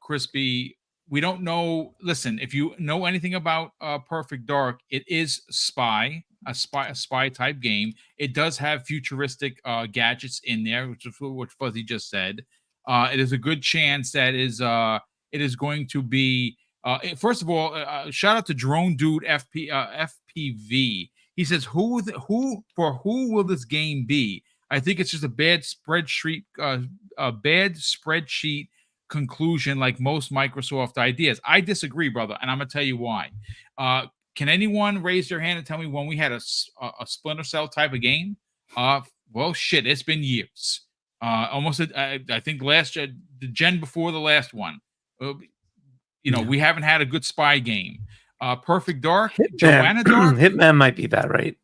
[SPEAKER 1] Crispy, we don't know. Listen, if you know anything about Perfect Dark, it is a spy type game. It does have futuristic gadgets in there, which is what Fuzzy just said. It is a good chance that it is going to be. First of all, shout out to Drone Dude FPV. He says, "Who will this game be? I think it's just a bad spreadsheet conclusion, like most Microsoft ideas." I disagree, brother, and I'm gonna tell you why. Can anyone raise their hand and tell me when we had a Splinter Cell type of game? Well, shit, it's been years. Almost, I think the gen before the last one. We haven't had a good spy game. Perfect Dark, Joanna Dark,
[SPEAKER 4] Hitman might be that, right?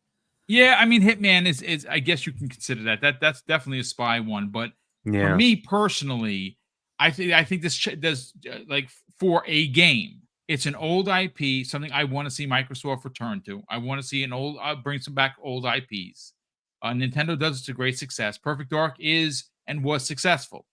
[SPEAKER 1] Yeah, I mean, Hitman is I guess you can consider that. That's definitely a spy one. But for me personally, I think this does like for a game. It's an old IP, something I want to see Microsoft return to. I want to see bring some back old IPs. Nintendo does it to great success. Perfect Dark is and was successful.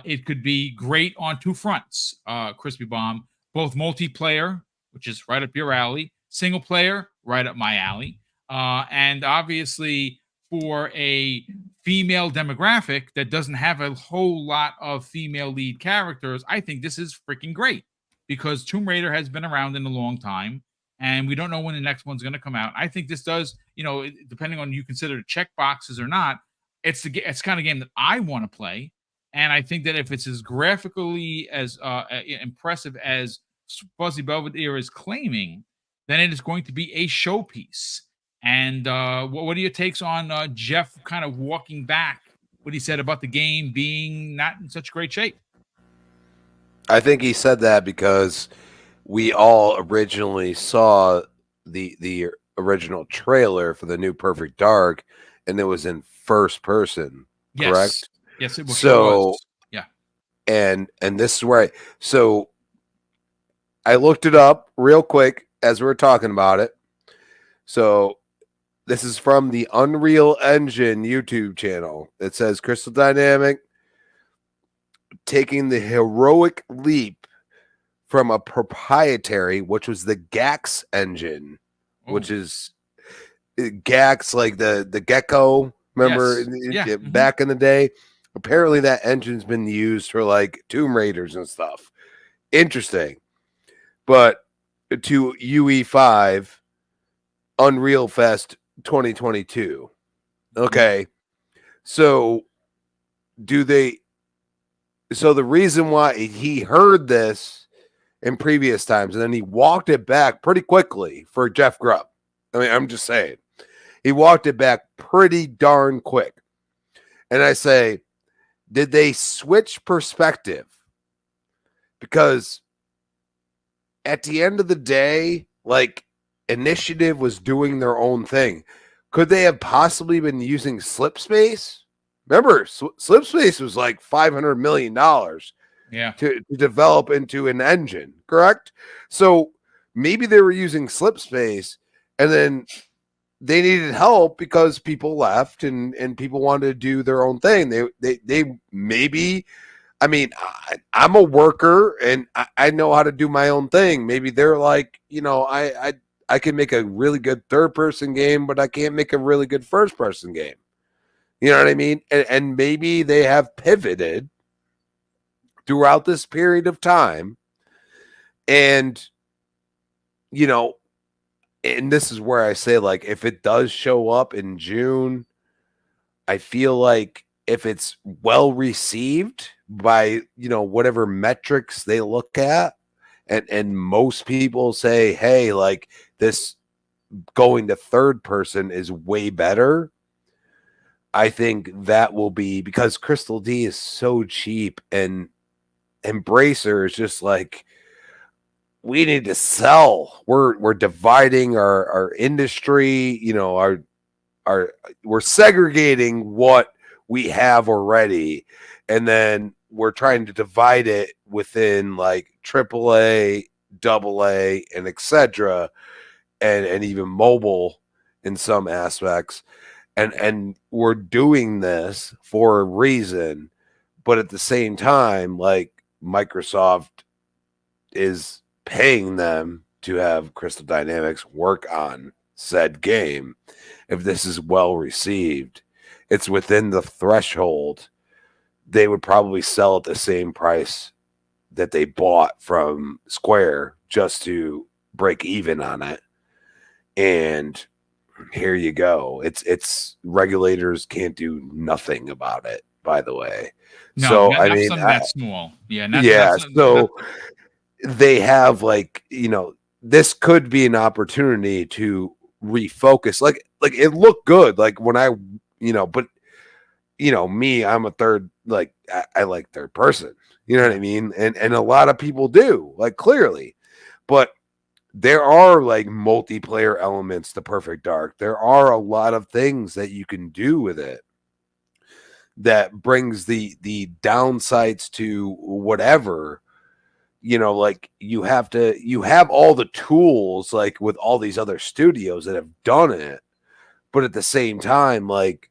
[SPEAKER 1] It could be great on two fronts, Crispy Bomb, both multiplayer, which is right up your alley, single player, right up my alley, and obviously for a female demographic that doesn't have a whole lot of female lead characters, I think this is freaking great because Tomb Raider has been around in a long time, and we don't know when the next one's going to come out. I think this does, depending on you consider the check boxes or not, it's kind of game that I want to play. And I think that if it's as graphically as impressive as Fuzzy Belvedere is claiming, then it is going to be a showpiece. And what are your takes on Jeff kind of walking back what he said about the game being not in such great shape?
[SPEAKER 3] I think he said that because we all originally saw the original trailer for the new Perfect Dark, and it was in first person, correct?
[SPEAKER 1] Yes, it was.
[SPEAKER 3] So,
[SPEAKER 1] yeah.
[SPEAKER 3] And this is where I looked it up real quick as we were talking about it. So this is from the Unreal Engine YouTube channel. It says Crystal Dynamic taking the heroic leap from a proprietary, which was the GAX engine, which is GAX, like the gecko. Remember, back in the day? Apparently that engine's been used for like Tomb Raiders and stuff. Interesting. But to UE5 Unreal Fest 2022. Okay. So the reason why he heard this in previous times and then he walked it back pretty quickly for Jeff Grubb. I mean, I'm just saying. He walked it back pretty darn quick. And I say, did they switch perspective? Because at the end of the day, like, Initiative was doing their own thing. Could they have possibly been using Slipspace? Remember, Slipspace was like $500 million to develop into an engine, correct? So maybe they were using Slipspace, and then they needed help because people left and people wanted to do their own thing. They maybe, I mean, I'm a worker and I know how to do my own thing. Maybe they're like, I can make a really good third person game, but I can't make a really good first person game. You know what I mean? And maybe they have pivoted throughout this period of time. And, and this is where I say, like, if it does show up in June, I feel like if it's well received by, whatever metrics they look at, and most people say, hey, like, this going to third person is way better. I think that will be because Crystal D is so cheap, and Embracer is just like, we need to sell. We're dividing our industry, we're segregating what we have already, and then we're trying to divide it within like AAA, AA, and etc., and even mobile in some aspects. And we're doing this for a reason, but at the same time, like, Microsoft is paying them to have Crystal Dynamics work on said game. If this is well received, it's within the threshold. They would probably sell at the same price that they bought from Square just to break even on it. And here you go. It's regulators can't do nothing about it, by the way.
[SPEAKER 1] No,
[SPEAKER 3] so
[SPEAKER 1] not,
[SPEAKER 3] I
[SPEAKER 1] not
[SPEAKER 3] mean,
[SPEAKER 1] something that small. Yeah,
[SPEAKER 3] so they have, like, this could be an opportunity to refocus. Like it looked good. Like when I, but me, I'm a third. Like I like third person. You know what I mean? And a lot of people do, like, clearly, but there are like multiplayer elements to Perfect Dark. There are a lot of things that you can do with it that brings the downsides to whatever, like you have all the tools, like with all these other studios that have done it, but at the same time, like,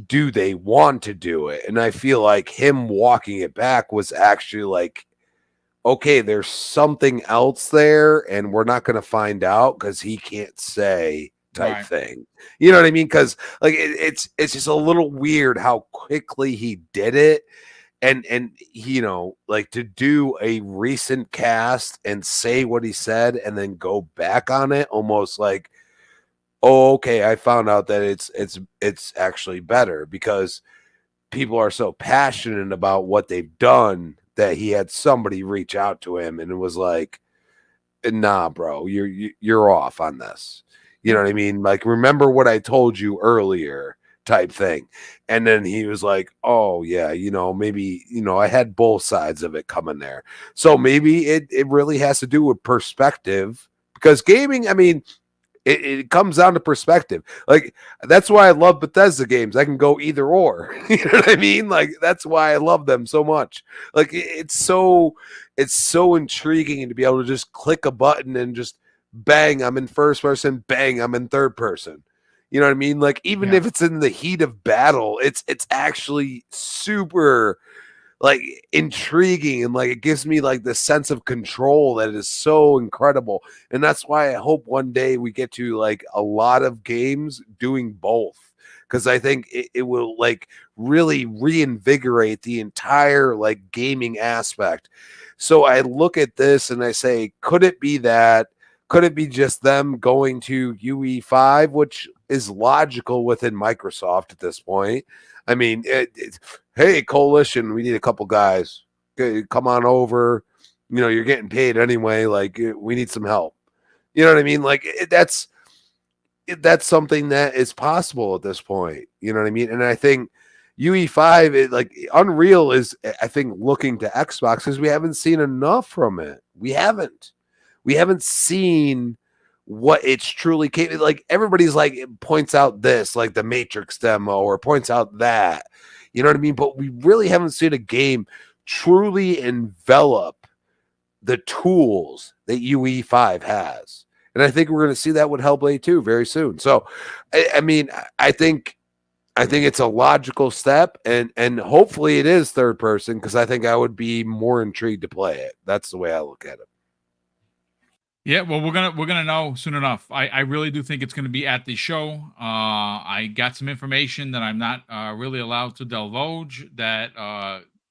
[SPEAKER 3] do they want to do it? And I feel like him walking it back was actually like, okay, there's something else there, and we're not going to find out because he can't say type thing. You know what I mean? Because like it's just a little weird how quickly he did it, and like, to do a recent cast and say what he said and then go back on it, almost like, oh, okay, I found out that it's actually better because people are so passionate about what they've done that he had somebody reach out to him and it was like, nah, bro, you're off on this. You know what I mean? Like, remember what I told you earlier type thing. And then he was like, oh yeah, maybe, I had both sides of it coming there. So maybe it really has to do with perspective, because gaming, I mean, it comes down to perspective. Like, that's why I love Bethesda games. I can go either or. You know what I mean? Like, that's why I love them so much. Like, it's so intriguing to be able to just click a button and just bang, I'm in first person, bang, I'm in third person. You know what I mean? Like, even if it's in the heat of battle, it's actually super, like, intriguing, and like it gives me like the sense of control that is so incredible. And that's why I hope one day we get to like a lot of games doing both, because I think it will like really reinvigorate the entire like gaming aspect. So I look at this and I say, could it be that? Could it be just them going to UE5, which is logical within Microsoft at this point? I mean, hey, Coalition, we need a couple guys. Come on over. You're getting paid anyway. Like, we need some help. You know what I mean? Like, that's something that is possible at this point. You know what I mean? And I think UE5, like, Unreal is, I think, looking to Xbox because we haven't seen enough from it. We haven't seen what it's truly capable. Like everybody's like points out this, like the Matrix demo, or points out that, you know what I mean? But we really haven't seen a game truly envelop the tools that UE5 has. And I think we're going to see that with Hellblade 2 very soon. So, I mean, I think it's a logical step, and hopefully it is third person, because I think I would be more intrigued to play it. That's the way I look at it.
[SPEAKER 1] Yeah, well, we're gonna know soon enough. I really do think it's gonna be at the show. I got some information that I'm not really allowed to divulge that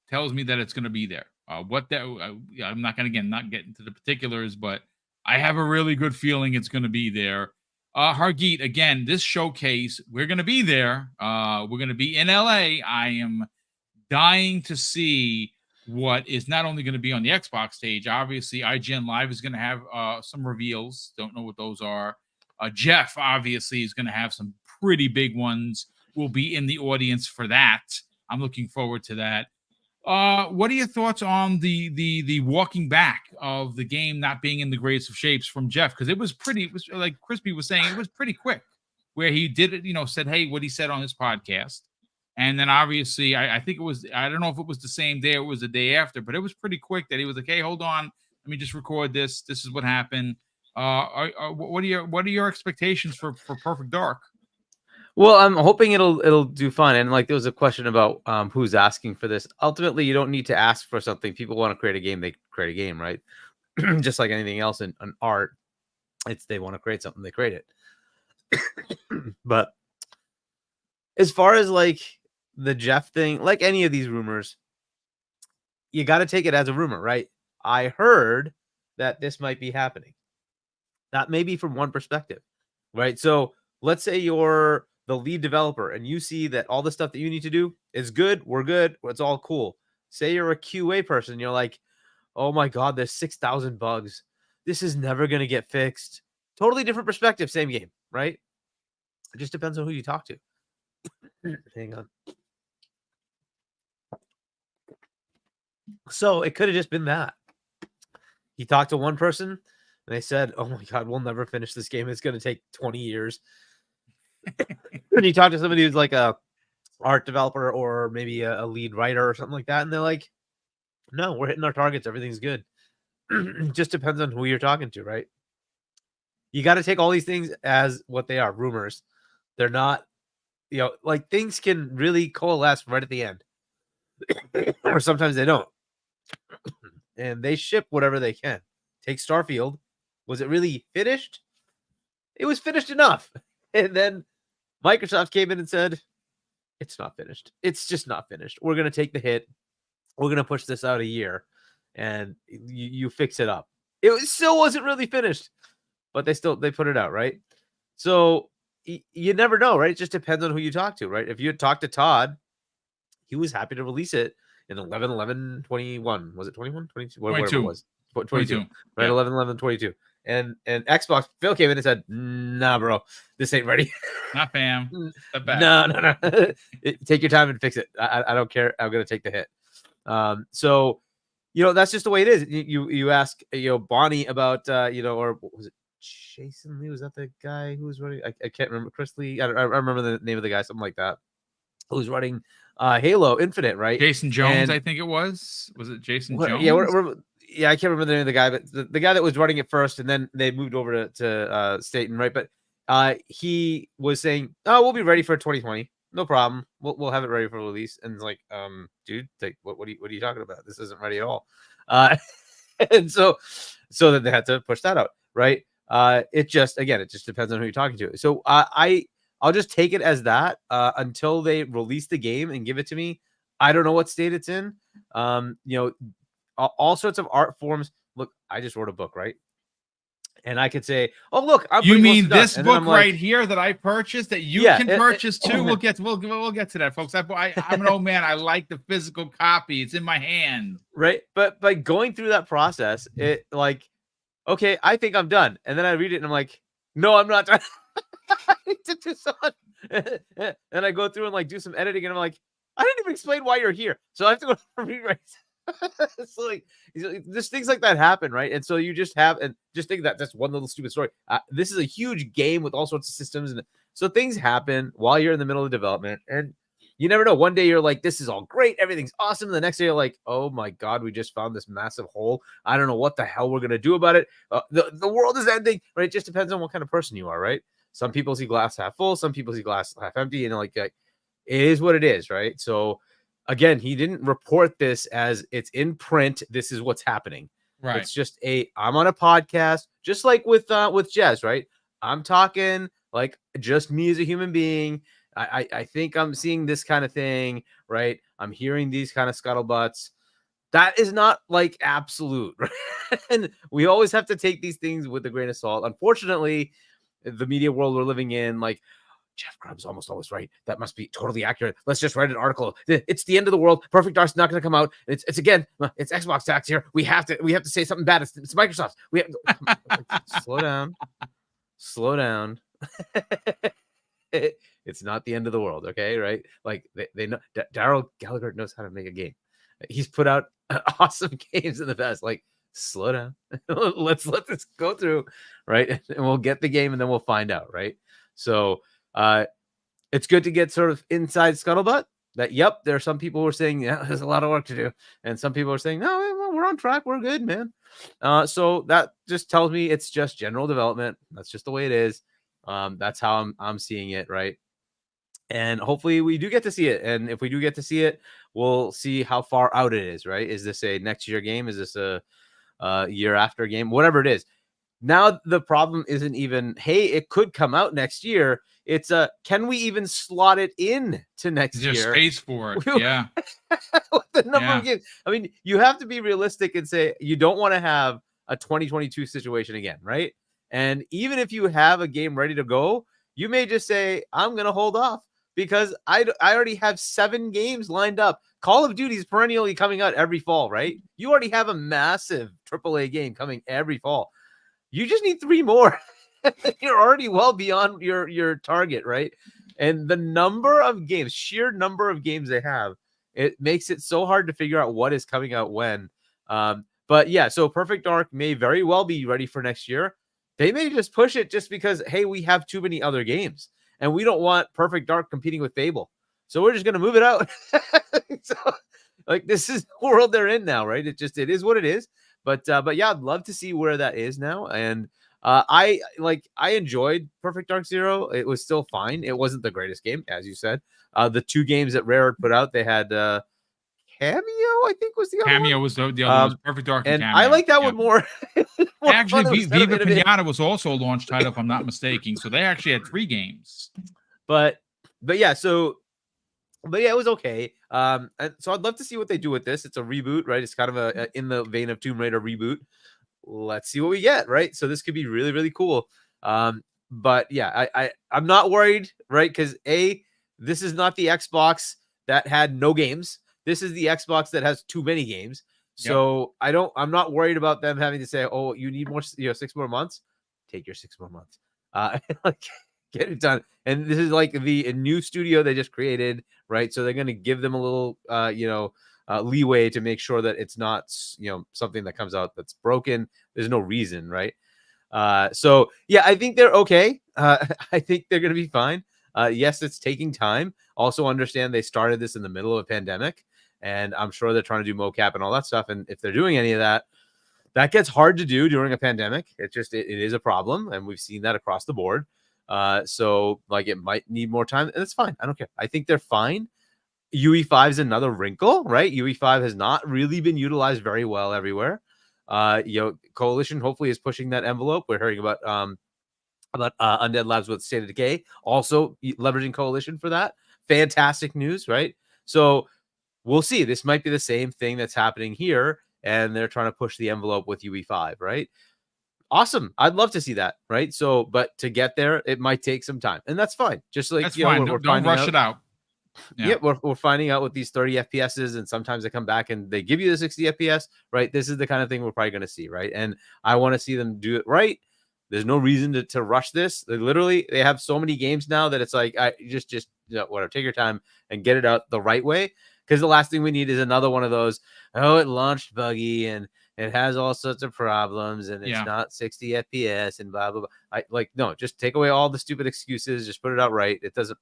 [SPEAKER 1] tells me that it's gonna be there. What that I'm not gonna not get into the particulars, but I have a really good feeling it's gonna be there. Hargeet, again, this showcase, we're gonna be there. We're gonna be in LA. I am dying to see what is not only going to be on the Xbox stage. Obviously, IGN Live is going to have some reveals. Don't know what those are. Jeff, obviously, is going to have some pretty big ones. We'll be in the audience for that. I'm looking forward to that. What are your thoughts on the walking back of the game not being in the greatest of shapes from Jeff? Because it was like Crispy was saying, it was pretty quick, where he did it, said, hey, what he said on his podcast. And then obviously, I think it was, I don't know if it was the same day or it was the day after, but it was pretty quick that he was like, hey, hold on, let me just record this. This is what happened. What are your expectations for Perfect Dark?
[SPEAKER 4] Well, I'm hoping it'll do fun. And like there was a question about who's asking for this. Ultimately, you don't need to ask for something. People want to create a game, they create a game, right? Just like anything else in art, they want to create something, they create it. But as far as like the Jeff thing, like any of these rumors, you got to take it as a rumor, right? I heard that this might be happening. That may be from one perspective, right? So let's say you're the lead developer and you see that all the stuff that you need to do is good. We're good. It's all cool. Say you're a QA person. You're like, oh my God, there's 6,000 bugs. This is never going to get fixed. Totally different perspective. Same game, right? It just depends on who you talk to. Hang on. So it could have just been that. He talked to one person and they said, oh my God, we'll never finish this game. It's going to take 20 years. And he talked to somebody who's like a art developer or maybe a lead writer or something like that. And they're like, no, we're hitting our targets. Everything's good. It just depends on who you're talking to, right? You got to take all these things as what they are, rumors. They're not, like things can really coalesce right at the end. Or sometimes they don't. And they ship whatever they can. Take Starfield. Was it really finished? It was finished enough. And then Microsoft came in and said, it's not finished. It's just not finished. We're going to take the hit. We're going to push this out a year. And you fix it up. It still wasn't really finished. But they put it out, right? So you never know, right? It just depends on who you talk to, right? If you had talked to Todd, he was happy to release it in 11/11/21. Was it 21? 22? Whatever it was. 22. Right? Yeah. 11/11/22. And Xbox, Phil came in and said, nah, bro, this ain't ready.
[SPEAKER 1] Not fam.
[SPEAKER 4] No. Take your time and fix it. I don't care. I'm going to take the hit. So, that's just the way it is. You ask, Bonnie about, or what was it? Jason Lee, was that the guy who was running? I can't remember. Chris Lee. I remember the name of the guy, something like that. Who's running Halo Infinite, right?
[SPEAKER 1] Jason Jones, I think it was. Was it Jason Jones?
[SPEAKER 4] Yeah, I can't remember the name of the guy, but the guy that was running it first, and then they moved over to Staten, right? But he was saying, "Oh, we'll be ready for 2020, no problem. We'll have it ready for release." And it's like, dude, what are you talking about? This isn't ready at all. And so then they had to push that out, right? It just depends on who you're talking to. So I'll just take it as that until they release the game and give it to me. I don't know what state it's in. All sorts of art forms. Look, I just wrote a book, right? And I could say, "Oh, look,
[SPEAKER 1] you mean this book right here that I purchased that you can purchase too?" We'll get to that, folks. I'm an old man. I like the physical copy. It's in my hand,
[SPEAKER 4] right? But by going through that process, it like, okay, I think I'm done, and then I read it and I'm like, no, I'm not done. I need to do something. And I go through and like do some editing, and I'm like, I didn't even explain why you're here, so I have to go rewrite. It's like just things like that happen, right? And so you just have, and just think that that's one little stupid story. This is a huge game with all sorts of systems, and so things happen while you're in the middle of development, and you never know. One day you're like, this is all great, everything's awesome. And the next day you're like, oh my God, we just found this massive hole. I don't know what the hell we're gonna do about it. The world is ending, right? It just depends on what kind of person you are, right? Some people see glass half full, some people see glass half empty, and like it is what it is, right? So again, he didn't report this as it's in print. This is what's happening.
[SPEAKER 1] Right.
[SPEAKER 4] It's just I'm on a podcast, just like with Jez, right? I'm talking like just me as a human being. I think I'm seeing this kind of thing, right? I'm hearing these kind of scuttlebutts. That is not like absolute, right? And we always have to take these things with a grain of salt. Unfortunately, the media world we're living in, like, Jeff Grubb's almost always right. That must be totally accurate. Let's just write an article. It's the end of the world. Perfect Dark's not going to come out. It's Xbox tax here. We have to say something bad. It's Microsoft. We have slow down. It's not the end of the world. Okay. Right. Like they know Daryl Gallagher knows how to make a game. He's put out awesome games in the past. Like, slow down. Let's let this go through. Right. And we'll get the game and then we'll find out. Right. So, it's good to get sort of inside scuttlebutt that, yep, there are some people who are saying, yeah, there's a lot of work to do. And some people are saying, no, we're on track. We're good, man. So that just tells me it's just general development. That's just the way it is. That's how I'm seeing it. Right. And hopefully we do get to see it. And if we do get to see it, we'll see how far out it is. Right. Is this a next year game? Is this a year after game? Whatever it is. Now the problem isn't even, hey, it could come out next year. It's can we even slot it in to next year?
[SPEAKER 1] There's space for it. Yeah.
[SPEAKER 4] With the number of games. I mean, you have to be realistic and say you don't want to have a 2022 situation again, right? And even if you have a game ready to go, you may just say, I'm going to hold off because I already have 7 games lined up. Call of Duty is perennially coming out every fall, right? You already have a massive AAA game coming every fall. You just need 3 more. You're already well beyond your target, right? And the number of games, sheer number of games they have, it makes it so hard to figure out what is coming out when. But yeah, so Perfect Dark may very well be ready for next year. They may just push it just because, hey, we have too many other games and we don't want Perfect Dark competing with Fable. So we're just going to move it out. So, like, this is the world they're in now, right? It is what it is. But yeah, I'd love to see where that is now. And I enjoyed Perfect Dark Zero. It was still fine. It wasn't the greatest game, as you said. The 2 games that Rare had put out, they had Cameo, I think was the other
[SPEAKER 1] Cameo
[SPEAKER 4] one.
[SPEAKER 1] Was the other one. Perfect Dark
[SPEAKER 4] and
[SPEAKER 1] Cameo.
[SPEAKER 4] I like that one more.
[SPEAKER 1] Actually, Viva Pinata was also a launch title, if I'm not mistaken. So they actually had 3 games.
[SPEAKER 4] But yeah, it was okay. And so I'd love to see what they do with this. It's a reboot, right? It's kind of a in the vein of Tomb Raider reboot. Let's see what we get, right? So this could be really, really cool. But yeah, I'm not worried, right? Because this is not the Xbox that had no games. This is the Xbox that has too many games. So I'm not worried about them having to say, oh, you need more, 6 more months. Take your 6 more months. Get it done. And this is like the new studio they just created, right? So they're going to give them a little, leeway to make sure that it's not, something that comes out that's broken. There's no reason, right? So yeah, I think they're okay. I think they're going to be fine. Yes, it's taking time. Also understand they started this in the middle of a pandemic, and I'm sure they're trying to do mocap and all that stuff. And if they're doing any of that, that gets hard to do during a pandemic. It is a problem, and we've seen that across the board. So like it might need more time, and it's fine. I don't care. I think they're fine. UE5 is another wrinkle, right? UE5 has not really been utilized very well everywhere. Coalition hopefully is pushing that envelope. We're hearing about Undead Labs with State of Decay, also leveraging Coalition for that. Fantastic news, right? So we'll see. This might be the same thing that's happening here, and they're trying to push the envelope with UE5, right? Awesome. I'd love to see that, right? So, but to get there, it might take some time, and that's fine. Just like,
[SPEAKER 1] that's fine. Don't rush it out.
[SPEAKER 4] Yeah, we're finding out with these 30 FPSs, and sometimes they come back and they give you the 60 FPS, right? This is the kind of thing we're probably going to see, right? And I want to see them do it right. There's no reason to rush this. They have so many games now that it's like, whatever, take your time and get it out the right way. because the last thing we need is another one of those. Oh, it launched buggy and it has all sorts of problems and it's not 60 FPS and blah, blah, blah. No, just take away all the stupid excuses. Just put it out right.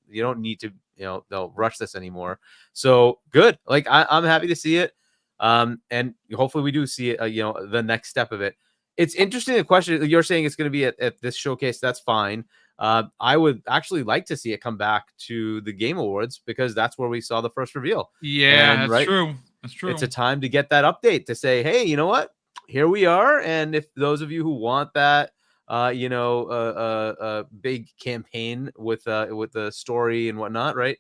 [SPEAKER 4] You don't need to, they'll rush this anymore. So good. I'm happy to see it. And hopefully we do see it, the next step of it. It's interesting. The question you're saying it's going to be at this showcase. That's fine. I would actually like to see it come back to the Game Awards because that's where we saw the first reveal.
[SPEAKER 1] Yeah, that's true. That's true.
[SPEAKER 4] It's a time to get that update to say, hey, you know what? Here we are. And if those of you who want that, a big campaign with the story and whatnot, right?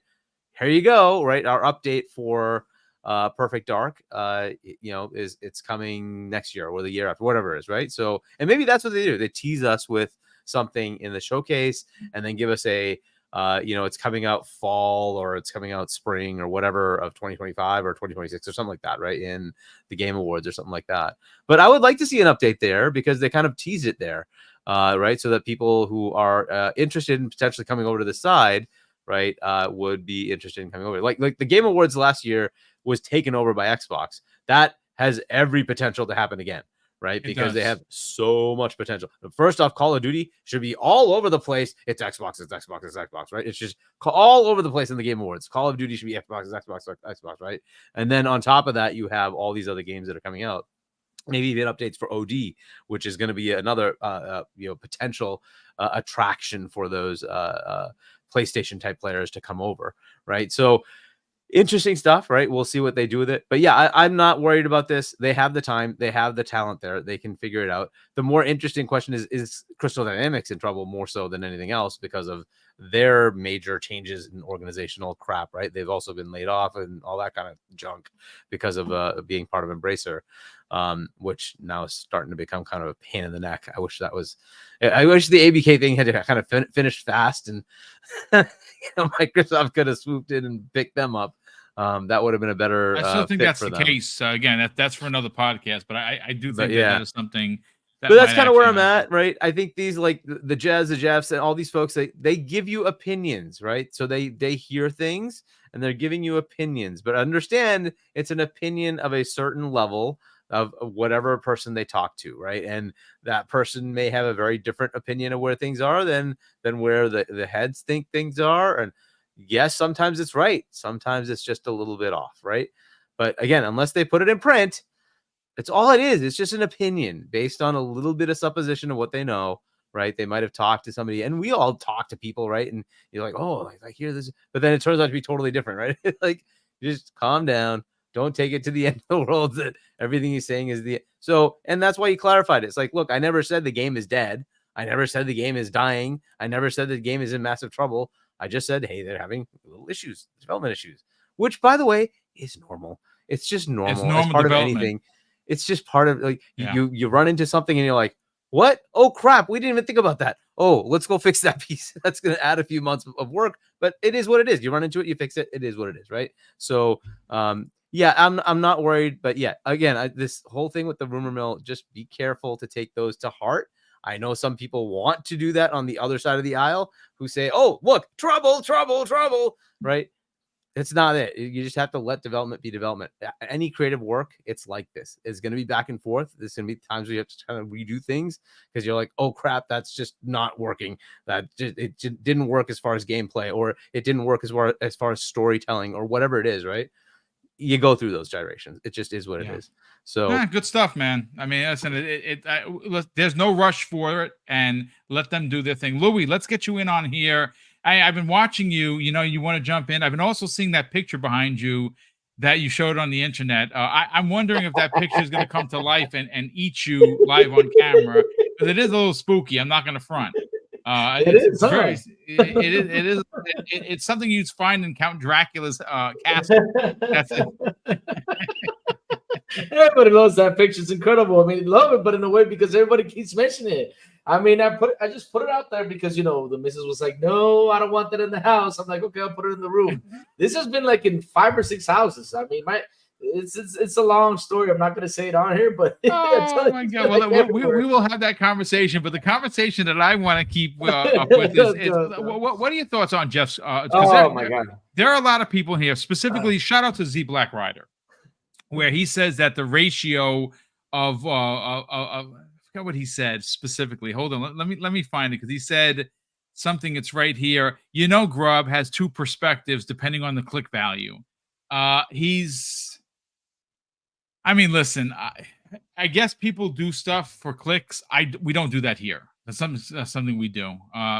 [SPEAKER 4] Here you go, right? Our update for Perfect Dark, it's coming next year or the year after, whatever it is, right? So, and maybe that's what they do. They tease us with something in the showcase and then give us it's coming out fall or it's coming out spring or whatever of 2025 or 2026 or something like that, right? In the Game Awards or something like that. But I would like to see an update there because they kind of tease it there, right? So that people who are interested in potentially coming over to the side, right, would be interested in coming over. Like the Game Awards last year was taken over by Xbox. That has every potential to happen again. Right, because they have so much potential. First off, Call of Duty should be all over the place. It's Xbox, right? It's just all over the place in the Game Awards. Call of Duty should be Xbox, right? And then on top of that, you have all these other games that are coming out. Maybe even updates for OD, which is going to be another potential attraction for those PlayStation type players to come over, right? So interesting stuff, right? We'll see what they do with it. But yeah, I'm not worried about this. They have the time. They have the talent there. They can figure it out. The more interesting question is Crystal Dynamics in trouble more so than anything else because of their major changes in organizational crap, right? They've also been laid off and all that kind of junk because of being part of Embracer, which now is starting to become kind of a pain in the neck. I wish the ABK thing had kind of finished fast and Microsoft could have swooped in and picked them up. That would have been a better.
[SPEAKER 1] I still think that's the
[SPEAKER 4] them.
[SPEAKER 1] case. Again, that's for another podcast, but I do think that is something.
[SPEAKER 4] But that's kind of where I'm at, right? I think these the Jazz, the Jeffs, and all these folks, they give you opinions, right? So they hear things and they're giving you opinions, but understand it's an opinion of a certain level of whatever person they talk to, right? And that person may have a very different opinion of where things are than where the heads think things are. And yes, sometimes it's right. Sometimes it's just a little bit off, right? But again, unless they put it in print, it's all it is. It's just an opinion based on a little bit of supposition of what they know, right? They might have talked to somebody, and we all talk to people, right? And you're like, oh, I hear this, but then it turns out to be totally different, right? Just calm down. Don't take it to the end of the world that everything he's saying is and that's why he clarified it. It's like, look, I never said the game is dead. I never said the game is dying. I never said the game is in massive trouble. I just said, hey, they're having little issues, development issues, which, by the way, is normal. It's just normal. It's normal. As part of anything. It's just part of you run into something and you're like, what? Oh, crap. We didn't even think about that. Oh, let's go fix that piece. That's going to add a few months of work, but it is what it is. You run into it, you fix it. It is what it is. Right. So, yeah, I'm not worried, but yeah, again, this whole thing with the rumor mill, just be careful to take those to heart. I know some people want to do that on the other side of the aisle who say, oh, look, trouble, right? It's not it. You just have to let development be development. Any creative work, it's like this. It's going to be back and forth. There's going to be times where you have to kind of redo things because you're like, oh, crap, that's just not working. It didn't work as far as gameplay, or it didn't work as far as storytelling, or whatever it is, right? You go through those gyrations. It just is what it is. So
[SPEAKER 1] good stuff, man. I mean, listen, there's no rush for it, and let them do their thing. Louis, let's get you in on here. I've been watching you. You want to jump in. I've been also seeing that picture behind you that you showed on the internet. I'm wondering if that picture is going to come to life and eat you live on camera, because it is a little spooky. I'm not going to front. It's something you'd find in Count Dracula's castle. That's it.
[SPEAKER 5] Everybody loves that picture. It's incredible. I mean, love it, but in a way because everybody keeps mentioning it. I mean, I just put it out there because the missus was like, "No, I don't want that in the house." I'm like, "Okay, I'll put it in the room." This has been like in 5 or 6 houses. I mean, it's a long story. I'm not going to say it on here, but
[SPEAKER 1] oh my god! Well, we will have that conversation. But the conversation that I want to keep up with is what are your thoughts on Jeff's?
[SPEAKER 5] Oh my god!
[SPEAKER 1] there are a lot of people here, specifically shout out to Z Black Rider, where he says that the ratio of I forgot what he said specifically. Hold on, let me find it, because he said something. It's right here. Grubb has two perspectives depending on the click value. Listen, I guess people do stuff for clicks. We don't do that here. That's something we do.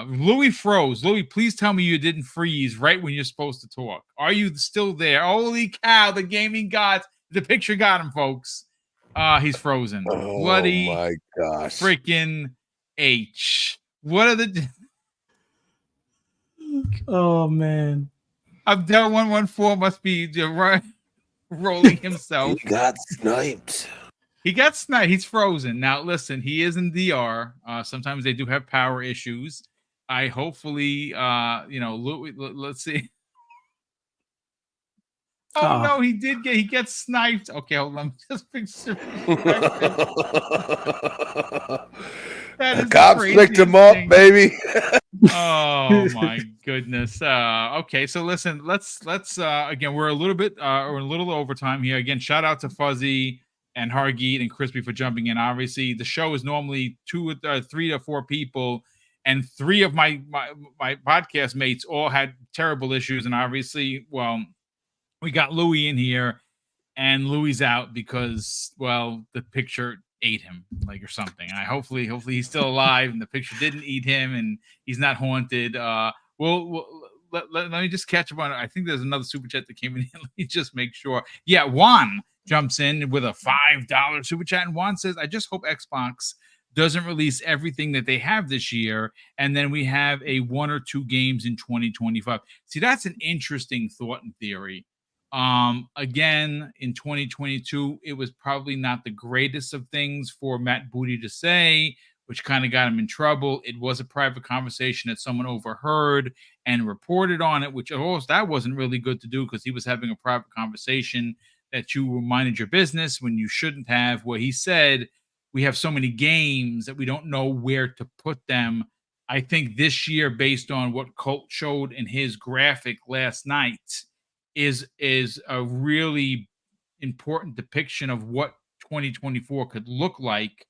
[SPEAKER 1] Louis froze. Louis, please tell me you didn't freeze right when you're supposed to talk. Are you still there? Holy cow, the gaming gods. The picture got him, folks. He's frozen.
[SPEAKER 3] Oh,
[SPEAKER 1] Bloody
[SPEAKER 3] my gosh.
[SPEAKER 1] Freaking H. What are the...
[SPEAKER 2] Oh, man.
[SPEAKER 1] Abdel 114 must be rolling himself.
[SPEAKER 3] He got sniped.
[SPEAKER 1] He got sniped. He's frozen. Now, listen, he is in DR. Sometimes they do have power issues. Hopefully, Louis, let's see. Oh, no, he gets sniped. Okay, hold on. Just picture.
[SPEAKER 3] The cops picked him up, baby.
[SPEAKER 1] Oh my goodness. Okay, so listen, let's again, we're a little overtime here. Again, shout out to Fuzzy and Hargeet and Crispy for jumping in. Obviously, the show is normally 3 to 4 people, and 3 of my podcast mates all had terrible issues, and obviously, well, we got Louis in here, and Louis out because, well, the picture ate him, or something. Hopefully he's still alive, and the picture didn't eat him, and he's not haunted. Let me just catch up on it. I think there's another super chat that came in. Let me just make sure. Yeah, Juan jumps in with a $5 super chat, and Juan says, "I just hope Xbox doesn't release everything that they have this year, and then we have a 1 or 2 games in 2025." See, that's an interesting thought and theory. Again, in 2022, it was probably not the greatest of things for Matt Booty to say, which kind of got him in trouble. It was a private conversation that someone overheard and reported on it, which, of course, that wasn't really good to do, because he was having a private conversation that you minded your business when you shouldn't have, where he said, we have so many games that we don't know where to put them. I think this year, based on what Colt showed in his graphic last night, is a really important depiction of what 2024 could look like.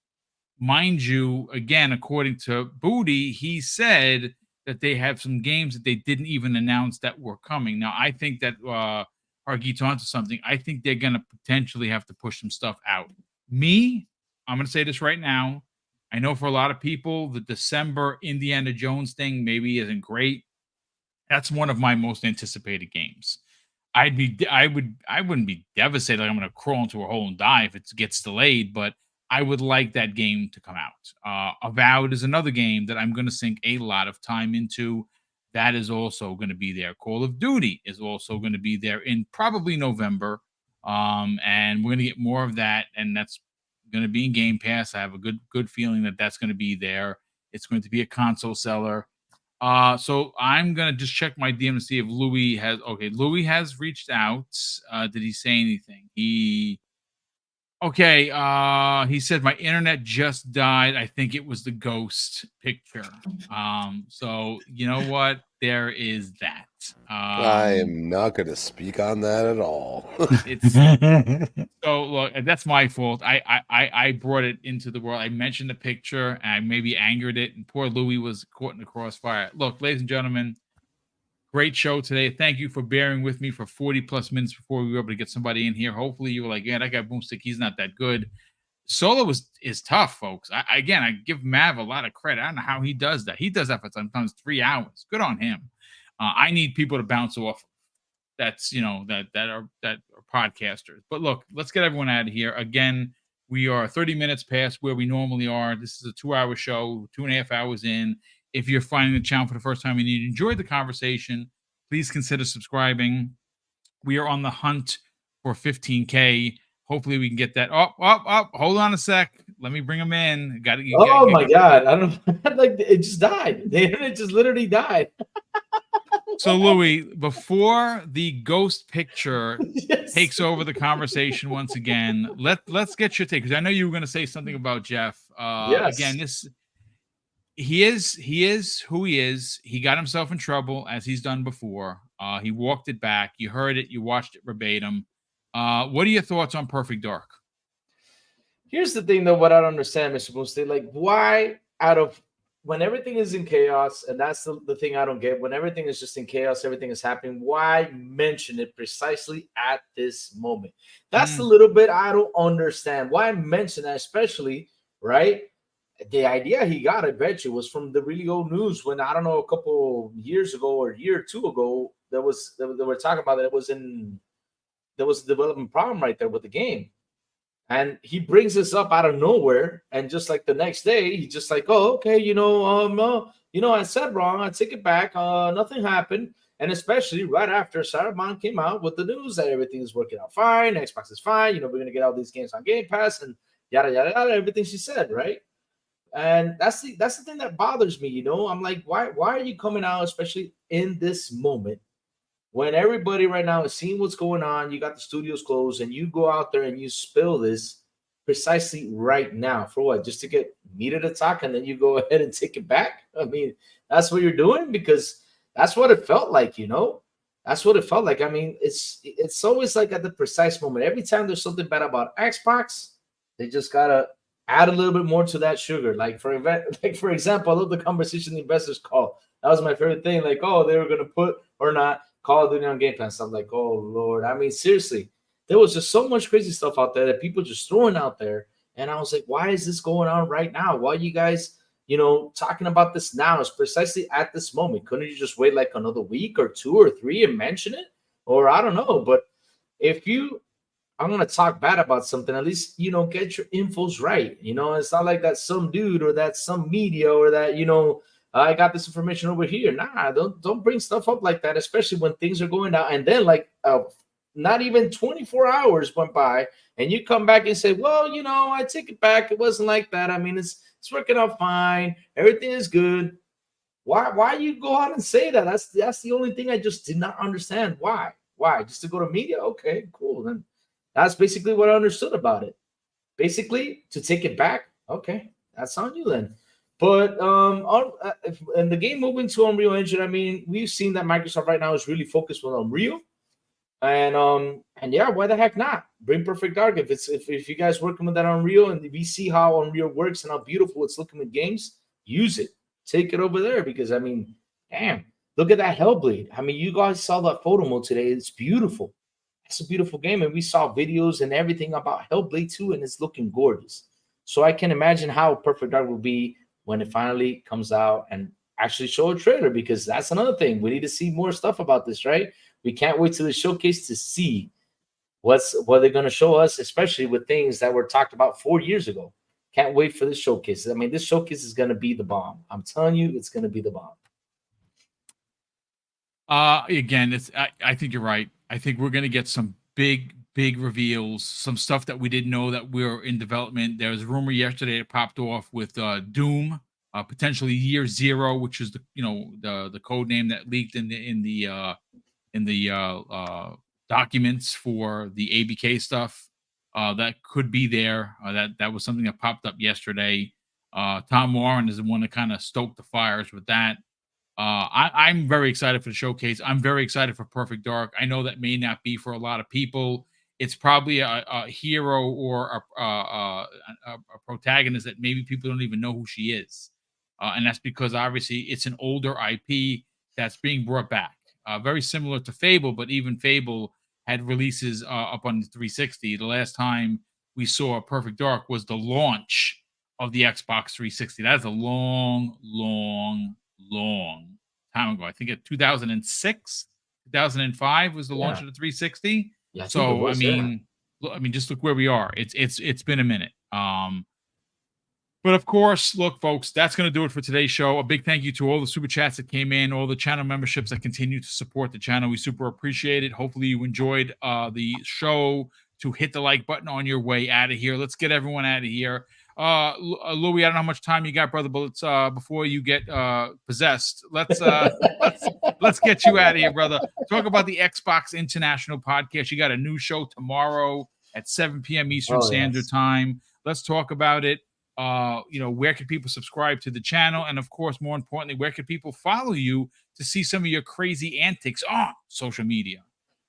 [SPEAKER 1] Mind you, again, according to Booty, he said that they have some games that they didn't even announce that were coming. Now, I think that Hargeet's onto something. I think they're going to potentially have to push some stuff out. I'm going to say this right now. I know for a lot of people, the December Indiana Jones thing maybe isn't great. That's one of my most anticipated games. I wouldn't be devastated. I'm going to crawl into a hole and die if it gets delayed, but I would like that game to come out. Avowed is another game that I'm going to sink a lot of time into. That is also going to be there. Call of Duty is also going to be there in probably November. And we're going to get more of that, and that's going to be in Game Pass. I have a good feeling that that's going to be there. It's going to be a console seller. So I'm going to just check my DM to see if Louis has... Okay, Louis has reached out. Did he say anything? He said, my internet just died. I think it was the ghost picture. So you know what? There is that.
[SPEAKER 3] I am not going to speak on that at all.
[SPEAKER 1] So look, that's my fault. I brought it into the world. I mentioned the picture, and I maybe angered it, and poor Louis was caught in the crossfire. Look, ladies and gentlemen, great show today. Thank you for bearing with me for 40 plus minutes before we were able to get somebody in here. Hopefully you were like, yeah, that guy BoomStick, he's not that good. Solo is tough, folks. I give Mav a lot of credit. I don't know how he does that. He does that for sometimes 3 hours. Good on him. I need people to bounce off. That's that are podcasters. But look, let's get everyone out of here. Again, we are 30 minutes past where we normally are. This is a 2-hour show, 2.5 hours in. If you're finding the channel for the first time and you enjoyed the conversation, please consider subscribing. We are on the hunt for 15K. Hopefully we can get that. Hold on a sec. Let me bring him in.
[SPEAKER 5] My God. I don't like it just died. The internet just literally died.
[SPEAKER 1] So Louis, before the ghost picture takes over the conversation once again, let's get your take, because I know you were going to say something about Jeff.
[SPEAKER 5] Yes.
[SPEAKER 1] Again, he is who he is. He got himself in trouble as he's done before. He walked it back. You heard it. You watched it verbatim. What are your thoughts on Perfect Dark?
[SPEAKER 5] Here's the thing, though, what I don't understand, Mr. Boomstick. Like, why when everything is in chaos, and that's the thing I don't get, when everything is just in chaos, everything is happening, why mention it precisely at this moment? That's the little bit I don't understand. Why mention that, especially, right? The idea he got, I bet you, was from the really old news when, I don't know, a couple years ago or a year or two ago, they were talking about that there was a development problem right there with the game. And he brings this up out of nowhere, and just like the next day, he's just like, "Oh, okay, I said wrong. I take it back. Nothing happened." And especially right after Sarabon came out with the news that everything is working out fine, Xbox is fine. We're gonna get all these games on Game Pass and yada yada yada. Everything she said, right? And that's the thing that bothers me. I'm like, why are you coming out, especially in this moment, when everybody right now is seeing what's going on? You got the studios closed, and you go out there and you spill this precisely right now for what? Just to get me to talk, and then you go ahead and take it back? I mean, that's what you're doing, because that's what it felt like. That's what it felt like. I mean, it's always like at the precise moment. Every time there's something bad about Xbox, they just gotta add a little bit more to that sugar. Like for example, I love the conversation the investors call. That was my favorite thing. Like, oh, they were gonna put or not Call of Duty on Game Pass. I'm like, oh Lord. I mean, seriously, there was just so much crazy stuff out there that people just throwing out there. And I was like, why is this going on right now? Why are you guys, talking about this now? It's precisely at this moment. Couldn't you just wait like another week or 2 or 3 and mention it? Or I don't know. But if I'm going to talk bad about something, at least, get your infos right. It's not like that some dude or that some media or that, I got this information over here. Nah, don't bring stuff up like that, especially when things are going down. And then not even 24 hours went by, and you come back and say, well, I take it back. It wasn't like that. I mean, it's working out fine. Everything is good. Why you go out and say that? That's the only thing I just did not understand. Why? Just to go to media? Okay, cool. Then that's basically what I understood about it. Basically, to take it back. Okay, that's on you then. But and the game moving to Unreal Engine, I mean, we've seen that Microsoft right now is really focused on Unreal, and yeah, why the heck not bring Perfect Dark if you guys working with that Unreal and we see how Unreal works and how beautiful it's looking with games, use it, take it over there, because I mean, damn, look at that Hellblade. I mean, you guys saw that photo mode today. It's beautiful. It's a beautiful game, and we saw videos and everything about Hellblade 2, and it's looking gorgeous. So I can imagine how Perfect Dark will be when it finally comes out and actually show a trailer, because that's another thing. We need to see more stuff about this, right? We can't wait till the showcase to see what they're going to show us, especially with things that were talked about 4 years ago. Can't wait for this showcase. I mean, this showcase is going to be the bomb. I'm telling you, it's going to be the bomb.
[SPEAKER 1] Again, I think you're right. I think we're going to get some big reveals, some stuff that we didn't know that we're in development. There was a rumor yesterday that popped off with Doom, potentially Year Zero, which is the code name that leaked in the documents for the ABK stuff. That could be there. That was something that popped up yesterday. Tom Warren is the one that kind of stoked the fires with that. I'm very excited for the showcase. I'm very excited for Perfect Dark. I know that may not be for a lot of people. It's probably a hero or a protagonist that maybe people don't even know who she is. And that's because obviously it's an older IP that's being brought back. Very similar to Fable, but even Fable had releases up on the 360. The last time we saw Perfect Dark was the launch of the Xbox 360. That's a long time ago. I think at 2006, 2005 was the launch of the 360.
[SPEAKER 5] Yeah,
[SPEAKER 1] so I mean, just look where we are. It's been a minute. But of course, look, folks, that's going to do it for today's show. A big thank you to all the super chats that came in, all the channel memberships that continue to support the channel. We super appreciate it. Hopefully you enjoyed the show. To hit the like button on your way out of here. Let's get everyone out of here. Louis, I don't know how much time you got, brother, but let's before you get possessed, let's get you out of here, brother. Talk about the Xbox International Podcast. You got a new show tomorrow at 7 p.m. Eastern Standard Time. Let's talk about it. where can people subscribe to the channel? And of course, more importantly, where can people follow you to see some of your crazy antics on social media?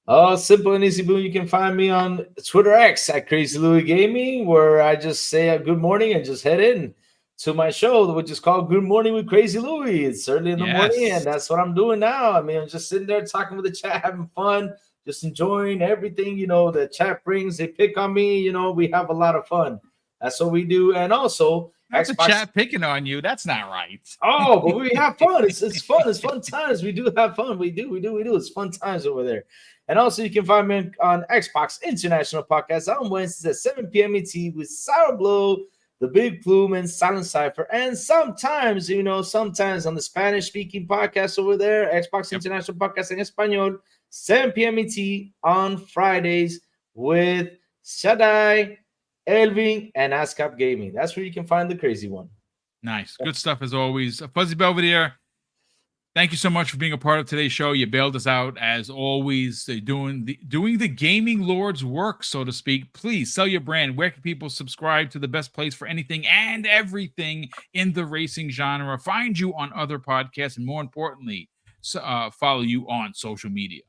[SPEAKER 5] Oh, simple and easy, Boom. You can find me on Twitter X at Crazy Louie Gaming, where I just say a good morning and just head in to my show, which is called Good Morning with Crazy Louie. It's early in the morning, and that's what I'm doing now. I mean, I'm just sitting there talking with the chat, having fun, just enjoying everything, the chat brings. They pick on me, we have a lot of fun. That's what we do. And also,
[SPEAKER 1] that's Xbox... a chat picking on you. That's not right.
[SPEAKER 5] Oh, but we have fun. It's fun. It's fun times. We do have fun. We do. It's fun times over there. And also, you can find me on Xbox International Podcast on Wednesdays at 7 p.m. ET with Sour Blow, The Big Plume, and Silent Cypher. And sometimes, sometimes on the Spanish-speaking podcast over there, Xbox International Podcast en Español, 7 p.m. ET on Fridays with Shaddai, Elvin, and ASCAP Gaming. That's where you can find the crazy one.
[SPEAKER 1] Nice. Good stuff as always. Fuzzy Belvedere, thank you so much for being a part of today's show. You bailed us out as always, doing the gaming lord's work, so to speak. Please sell your brand. Where can people subscribe to the best place for anything and everything in the racing genre? Find you on other podcasts, and more importantly, follow you on social media.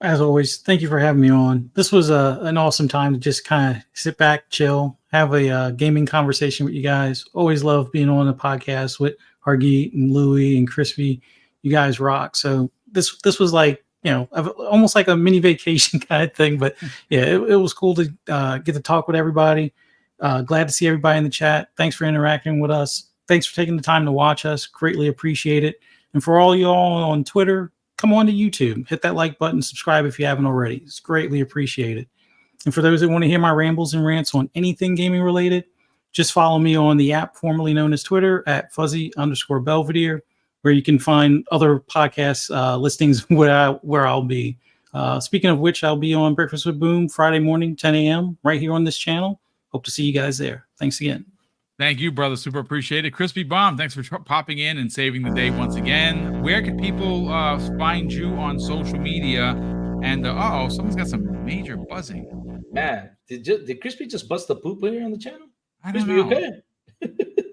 [SPEAKER 2] As always, thank you for having me on. This was an awesome time to just kind of sit back, chill, have a gaming conversation with you guys. Always love being on a podcast with Hargeet and Louie and Crispy. You guys rock. So this was like, almost like a mini vacation kind of thing. But yeah, it was cool to get to talk with everybody. Glad to see everybody in the chat. Thanks for interacting with us. Thanks for taking the time to watch us. Greatly appreciate it. And for all you all on Twitter, come on to YouTube, hit that like button, subscribe if you haven't already. It's greatly appreciated. And for those that want to hear my rambles and rants on anything gaming related, just follow me on the app formerly known as Twitter at Fuzzy_Belvedere, where you can find other podcast listings where I'll be. Speaking of which, I'll be on Breakfast with Boom Friday morning, 10 a.m. right here on this channel. Hope to see you guys there. Thanks again.
[SPEAKER 1] Thank you, brother. Super appreciate it. Crispy Bomb, thanks for popping in and saving the day once again. Where can people find you on social media? And someone's got some major buzzing.
[SPEAKER 5] Man, did Crispy just bust the poop here on the channel?
[SPEAKER 1] I don't
[SPEAKER 5] Crispy,
[SPEAKER 1] know.
[SPEAKER 5] Okay?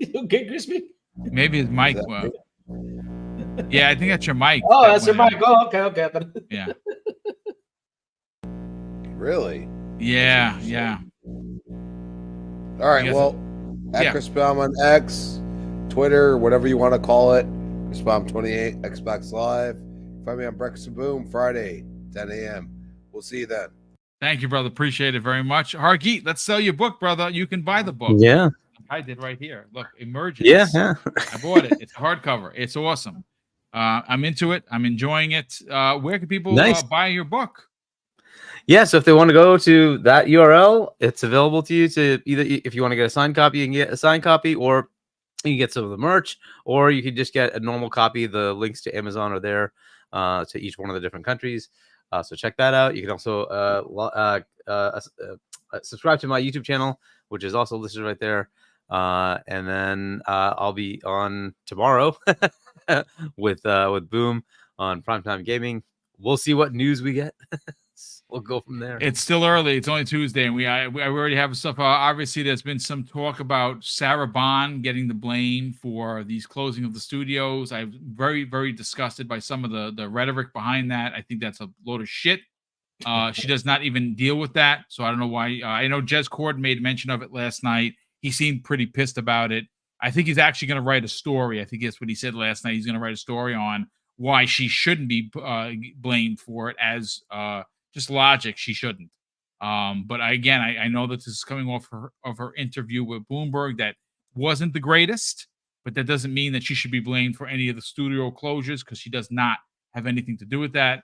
[SPEAKER 5] You okay, Crispy?
[SPEAKER 1] Maybe his mic. Yeah, I think that's your mic.
[SPEAKER 5] Oh, that's your mic. Oh, okay.
[SPEAKER 1] Yeah.
[SPEAKER 3] Really?
[SPEAKER 1] Yeah.
[SPEAKER 3] All right. Well. At Chris Baum on X, Twitter, whatever you want to call it. Chris Baum 28, Xbox Live. Find me on Breakfast and Boom Friday, 10 a.m. We'll see you then.
[SPEAKER 1] Thank you, brother. Appreciate it very much. Hargeet, let's sell your book, brother. You can buy the book.
[SPEAKER 4] Yeah.
[SPEAKER 1] I did right here. Look, Emergence.
[SPEAKER 4] Yeah.
[SPEAKER 1] I bought it. It's a hardcover. It's awesome. I'm into it. I'm enjoying it. Where can people buy your book?
[SPEAKER 4] Yeah, so if they want to go to that URL, it's available to you to either, if you want to get a signed copy, you can get a signed copy, or you can get some of the merch, or you can just get a normal copy. The links to Amazon are there to each one of the different countries. So check that out. You can also subscribe to my YouTube channel, which is also listed right there. And then I'll be on tomorrow with Boom on Primetime Gaming. We'll see what news we get. We'll go from there.
[SPEAKER 1] It's still early. It's only Tuesday, and we already have stuff. Obviously, there's been some talk about Sarah Bond getting the blame for these closing of the studios. I'm very, very disgusted by some of the rhetoric behind that. I think that's a load of shit. She does not even deal with that, so I don't know why. I know Jez Cord made mention of it last night. He seemed pretty pissed about it. I think he's actually going to write a story. I think that's what he said last night. He's going to write a story on why she shouldn't be blamed for it as just logic. She shouldn't. But again, I know that this is coming off of her interview with Bloomberg that wasn't the greatest, but that doesn't mean that she should be blamed for any of the studio closures, because she does not have anything to do with that.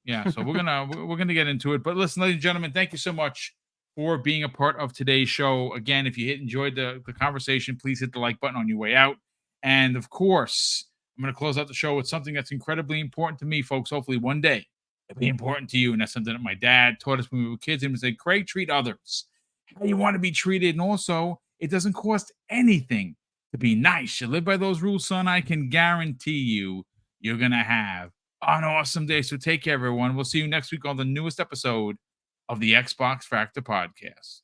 [SPEAKER 1] Yeah. So we're gonna get into it. But listen, ladies and gentlemen, thank you so much for being a part of today's show. Again, if you enjoyed the conversation, please hit the like button on your way out. And of course, I'm going to close out the show with something that's incredibly important to me, folks. Hopefully one day it'll be important to you. And that's something that my dad taught us when we were kids. He would say, Craig, treat others how you want to be treated. And also, it doesn't cost anything to be nice. You live by those rules, son. I can guarantee you're going to have an awesome day. So take care, everyone. We'll see you next week on the newest episode of the Xbox Factor Podcast.